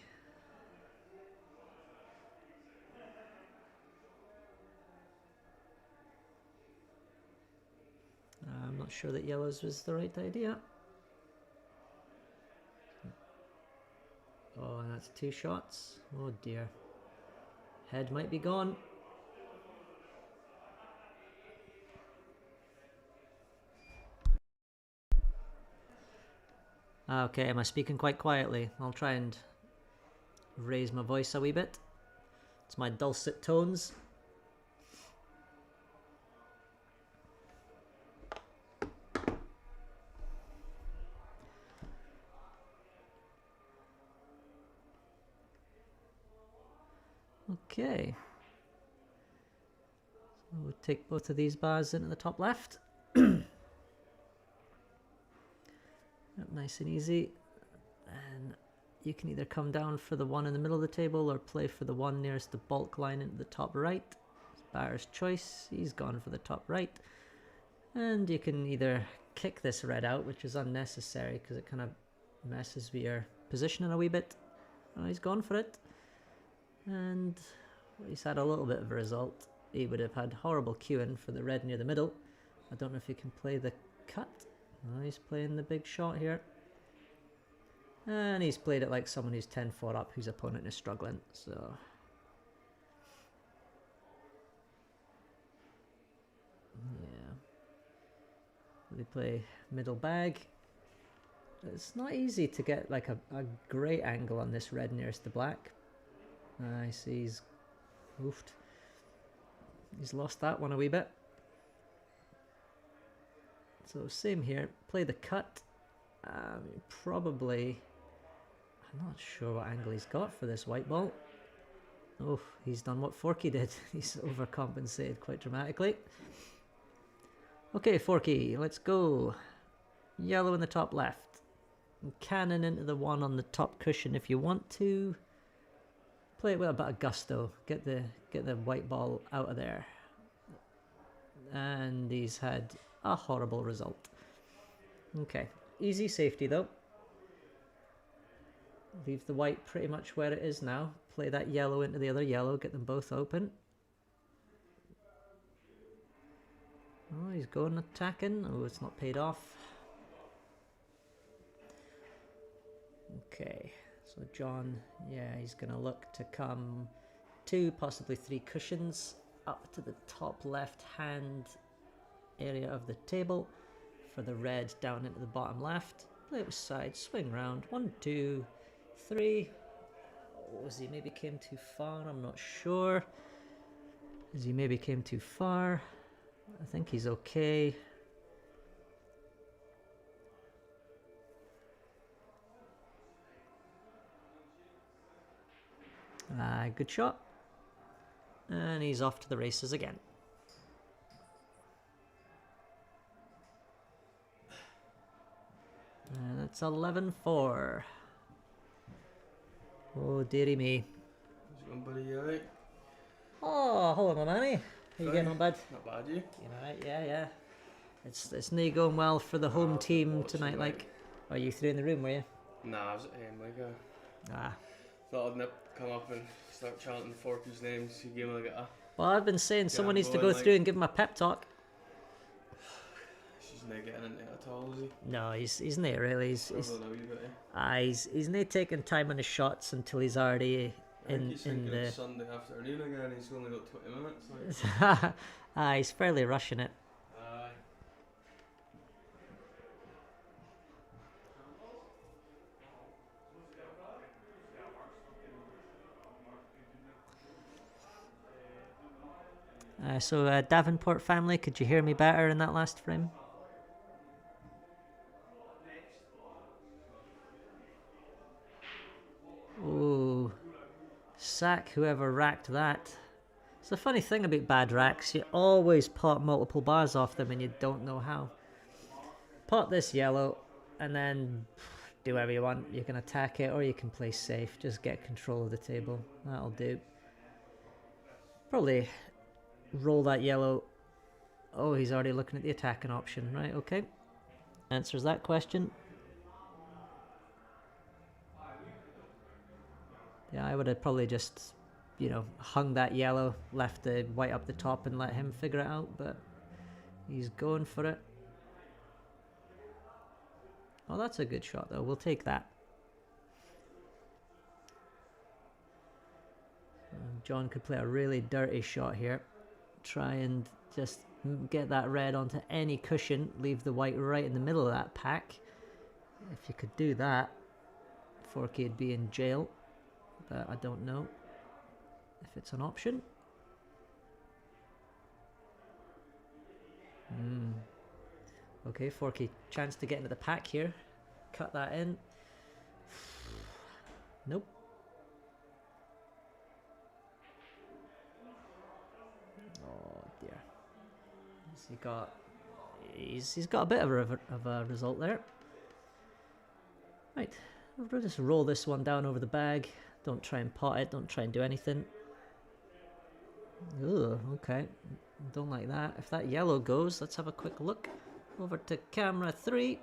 I'm not sure that yellows was the right idea. Oh, and that's two shots. Oh dear. Head might be gone. Okay, am I speaking quite quietly? I'll try and raise my voice a wee bit. It's my dulcet tones. Okay. So we'll take both of these bars into the top left. Yep, nice and easy. And you can either come down for the one in the middle of the table or play for the one nearest the bulk line into the top right. It's Bar's choice. He's gone for the top right. And you can either kick this red out, which is unnecessary because it kind of messes with your positioning a wee bit. Oh, he's gone for it. And he's had a little bit of a result. He would have had horrible queuing for the red near the middle. I don't know if he can play the cut. Oh, he's playing the big shot here. And he's played it like someone who's 10-4 up, whose opponent is struggling. So yeah. They play middle bag. It's not easy to get like a great angle on this red nearest the black. I see he's oofed. He's lost that one a wee bit. So same here. Play the cut. Probably. I'm not sure what angle he's got for this white ball. Oh, he's done what Forky did. He's overcompensated quite dramatically. Okay, Forky, let's go. Yellow in the top left. Cannon into the one on the top cushion if you want to. Play it with a bit of gusto. Get the white ball out of there. And he's had a horrible result. Okay, easy safety though. Leave the white pretty much where it is now. Play that yellow into the other yellow. Get them both open. Oh, he's going attacking. Oh, it's not paid off. Okay, so John, yeah, he's going to look to come 2, possibly 3 cushions up to the top left hand area of the table for the red down into the bottom left. Play it with side, swing round. 1, 2, 3. Oh, as he maybe came too far, I'm not sure. As he maybe came too far. I think he's okay. Good shot. And he's off to the races again. And that's 11-4. Oh, dearie me. How's it going, buddy? You alright? Oh, hello, my manny. How you getting on, bud? Not bad, you? You alright? Yeah, yeah. It's not going well for the home team tonight, like. Are you 3 in the room, were you? Nah, I was at home, like, Ah. thought I'd come up and start chanting Forky's names. He gave me like a... Well, I've been saying someone needs to going, go through and give him a pep talk. She's not getting into it at all, is he? No, he's not really. He's Struggling a wee bit, eh? he's not taking time on his shots until he's already I think in he's thinking the. it's Sunday afternoon again. He's only got 20 minutes. Like. He's fairly rushing it. Aye. Davenport family, could you hear me better in that last frame? Ooh. Sack whoever racked that. It's the funny thing about bad racks, you always pot multiple bars off them and you don't know how. Pot this yellow and then do whatever you want. You can attack it or you can play safe. Just get control of the table. That'll do. Probably roll that yellow. Oh, he's already looking at the attacking option. Right, okay. Answers that question. Yeah, I would have probably just, you know, hung that yellow, left the white up the top and let him figure it out, but he's going for it. Oh, that's a good shot though. We'll take that. John could play a really dirty shot here. Try and just get that red onto any cushion, leave the white right in the middle of that pack. If you could do that, Forky would be in jail, but I don't know if it's an option. Okay, Forky, chance to get into the pack here. Cut that in. Nope. Oh dear. He's got a bit of a result there. Right, we'll just roll this one down over the bag. Don't try and pot it. Don't try and do anything. Ugh, okay. Don't like that. If that yellow goes, let's have a quick look. Over to camera 3.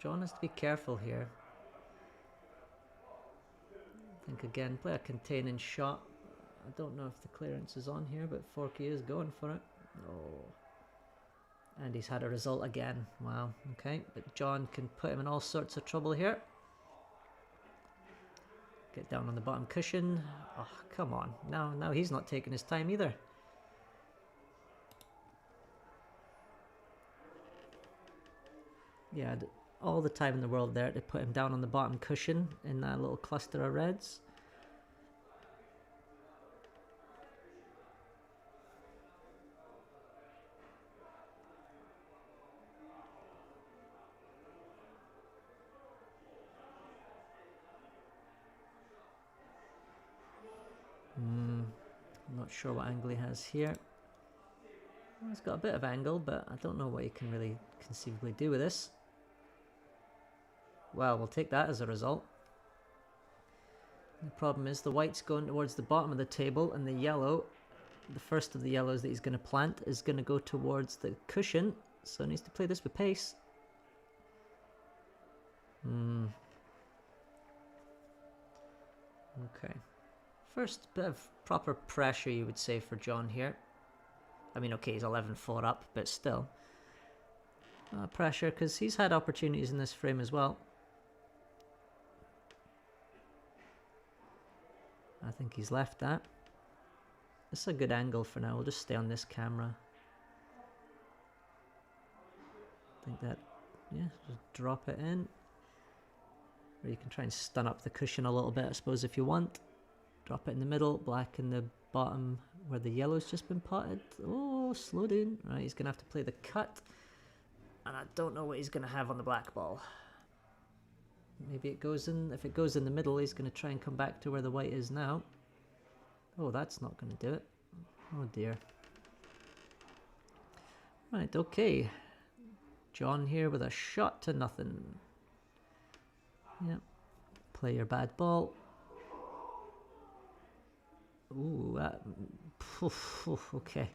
John has to be careful here. I think again, play a containing shot. I don't know if the clearance is on here, but Forky is going for it. Oh. And he's had a result again. Wow, okay. But John can put him in all sorts of trouble here. Get down on the bottom cushion. Oh, come on. Now he's not taking his time either. Yeah, all the time in the world there to put him down on the bottom cushion in that little cluster of reds. I'm not sure what angle he has here. Well, he's got a bit of angle, but I don't know what he can really conceivably do with this. Well, we'll take that as a result. The problem is the white's going towards the bottom of the table, and the yellow, the first of the yellows that he's going to plant, is going to go towards the cushion, so he needs to play this with pace. Okay. First bit of proper pressure, you would say, for John here. I mean, okay, he's 11-4 up, but still. Pressure, because he's had opportunities in this frame as well. I think he's left that. It's a good angle for now. We'll just stay on this camera. I think that, yeah, just drop it in. Or you can try and stun up the cushion a little bit, I suppose, if you want. Drop it in the middle, black in the bottom where the yellow's just been potted. Oh, slow down. Right, he's going to have to play the cut. And I don't know what he's going to have on the black ball. Maybe it goes in. If it goes in the middle, he's going to try and come back to where the white is now. Oh, that's not going to do it. Oh dear. Right, okay. John here with a shot to nothing. Yep. Play your bad ball. Ooh, okay.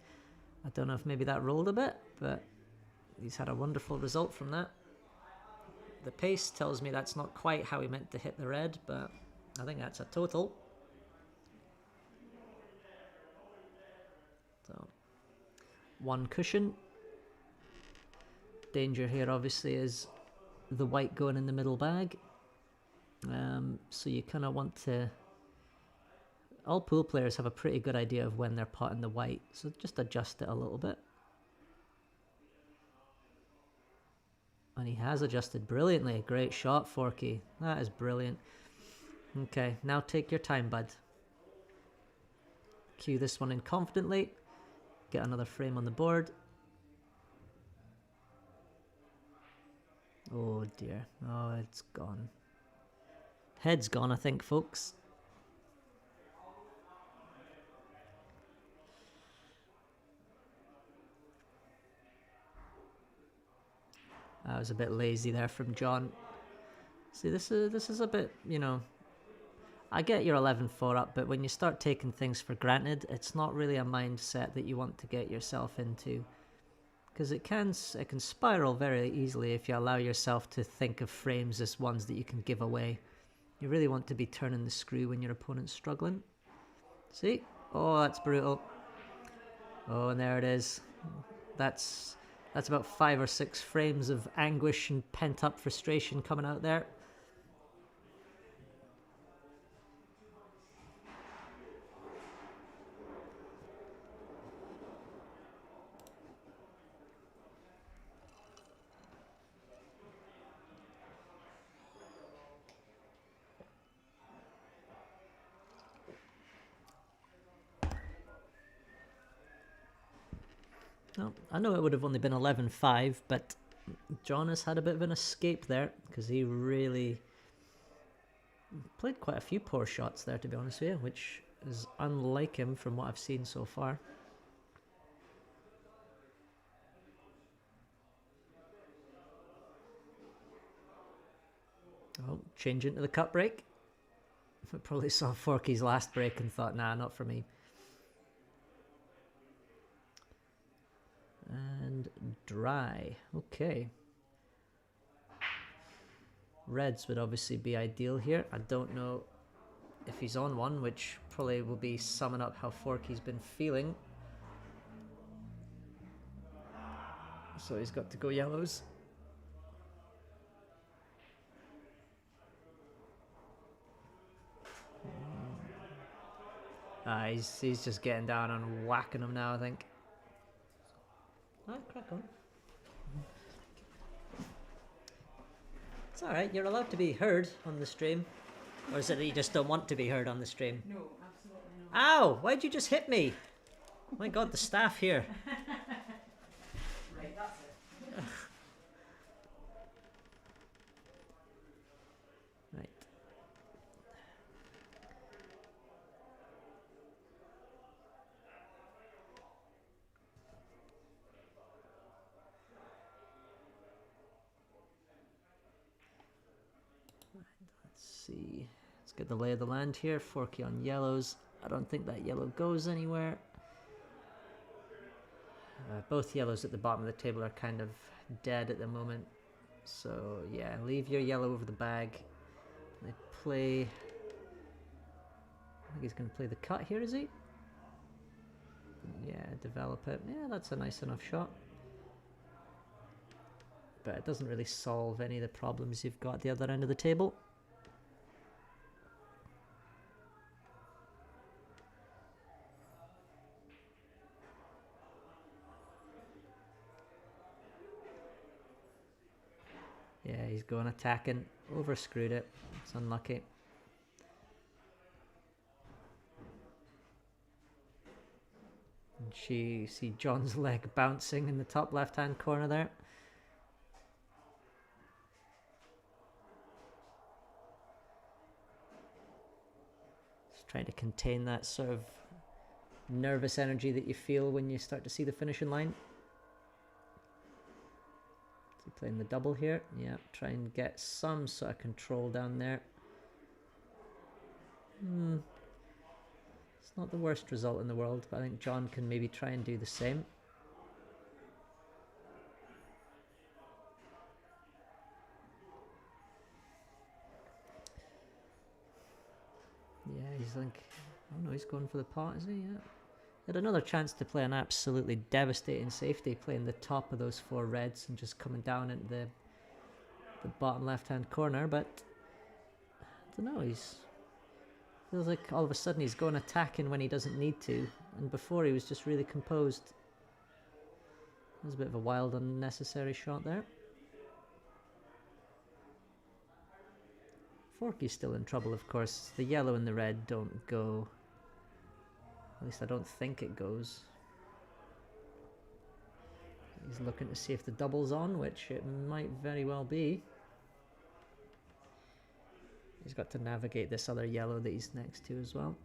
I don't know if maybe that rolled a bit, but he's had a wonderful result from that. The pace tells me that's not quite how he meant to hit the red, but I think that's a total. So, one cushion. Danger here obviously is the white going in the middle bag. So you kind of want to... All pool players have a pretty good idea of when they're potting the white, so just adjust it a little bit. And he has adjusted brilliantly. Great shot, Forky. That is brilliant. Okay, now take your time, bud. cue this one in confidently. Get another frame on the board. Oh dear. Oh, it's gone. Head's gone, I think, folks. That was a bit lazy there from John. See, this is a bit, you know, I get your 11-4 up, but when you start taking things for granted, it's not really a mindset that you want to get yourself into. Because it can spiral very easily if you allow yourself to think of frames as ones that you can give away. You really want to be turning the screw when your opponent's struggling. See? Oh, that's brutal. Oh, and there it is. That's about 5 or 6 frames of anguish and pent-up frustration coming out there. No, I know it would have only been 11-5, but John has had a bit of an escape there because he really played quite a few poor shots there, to be honest with you, which is unlike him from what I've seen so far. Oh, change into the cut break. I probably saw Forky's last break and thought, nah, not for me. And dry. Okay. Reds would obviously be ideal here. I don't know if he's on one, which probably will be summing up how Forky's been feeling. So he's got to go yellows. He's just getting down and whacking them now, I think. Crack on. It's alright, you're allowed to be heard on the stream. Or is it that you just don't want to be heard on the stream? No, absolutely not. Ow! Why'd you just hit me? My god, the staff here. Right, that's it. Right. Let's see. Let's get the lay of the land here. Forky on yellows. I don't think that yellow goes anywhere. Both yellows at the bottom of the table are kind of dead at the moment. So yeah, leave your yellow over the bag. They play... I think he's going to play the cut here, is he? Yeah, develop it. Yeah, that's a nice enough shot. But it doesn't really solve any of the problems you've got at the other end of the table. Yeah, he's going attacking. Overscrewed it. It's unlucky. And see John's leg bouncing in the top left-hand corner there. Just trying to contain that sort of nervous energy that you feel when you start to see the finishing line. Playing the double here. Yeah, try and get some sort of control down there. It's not the worst result in the world, but I think John can maybe try and do the same. Yeah, he's like, oh no, he's going for the pot, is he? Yeah. Had another chance to play an absolutely devastating safety, playing the top of those 4 reds and just coming down into the bottom left-hand corner, but I don't know, feels like all of a sudden he's going attacking when he doesn't need to, and before he was just really composed. That was a bit of a wild, unnecessary shot there. Forky's still in trouble, of course. The yellow and the red don't go. At least I don't think it goes. He's looking to see if the double's on, which it might very well be. He's got to navigate this other yellow that he's next to as well.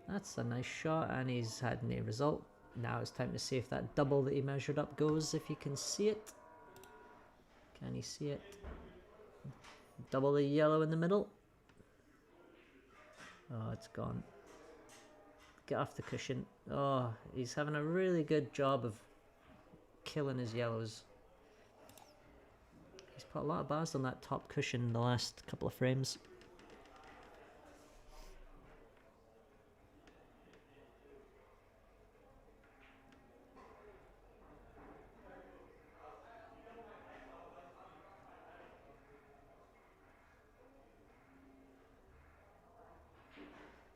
That's a nice shot, and he's had no result. Now it's time to see if that double that he measured up goes, if you can see it. Can he see it? Double the yellow in the middle. Oh, it's gone. Get off the cushion. Oh, he's having a really good job of killing his yellows. He's put a lot of bars on that top cushion in the last couple of frames.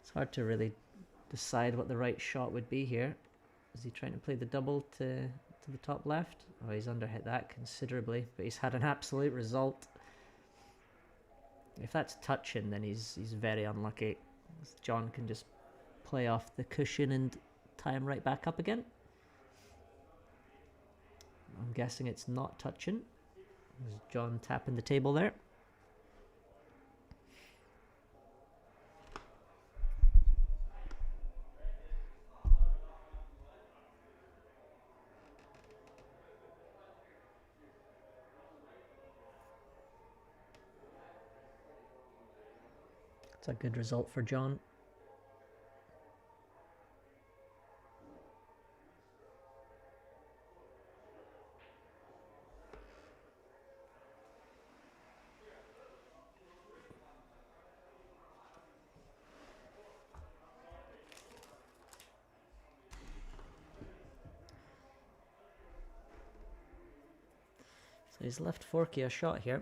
It's hard to really decide what the right shot would be here. Is he trying to play the double to the top left? Oh, he's underhit that considerably, but he's had an absolute result. If that's touching, then he's very unlucky. John can just play off the cushion and tie him right back up again. I'm guessing it's not touching. There's John tapping the table there. It's a good result for John. So he's left Forky a shot here.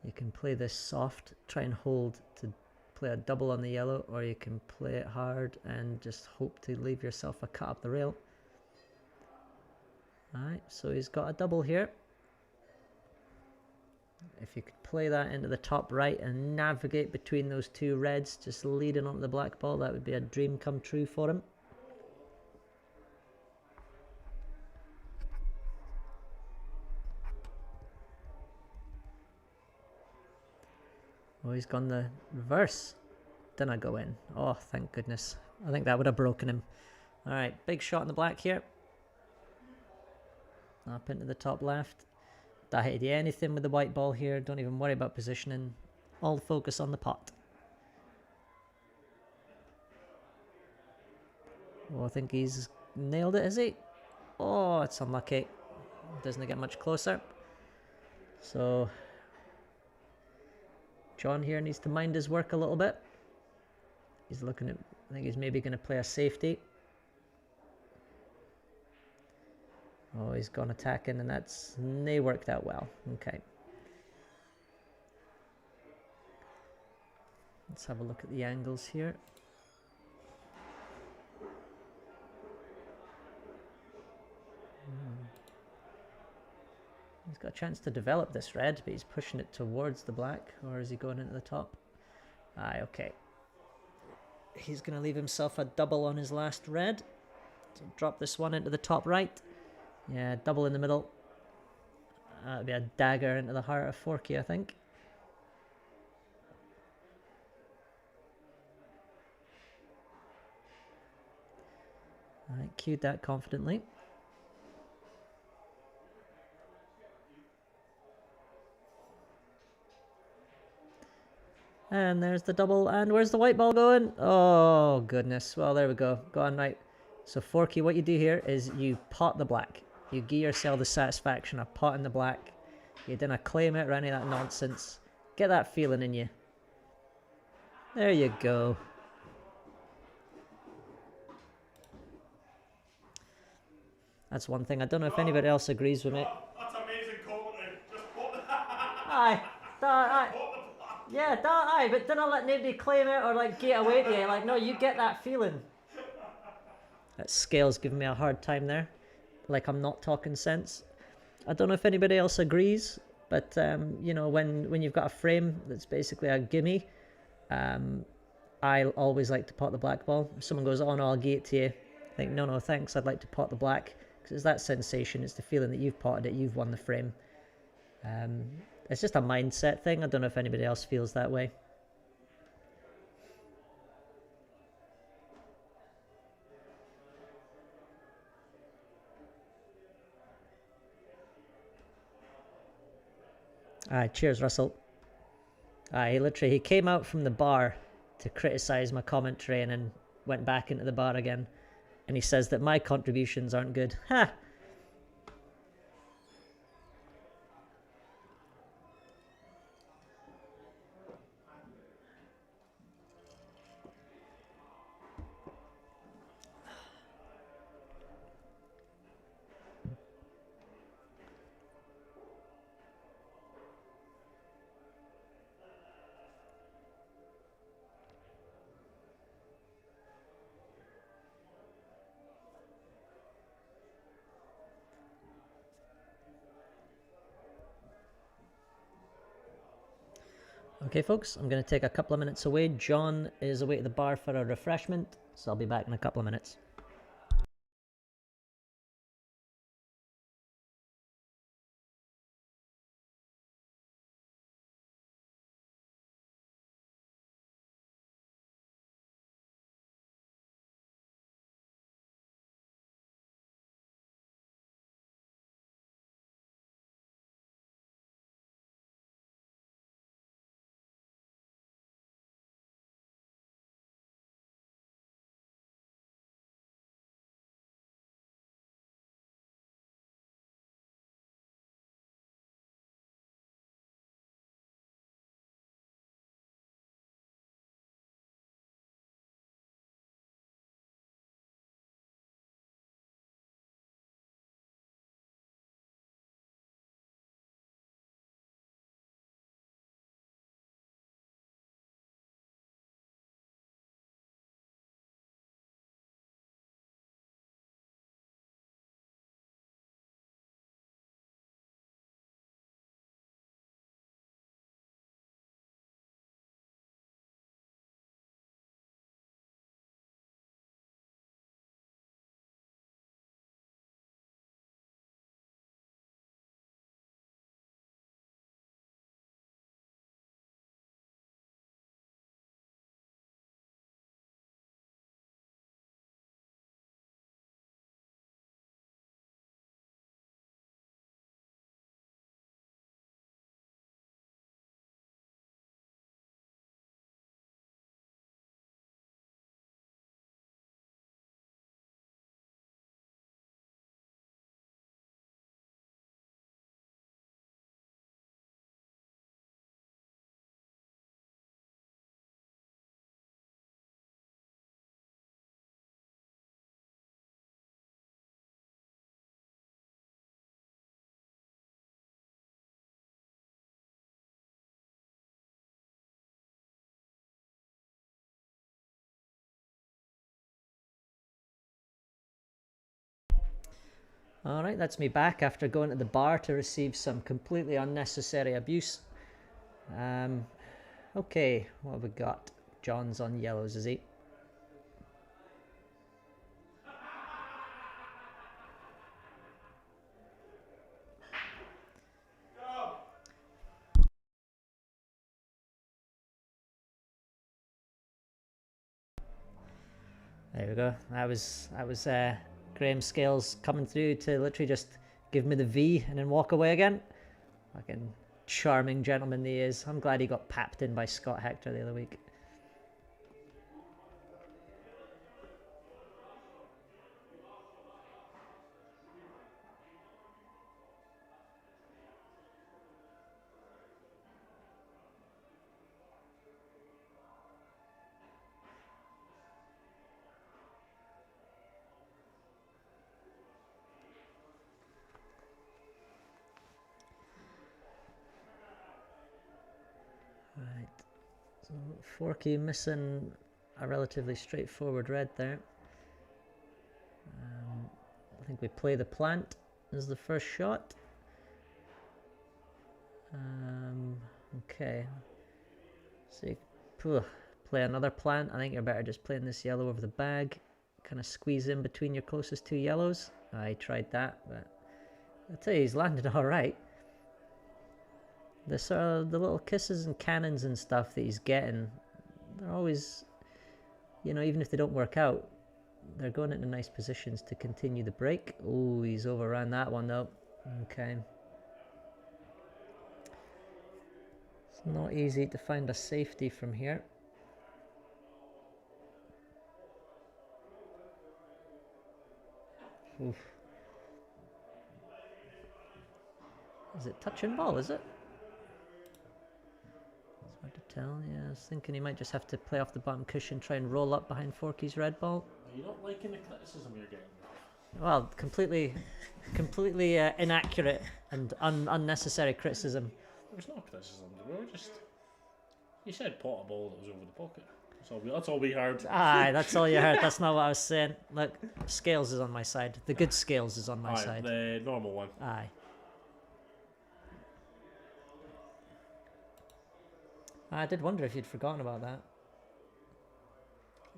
You can play this soft, try and hold to play a double on the yellow, or you can play it hard and just hope to leave yourself a cut up the rail. Alright, so he's got a double here. If you could play that into the top right and navigate between those two reds, just leading onto the black ball, that would be a dream come true for him. Oh, he's gone the reverse. Didn't go in? Oh, thank goodness. I think that would have broken him. Alright, big shot in the black here. Up into the top left. Don't hit anything with the white ball here. Don't even worry about positioning. All focus on the pot. Oh, I think he's nailed it, is he? Oh, it's unlucky. Doesn't get much closer. So John here needs to mind his work a little bit. He's looking at, I think he's maybe going to play a safety. Oh, he's gone attacking, and that's not worked out well. Okay. Let's have a look at the angles here. He's got a chance to develop this red, but he's pushing it towards the black, or is he going into the top? Aye, okay. He's going to leave himself a double on his last red. So drop this one into the top right. Yeah, double in the middle. That'd be a dagger into the heart of Forky, I think. Alright, cued that confidently. And there's the double, and where's the white ball going? Oh, goodness. Well, there we go. Go on, right. So, Forky, what you do here is you pot the black. You give yourself the satisfaction of potting the black. You didn't claim it or any of that nonsense. Get that feeling in you. There you go. That's one thing. I don't know if anybody else agrees with me. That's amazing commentary. Just what? Aye. Yeah, aye, but don't let nobody claim it or like get away to you. Like, no, you get that feeling. That scale's giving me a hard time there. Like I'm not talking sense. I don't know if anybody else agrees, but you know, when you've got a frame that's basically a gimme, I I always like to pot the black ball. If someone goes, oh no, I'll give it to you, I think, no, thanks, I'd like to pot the black. Because it's that sensation, it's the feeling that you've potted it, you've won the frame. It's just a mindset thing. I don't know if anybody else feels that way. Cheers, Russell. He came out from the bar to criticise my commentary and then went back into the bar again. And he says that my contributions aren't good. Ha! Okay, folks, I'm going to take a couple of minutes away. John is away at the bar for a refreshment, so I'll be back in a couple of minutes. Alright, that's me back after going to the bar to receive some completely unnecessary abuse. Okay, what have we got? John's on yellows, is he? There we go. That was Graham Scales coming through to literally just give me the V and then walk away again. Fucking charming gentleman he is. I'm glad he got papped in by Scott Hector the other week. Right, so Forky missing a relatively straightforward red there. I think we play the plant as the first shot. Okay, so play play another plant, I think you're better just playing this yellow over the bag. Kind of squeeze in between your closest two yellows. I tried that, but I tell you, he's landed all right. The sort of the little kisses and cannons and stuff that he's getting, they're always, you know, even if they don't work out, they're going into nice positions to continue the break. Oh, he's overran that one though. Okay. It's not easy to find a safety from here. Oof. Is it touch and ball, is it? It's hard to tell. Yeah, I was thinking he might just have to play off the bottom cushion, try and roll up behind Forky's red ball. Are you not liking the criticism you're getting? Well, completely inaccurate and unnecessary criticism. There's no criticism. We were just. You said pot a ball that was over the pocket. That's all we heard. Aye, that's all you heard. That's not what I was saying. Look, Scales is on my side. The good Scales is on my Aye, side. the normal one. Aye. I did wonder if you'd forgotten about that.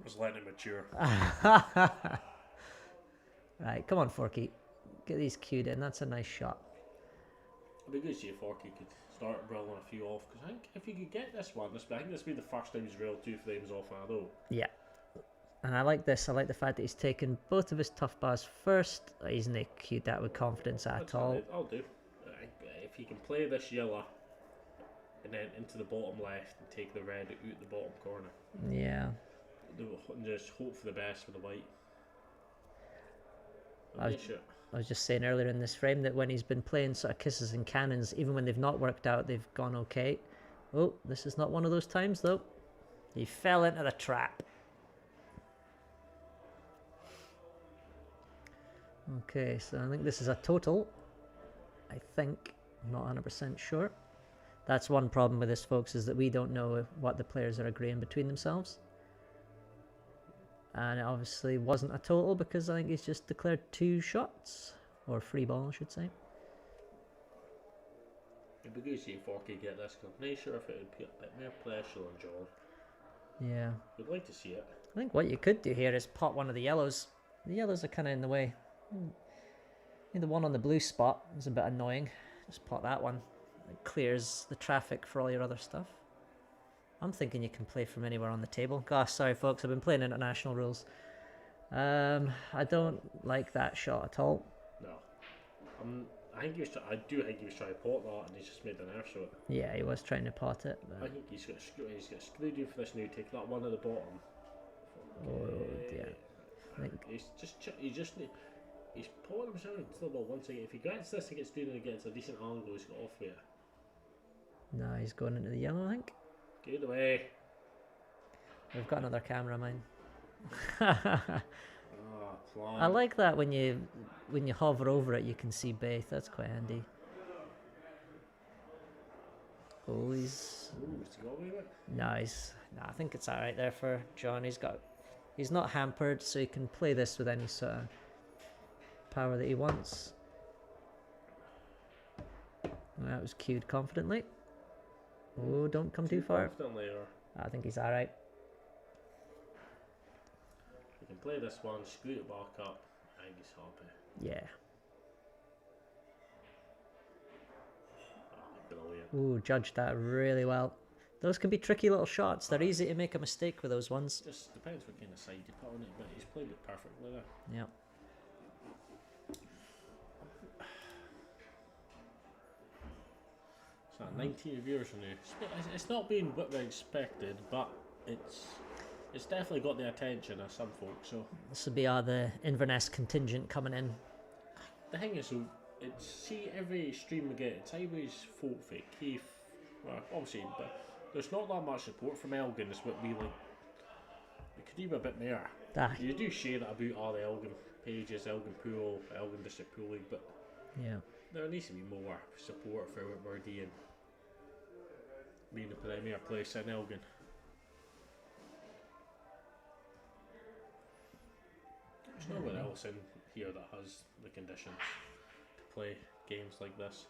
I was letting it mature. Right, come on, Forky. Get these cued in. That's a nice shot. It'd be good to see if Forky could start rolling a few off, because I think if you could get this one, I think this would be the first time he's railed 2 frames off in a row. Yeah. And I like this. I like the fact that he's taken both of his tough bars first. He's not cued that with confidence at all. I'll do. If he can play this yellow and then into the bottom left and take the red out the bottom corner. Yeah. And just hope for the best for the white. I was just saying earlier in this frame that when he's been playing sort of kisses and cannons, even when they've not worked out, they've gone okay. Oh, this is not one of those times though. He fell into the trap. Okay, so I think this is a total. I think. I'm not 100% sure. That's one problem with this, folks, is that we don't know what the players are agreeing between themselves. And it obviously wasn't a total because I think he's just declared 2 shots. Or free ball, I should say. It'd be good to see Forky get this. I'm not sure if it would put a bit more pressure on John. Yeah. We'd like to see it. I think what you could do here is pot one of the yellows. The yellows are kind of in the way. I think the one on the blue spot is a bit annoying. Just pot that one. It clears the traffic for all your other stuff. I'm thinking you can play from anywhere on the table. Gosh, sorry folks, I've been playing international rules. I don't like that shot at all. No. I do think he was trying to pot that, and he's just made an error of it. Yeah, he was trying to pot it. But I think he's got screwed you for this now. Take that one at the bottom. oh dear. I think He's potting himself into the ball once again. If he gets this and gets down and gets a decent angle, he's got off with it. no, he's going into the yellow, I think. Get away. We've got another camera, mine. Plan. I like that when you hover over it, you can see both. That's quite handy. Oh, Has he got away with it? nice. No, I think it's all right there for John. He's not hampered, so he can play this with any sort of power that he wants. That was cued confidently. Oh, don't come too far. Confidently, or I think he's all right. he can play this one, screw it back up. I think he's happy. Yeah. Brilliant. Ooh, judged that really well. Those can be tricky little shots. They're easy to make a mistake with those ones. Just depends what kind of side you put on it, but he's played it perfectly there. Yep. So 19 viewers now. It's not been what we expected, but it's definitely got the attention of some folks. So This would be the Inverness contingent coming in. the thing is, see every stream we get, it's always folk for Keith. Well, obviously, but there's not that much support from Elgin. Is what we like. We could do a bit more. Ah, You do share that about all the Elgin pages, Elgin Pool, Elgin District Pool League, but yeah. there needs to be more support for what we're doing. Being the premier place in Elgin. There's nowhere else in here that has the conditions to play games like this.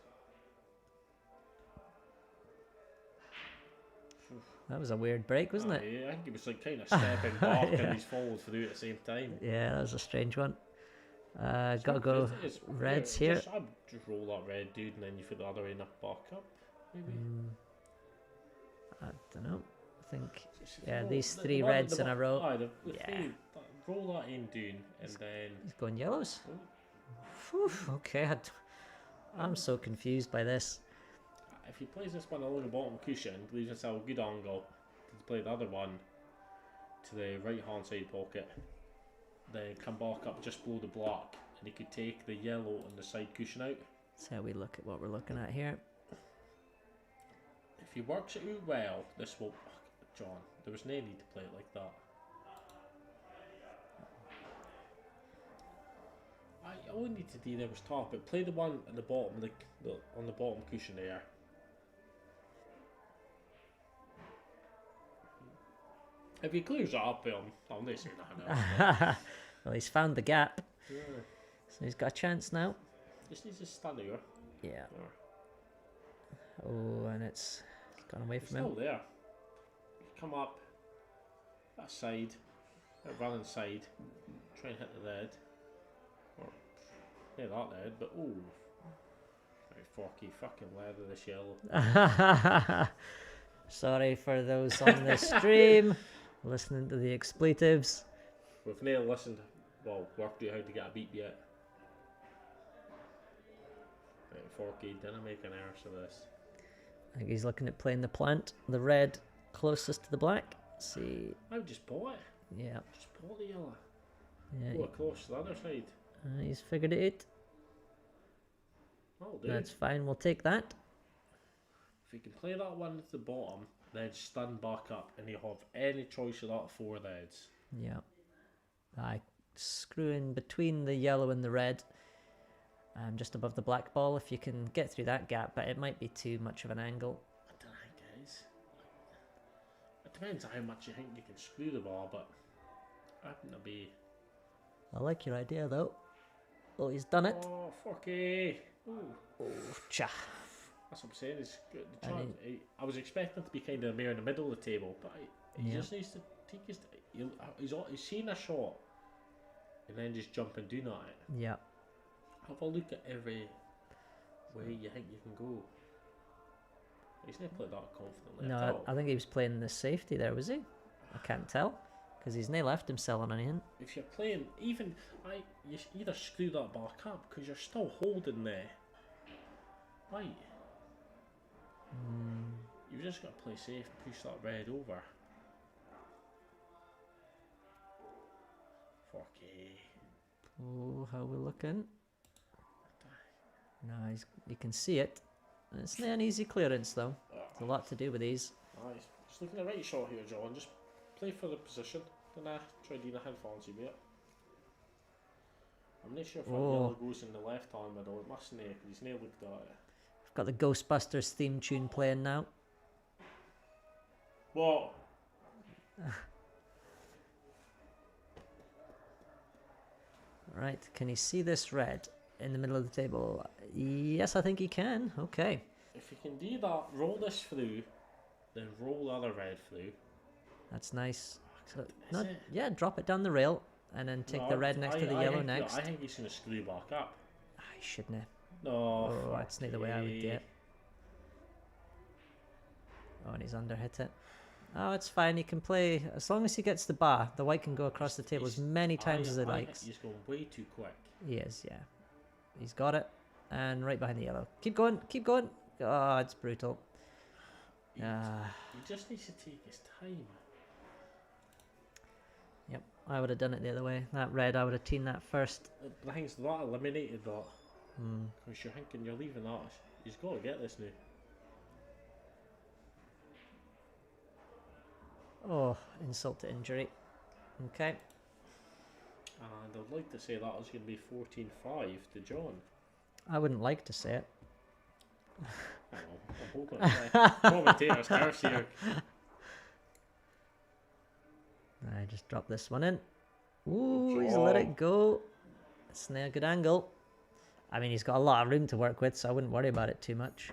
Oof. That was a weird break, wasn't it? Yeah, I think he was like kind of stepping back and he's followed through at the same time. Yeah, that was a strange one. Gotta It's- go it's- reds yeah, here. I'd just roll that red dude and then you put the other end up back up. Maybe. I don't know. I think Just yeah, roll these the 3 one- reds the in a one- row. Aye, the Yeah. three, roll that in doing and then he's going yellows. Phew, okay, I'm so confused by this. if he plays this one along the bottom cushion, leaves himself a good angle to play the other one to the right hand side pocket, then come back up just below the black and he could take the yellow on the side cushion out. That's how we look at what we're looking at here. If he works it out well, this will... John, there was no need to play it like that. All I need to do there was top it. Play the one at the bottom, on the bottom cushion there. If he clears it up, I'll not say nothing else. Well, he's found the gap, Yeah. so he's got a chance now. Just needs to stand here. Yeah. Or Oh, and it's gone away it's from still him. there. Come up that side, that running side, try and hit the red. Or yeah, that red, but oh, very forky fucking leather this yellow. Sorry for those on the stream listening to the expletives. We've never listened, well, worked out how to get a beat yet. Right, forky, didn't make an error to this. I think he's looking at playing the plant, the red closest to the black. See, I would just bought it. yeah, Just bought the yellow. yeah, Go across to the other side. he's figured it out. That'll do. That's fine. We'll take that. If you can play that one at the bottom, then stand back up and you have any choice of that 4 reds. Yeah. I screw in between the yellow and the red. Just above the black ball if you can get through that gap, but it might be too much of an angle. I don't think it is. It depends on how much you think you can screw the ball, but I think it'll be... I like your idea though. Oh, he's done it. Oh, forky! Ooh. Oh, cha. That's what I'm saying. Is good. The And chance, I was expecting to be kind of more in the middle of the table, but he Yeah. just needs to take his... He's seen a shot and then just jump and do that. Yeah. Have a look at every way you think you can go. He's not played that confidently No, at all. I think he was playing the safety there, was he? I can't tell. Because he's not left himself on anything. If you're playing, you either screw that back up because you're still holding there. Right. You've just got to play safe and push that red over. Forky. Oh, how we looking? No, you can see it. It's not an easy clearance though. There's a lot to do with these. Nice. Just looking at the right shot here, John. Just play for the position. Then I try doing a hand fancy bit. I'm not sure if that Oh. yellow goes in the left hand middle. It mustn't, because he's never looked at it. We've got the Ghostbusters theme tune playing now. What? Right, can he see this red in the middle of the table? Yes, I think he can. Okay. If you can do that, roll this through, then roll the other red through. That's nice. So, Is no, it? yeah, drop it down the rail and then take No, the red next to the yellow think, next. I think he's going to screw back up. I shouldn't have. No. Oh, that's not the way I would do fucky. it. Oh, and he's under hit it. Oh, it's fine. He can play as long as he gets the bar. The white can go across the table as many times as he I think likes. He's going way too quick. He is, yeah. He's got it, and right behind the yellow. Keep going, keep going. Oh, it's brutal. He, Ah, he just needs to take his time. yep. I would have done it the other way. That red, I would have teamed that first. The thing's that eliminated that. Hmm. Because you're thinking you're leaving that. He's got to get this now. Oh, insult to injury. Okay. And I'd like to say that was going to be 14-5 to John. I wouldn't like to say it. I don't know, I'm hoping it's commentator's curse here. I just dropped this one in. Ooh, he's let it go. It's not a good angle. I mean, he's got a lot of room to work with, so I wouldn't worry about it too much.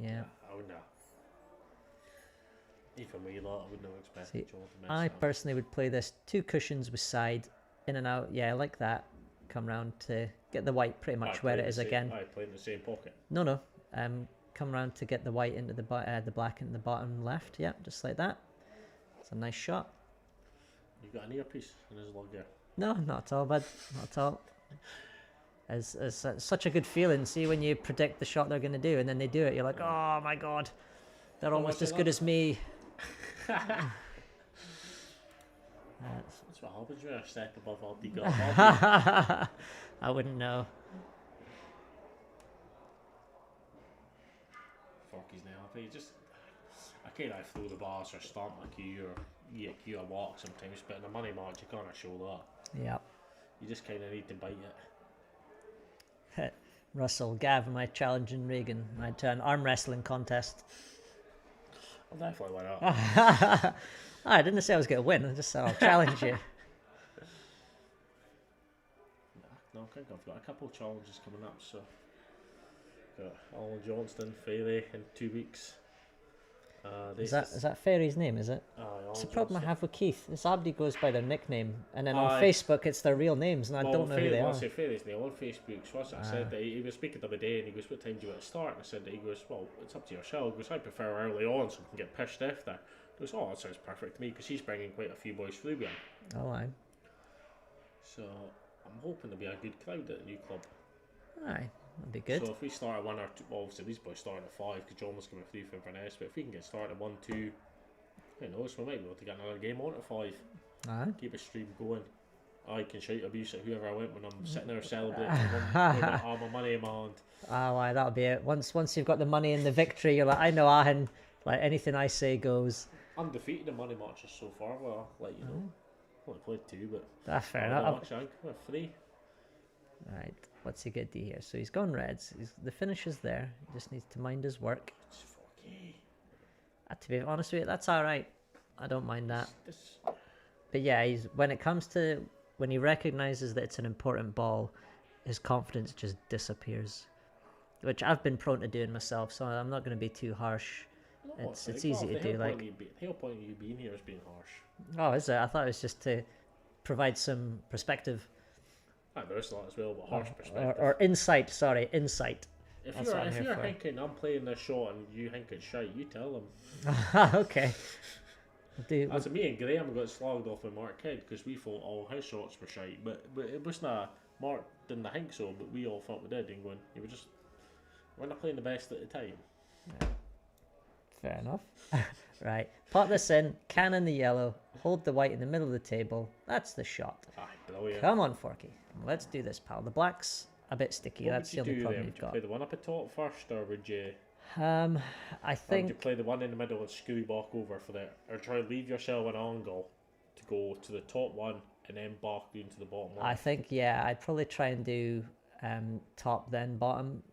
Yeah. Oh no. Even me, lot, I wouldn't have expected See, John to mess I it up. personally would play this 2 cushions with side, in and out. Yeah, like that. Come round to get the white pretty much where it is again. I play in the same pocket. No. Come round to get the white into the black into the bottom left. Yeah, just like that. It's a nice shot. You got an earpiece in his lug there. No, not at all, bud. Not at all. It's such a good feeling. See when you predict the shot they're going to do, and then they do it. You're like, oh my god, they're almost as good as me. That's what happens when you're a step above all the gut. I wouldn't know. Forky's now. I think just I can't throw the bars or stomp my cue or eat a cue a walk sometimes, but in a money match you can't show that. Yeah. You just kind of need to bite it. Russell, Gav, am I challenging Reagan? To an arm wrestling contest. I'll definitely win out. I didn't say I was going to win. I just said I'll challenge you. No, I think I've got a couple of challenges coming up. So, got Alan Johnston, Fairley in 2 weeks. Is that Fairy's name? Is it? It's the problem I have with Keith. Is everybody goes by their nickname, and then on Facebook it's their real names, and I don't know who they are. I say Fairley's name on Facebook. So I said that he was speaking the other day, and he goes, "What time do you want to start?" And I said that he goes, "Well, it's up to yourself." He goes, "I prefer early on, so we can get pitched after." He goes, "Oh, that sounds perfect to me," because he's bringing quite a few boys through with him. Oh, aye. So I'm hoping there'll be a good crowd at the new club. Aye, that'd be good. So if we start at 1 or 2, well, obviously these boys start at 5 because John was coming through for Inverness, but if we can get started at 1, 2, who knows, we might be able to get another game on at 5. Aye. Keep a stream going. I can shout abuse at whoever I went when I'm sitting there celebrating all my money in my hand. Oh, aye, that'll be it. Once you've got the money and the victory, you're like, I know Ahan, like anything I say goes. I'm defeated in money matches so far. Well, like, you know, I only played 2, but That's fair enough. actually, I 3. Right, what's he going to do here? So he's gone reds. The finish is there. He just needs to mind his work. It's 4K. To be honest with you, that's all right. I don't mind that. This, But yeah, when he recognises that it's an important ball, his confidence just disappears, which I've been prone to doing myself. So I'm not going to be too harsh. It's easy to do. Like the whole point of you being here is being harsh. Oh, is it? I thought it was just to provide some perspective. There's that as well, but harsh perspective. Or insight, sorry, insight. If That's what I'm here you're for. thinking I'm playing this shot and you think it's shite, you tell them. Okay. As me and Graham got slogged off with Mark Kidd because we thought all his shots were shite, but it wasn't Mark didn't think so, but we all thought we did, and going, we're not playing the best at the time. Yeah. Fair enough. Right, pop this in, cannon the yellow, hold the white in the middle of the table. That's the shot. Brilliant. Come on, Forky. Let's do this, pal. The black's a bit sticky. That's the only problem you've got. Would you play the one up at top first, or would you? I Or think. would you play the one in the middle and screw back over for that, or try to leave yourself an angle to go to the top one and then back down to the bottom one? I think I'd probably try and do top then bottom.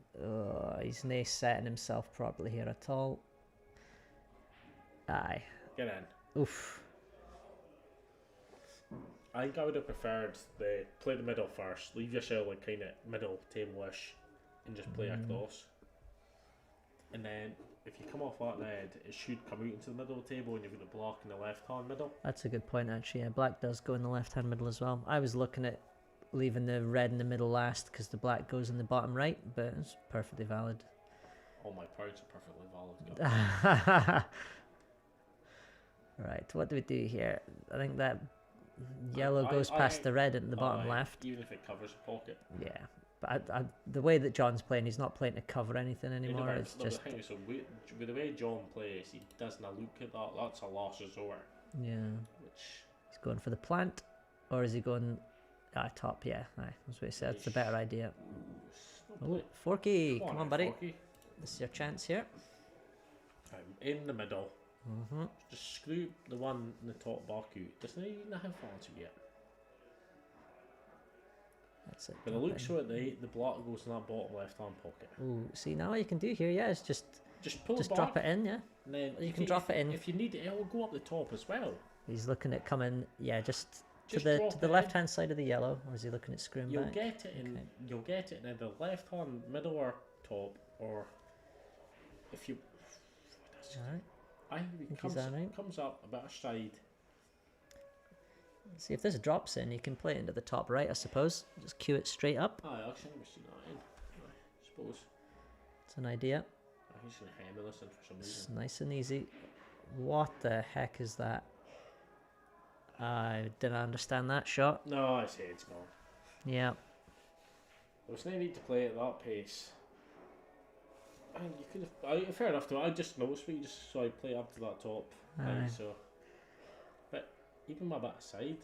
He's not setting himself properly here at all. Aye. Get in. Oof. I think I would have preferred the play the middle first, leave yourself like kind of middle table-ish, and just play across. And then if you come off that red, it should come out into the middle of the table, and you've got the block in the left-hand middle. That's a good point, actually. Yeah, black does go in the left-hand middle as well. I was looking at leaving the red in the middle last because the black goes in the bottom right, but it's perfectly valid. All my prouds are perfectly valid. Right, what do we do here? I think that yellow goes past the red in the bottom left. Even if it covers the pocket. Yeah, but the way that John's playing, he's not playing to cover anything anymore. It's just the thing is, with the way John plays, he doesn't look at that. That's a loss resort. Yeah. Which he's going for the plant, or is he going top? Yeah, aye. That's what he said. That's the better idea. Oh, Forky, come on, buddy. Forky. This is your chance here. In the middle. Mm-hmm. Just screw the one in the top back out. Doesn't even have fancy yet. That's it. But it looks so the block goes in that bottom left hand pocket. Oh, see now what you can do here, yeah, is just pull it back, drop it in, yeah. And then you can drop it in. If you need it, it'll go up the top as well. He's looking at coming, yeah, just to drop the it left hand side of the yellow, or is he looking at screwing You'll back? get it in. Okay. You'll get it in either left hand, middle, or top, or if you. Alright. I think he Think comes, he's alright. comes up a bit aside. See, if this drops in, you can play it into the top right, I suppose. Just cue it straight up. Aye, actually, I never seen that in. I suppose. It's an idea. I think he's going to hammer this in for some It's reason. nice and easy. What the heck is that? I didn't understand that shot. No, his head's gone. Yeah. There's no need to play at that pace. I mean, you could have. Fair enough, though. I just noticed what you just saw. I play up to that top. Aye. So, but even my bit aside,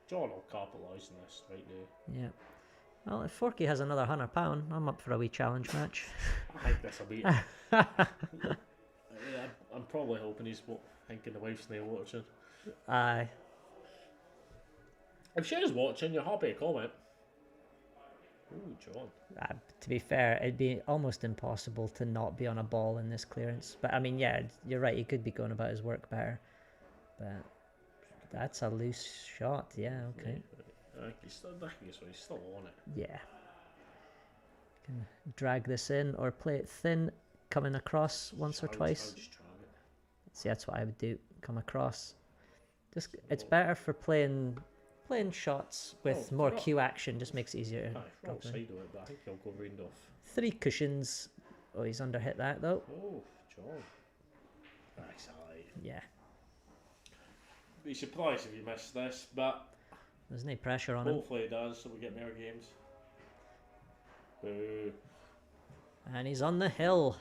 John will capitalise on this right now. Yeah. Well, if Forky has another £100, I'm up for a wee challenge match. I think this will be. I'm probably hoping he's thinking the wife's now watching. Aye. If she is watching, you're happy to comment. Ooh, John. To be fair, it'd be almost impossible to not be on a ball in this clearance. But I mean, yeah, you're right. He could be going about his work better. But that's a loose shot. Yeah, okay. I think he's still on it. Yeah. Can drag this in or play it thin, coming across once or I would twice. just try it. See, that's what I would do. Come across. Just it's better for playing shots with Oh, more forgot. cue action. Just makes it easier to Aye, wrong drop in. side of it, but I think he'll go round off. 3 cushions. Oh, he's under hit that though. Oh, John. That's alright. Yeah. Be surprised if you miss this, but There's no pressure on him. hopefully it does, so we get more games. Boo. And he's on the hill.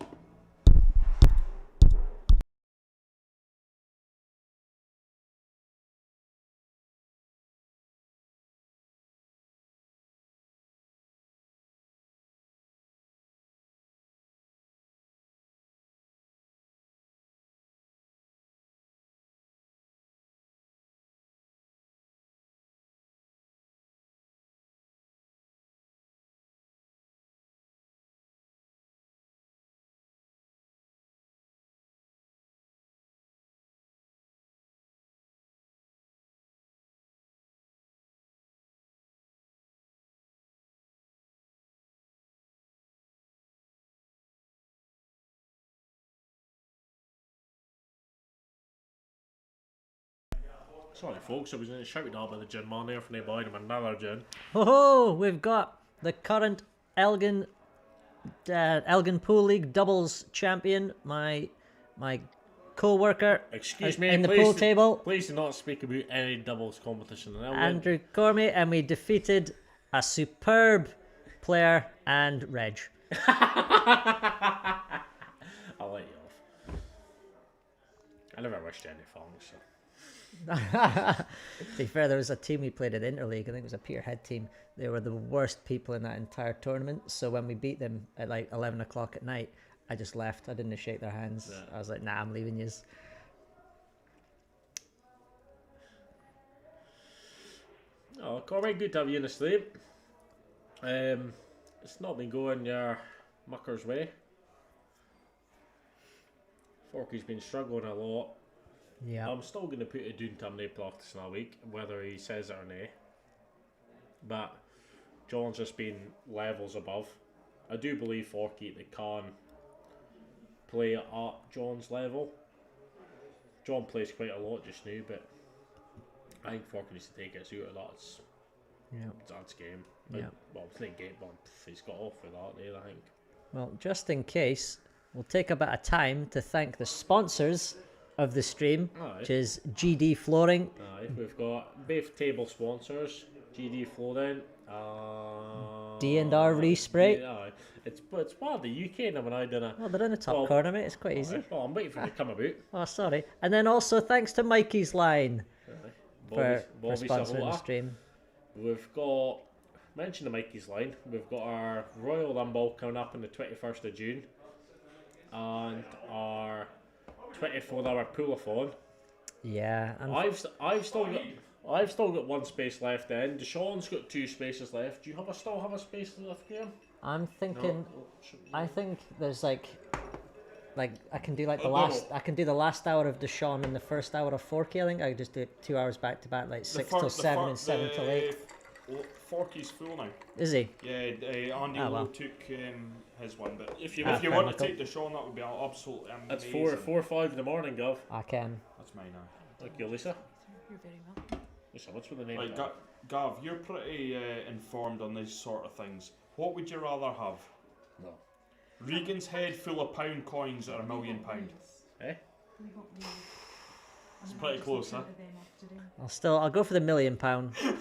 Sorry, folks, I was shouting out by the gin man there from the buying him another gin. Oh, we've got the current Elgin Pool League doubles champion, my co-worker Excuse me, in the please pool table, Please do not speak about any doubles competition in Elgin. Andrew Cormie, and we defeated a superb player and Reg. I'll let you off. I never wished you any fun, so. To be fair, there was a team we played at Interleague. I think it was a Peterhead team. They were the worst people in that entire tournament. So when we beat them at like 11 o'clock at night, I just left. I didn't shake their hands. Yeah. I was like, nah, I'm leaving yous. Oh, Corey, good to have you in the sleep. It's not been going your mucker's way. Forky's been struggling a lot. Yeah. I'm still going to put it down to him no practice in a week, whether he says it or no. But John's just been levels above. I do believe Forky they can play at John's level. John plays quite a lot just now, but I think Forky needs to take it out of that's game. Yeah. Well, it's not game, but he's got off with that there, I think. Well, just in case, we'll take a bit of time to thank the sponsors of the stream, Aye. which is GD Flooring, Aye, we've got both table sponsors, GD Flooring, D&R Respray. Aye, it's part of the UK now when I done it. Oh, they're in the top Well, corner, mate. It's quite easy. Well, I'm waiting for it to come about. Oh, sorry. And then also thanks to Mikey's Line for Bobby sponsoring the Savotta. stream. We've got, mention the Mikey's Line, we've got our Royal Rumble coming up on the 21st of June. And our 24-hour pool-a-thon. Yeah. I've still got one space left then. Deshaun's got 2 spaces left. Do you still have a space left, Graham? I'm thinking. I think there's like I can do like the Oh, last. no. I can do the last hour of Deshaun and the first hour of Forky. I think I could just do it 2 hours back to back, like 6 till 7 and 7 till 8. Forky's full now. Is he? Yeah, Andy Ah, Lowe well. took his one, but If you Ah, if you fair want to enough. take the Sean, that would be absolutely amazing. That's 4:05 in the morning, Gov. I can. That's mine now. Thank you, Lisa. You're very welcome. Lisa, what's with the name? Right, Gav, you're pretty informed on these sort of things. What would you rather have? No. Regan's head full of pound coins or £1 million? Eh? It's pretty close, huh? I'll go for the £1 million,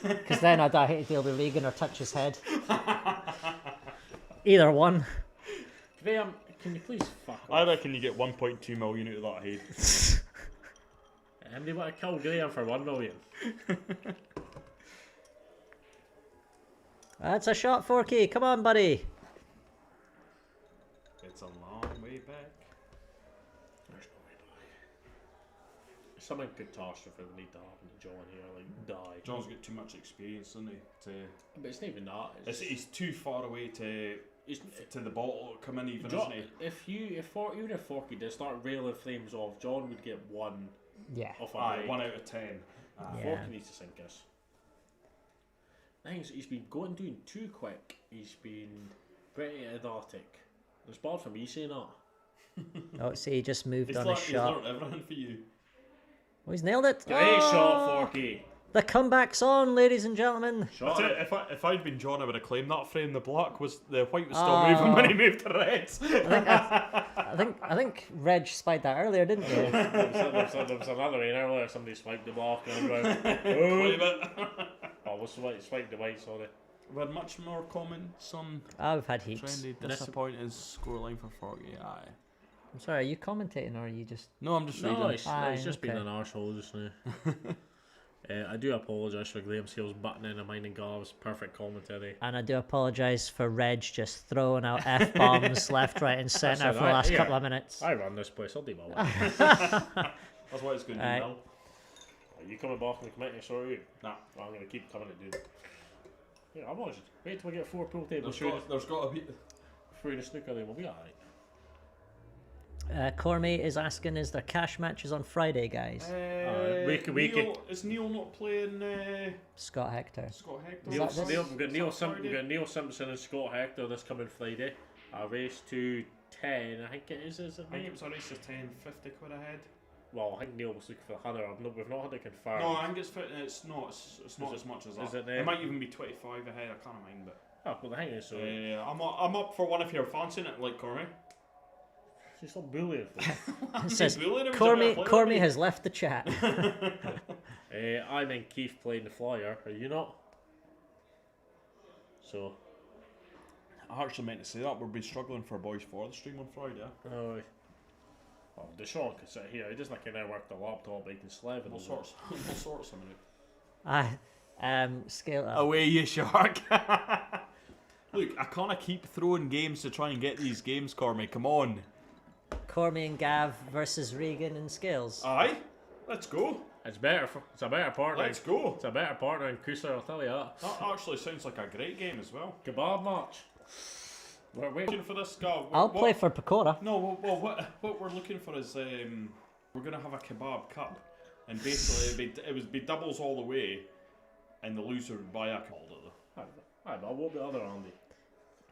because then I'd hate to deal with Regan or touch his head. Either one. Graham, can you please fuck off? I reckon you get 1.2 million out of that head. How many want to kill Graham for 1 million? That's a shot, Forky. Come on, buddy. It's a long way back. There's no way back. Something catastrophe would need to happen to John here, like die. John's got too much experience, doesn't he? But it's not even that. He's too far away to the bottle to come in, even, John, isn't he? even if Forky did start railing flames off, John would get 1 Yeah. off a Aye, break. 1 out of 10. Yeah. Forky needs to sink us. He's been going doing too quick. He's been pretty idiotic. It's bad for me saying that. Oh, see, he just moved He's on a learned shot. everything for you. Oh, he's nailed it. Great Oh! shot, Forky. The comeback's on, ladies and gentlemen. I Shot tell you, it. if I'd been John, I would have claimed that frame. The white was still Oh. moving when he moved to reds. I think Reg spiked that earlier, didn't you? There was another one earlier. Somebody swiped the block and I'm going, Wait a oh, bit. oh, was swiped the white, sorry. We had much more comments on I've had heaps. trendy disappointing scoreline for 40. Aye. I'm sorry, are you commentating or are you just... No, I'm just No, reading. it's just been okay. an arsehole just now. I do apologise for Graham's heels buttoning and mine and Gav's perfect commentary. And I do apologise for Reg just throwing out F-bombs left, right and centre for the last couple of minutes. I run this place, I'll do my work. That's why it's going to Aye. be now. Are you coming back in the committee, sorry? Nah, well, I'm going to keep coming to do. Yeah, I'm watching. Wait till we get 4 pool tables There's got to be. through the snooker, then we'll be alright. Cormy is asking, is there cash matches on Friday, guys? we could- Is Neil not playing Scott Hector. Scott Hector? Is that this? We've got Neil Friday? Simpson and Scott Hector this coming Friday. A race to 10, I think it is, isn't I think it? it was a race of 10, 50 quid ahead. Well, I think Neil was looking for the 100. We've not had it confirmed. No, I think it's not. It's not it- as much as is that. it, It might even be 25 ahead. I can't mind, but Oh, well, the thing is, so I'm up for one if you're fancying it, like Cormy. she's not bullying. It says, bullying him, he's a better player than Cormy me. has left the chat. I'm in Keith playing the flyer. Are you not? So, I actually meant to say that we'll be struggling for boys for the stream on Friday. oh, well, Deshaun can sit here. He doesn't like now work the laptop. He can slave it. We'll sort something Scale up. Away, you shark! Look, I can't keep throwing games to try and get these games, Cormy. Come on. Cormy and Gav versus Regan and Scales. Aye, let's go. It's better. It's a better partner. Let's go. It's a better partner than Kusa. I'll tell you that. That actually sounds like a great game as well. Kebab match. We're waiting. Looking for this guy. I'll play for Pecora. No, well, what we're looking for is we're gonna have a kebab cup, and basically it would be doubles all the way, and the loser would buy a kebab. Aye, but what about the other Andy?